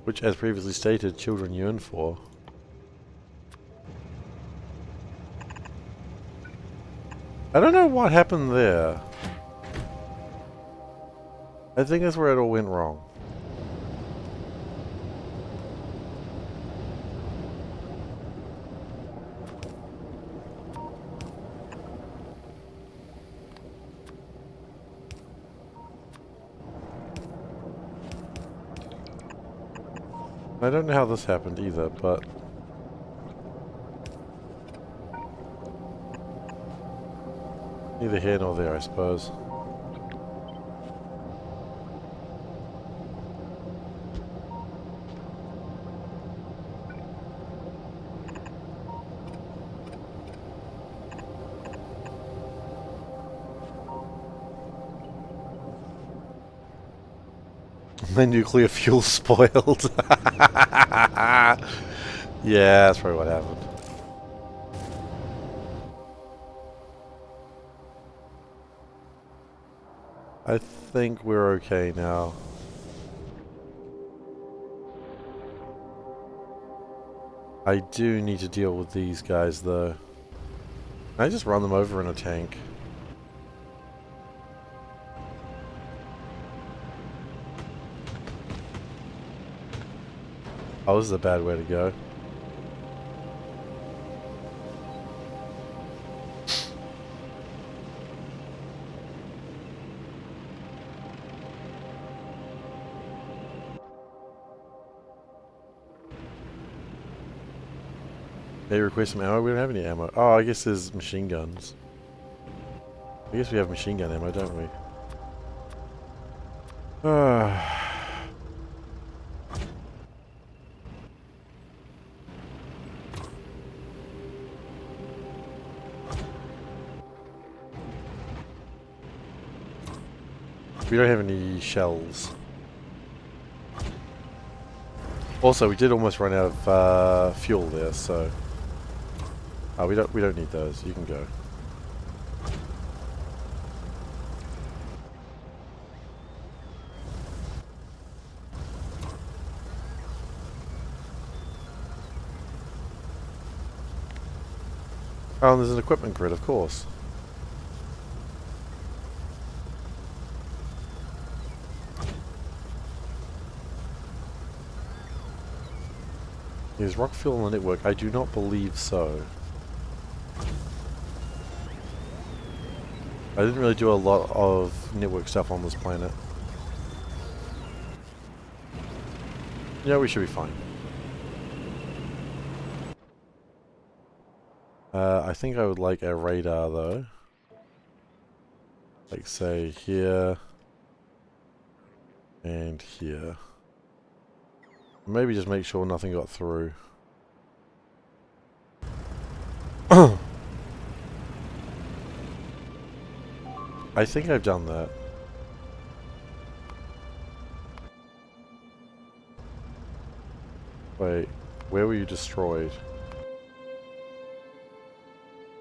Which, as previously stated, children yearn for. I don't know what happened there. I think that's where it all went wrong. I don't know how this happened either, but... neither here nor there, I suppose. The nuclear fuel spoiled. Yeah, that's probably what happened. I think we're okay now. I do need to deal with these guys, though. Can I just run them over in a tank? Oh, this is a bad way to go. They request some ammo? We don't have any ammo. Oh, I guess there's machine guns. I guess we have machine gun ammo, don't we? We don't have any shells. Also, we did almost run out of fuel there, so... Oh, we don't need those. You can go. Oh, and there's an equipment grid, of course. Is rock fuel on the network? I do not believe so. I didn't really do a lot of network stuff on this planet. Yeah, we should be fine. I think I would like a radar though. Like say here and here. Maybe just make sure nothing got through. I think I've done that. Wait, where were you destroyed?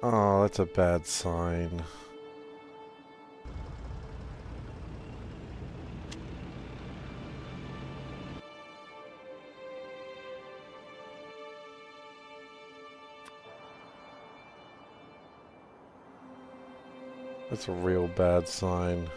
Oh, that's a bad sign. That's a real bad sign.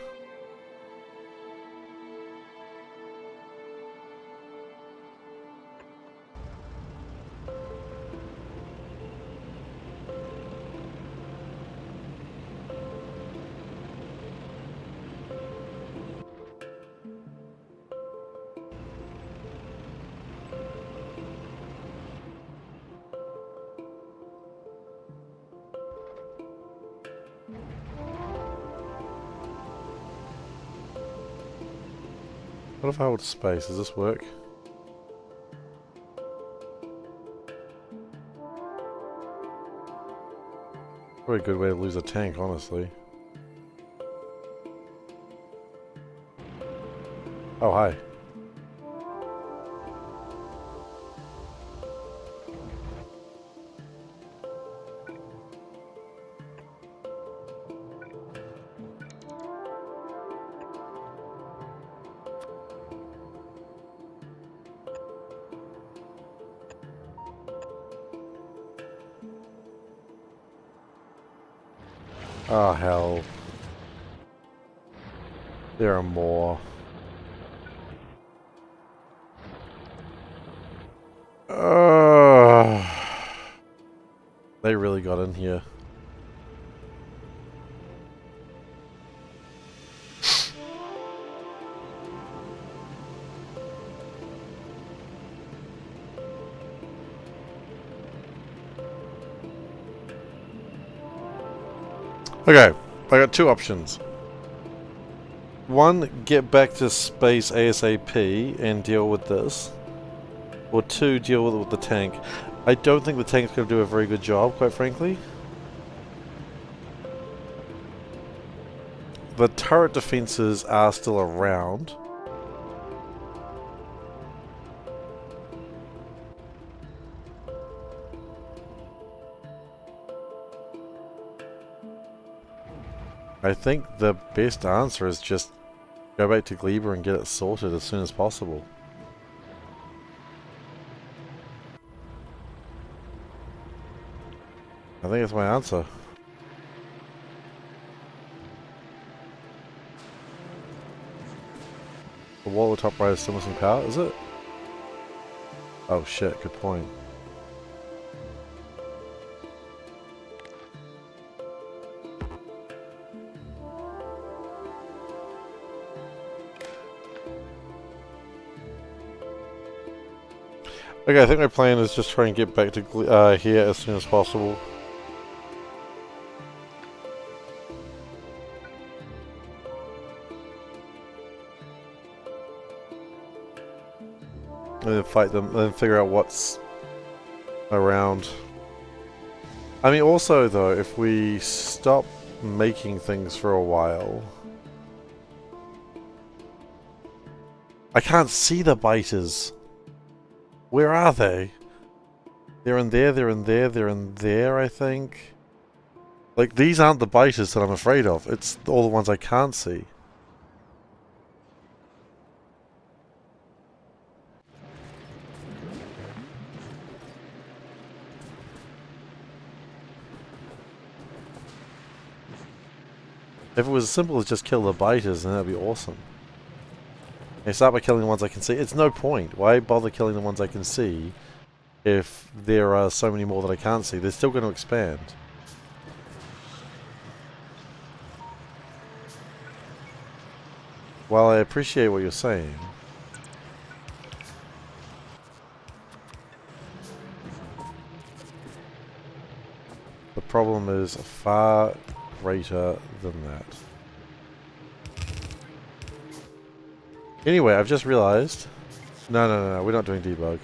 What if I hold space? Does this work? Probably a good way to lose a tank, honestly. Oh, hi. Oh, hell. There are more. They really got in here. Okay, I got two options. One, get back to space ASAP and deal with this. Or two, deal with the tank. I don't think the tank's going to do a very good job, quite frankly. The turret defenses are still around. I think the best answer is just go back to Gleba and get it sorted as soon as possible. I think that's my answer. The wall at the top right is still missing power, is it? Oh shit, good point. Okay, I think my plan is just try and get back to here as soon as possible. And then fight them, and then figure out what's around. I mean, also though, if we stop making things for a while... I can't see the biters! Where are they? They're in there, they're in there, they're in there, I think. Like, these aren't the biters that I'm afraid of. It's all the ones I can't see. If it was as simple as just kill the biters, then that'd be awesome. And start by killing the ones I can see. It's no point. Why bother killing the ones I can see if there are so many more that I can't see? They're still going to expand. While I appreciate what you're saying, the problem is far greater than that. Anyway, I've just realized. No, we're not doing debug.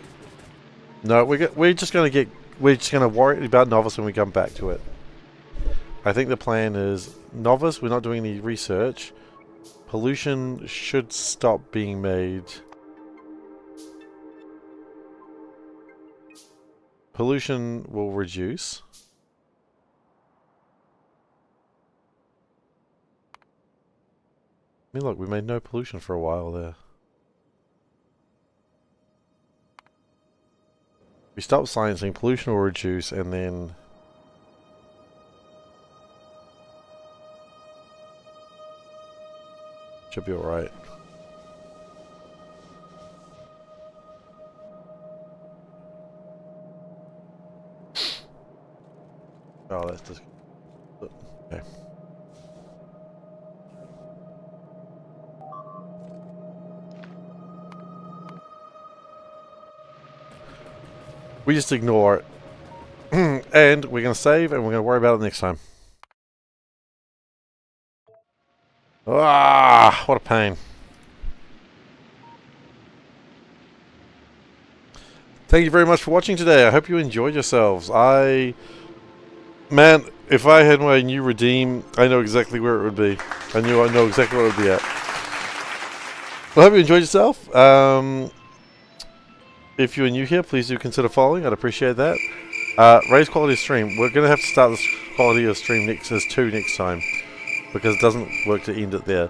No, we're just gonna worry about novice when we come back to it. I think the plan is novice. We're not doing any research. Pollution should stop being made. Pollution will reduce. I mean, look, we made no pollution for a while there. We stop sciencing, pollution will reduce, and then should be alright. Oh, that's just okay. We just ignore it. And we're going to save and we're going to worry about it next time. Ah, what a pain. Thank you very much for watching today. I hope you enjoyed yourselves. Man, if I had my new redeem, I know exactly where it would be. I know exactly what it would be at. Well, I hope you enjoyed yourself. If you are new here, please do consider following. I'd appreciate that. Raise quality of stream. We're going to have to start this quality of stream next time. Because it doesn't work to end it there.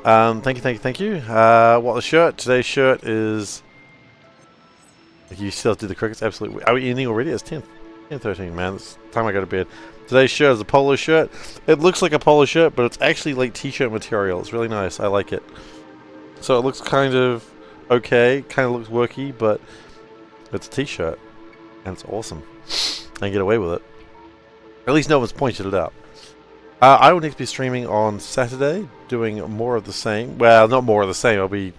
Thank you. What the shirt? Today's shirt is... You still do the crickets? Absolutely. Are we ending already? It's 10:13, man. It's time I go to bed. Today's shirt is a polo shirt. It looks like a polo shirt, but it's actually like t-shirt material. It's really nice. I like it. So it looks kind of okay. Kind of looks worky, but it's a t-shirt. And it's awesome. I can get away with it. At least no one's pointed it out. I will next be streaming on Saturday, doing more of the same. Well, not more of the same. I'll be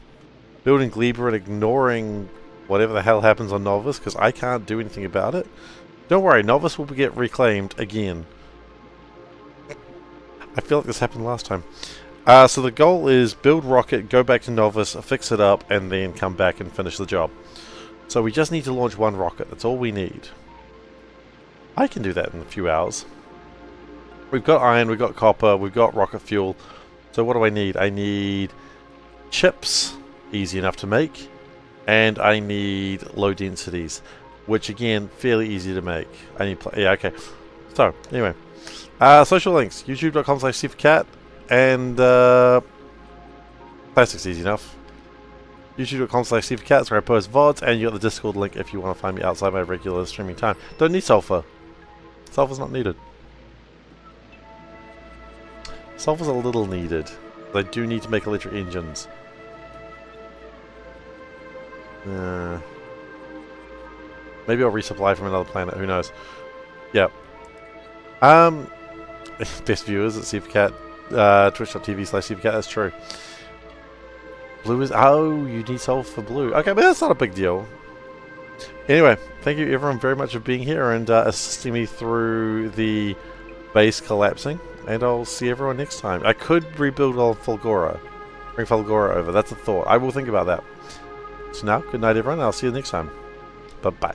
building Gleba and ignoring whatever the hell happens on Novice, because I can't do anything about it. Don't worry, Novice will get reclaimed again. I feel like this happened last time. So the goal is build Rocket, go back to Novice, fix it up, and then come back and finish the job. So we just need to launch one rocket. That's all we need. I can do that in a few hours. We've got iron, we've got copper, we've got rocket fuel. So what do I need? I need chips, easy enough to make, and I need low densities, which again, fairly easy to make. I need, yeah, okay. So anyway, social links: youtube.com/SeiferKatt, and Classic's easy enough. youtube.com/SeiferKatt is where I post VODs, and you got the Discord link if you want to find me outside my regular streaming time. Don't need sulfur. Sulfur's not needed. Sulfur's a little needed. I do need to make electric engines. Maybe I'll resupply from another planet, who knows. Yep. Best viewers at SeiferKatt, twitch.tv/SeiferKatt, that's true. Blue is... Oh, you need sulfur for blue. Okay, but that's not a big deal. Anyway, thank you everyone very much for being here and assisting me through the base collapsing. And I'll see everyone next time. I could rebuild on Fulgora. Bring Fulgora over. That's a thought. I will think about that. So now, good night everyone. I'll see you next time. Bye-bye.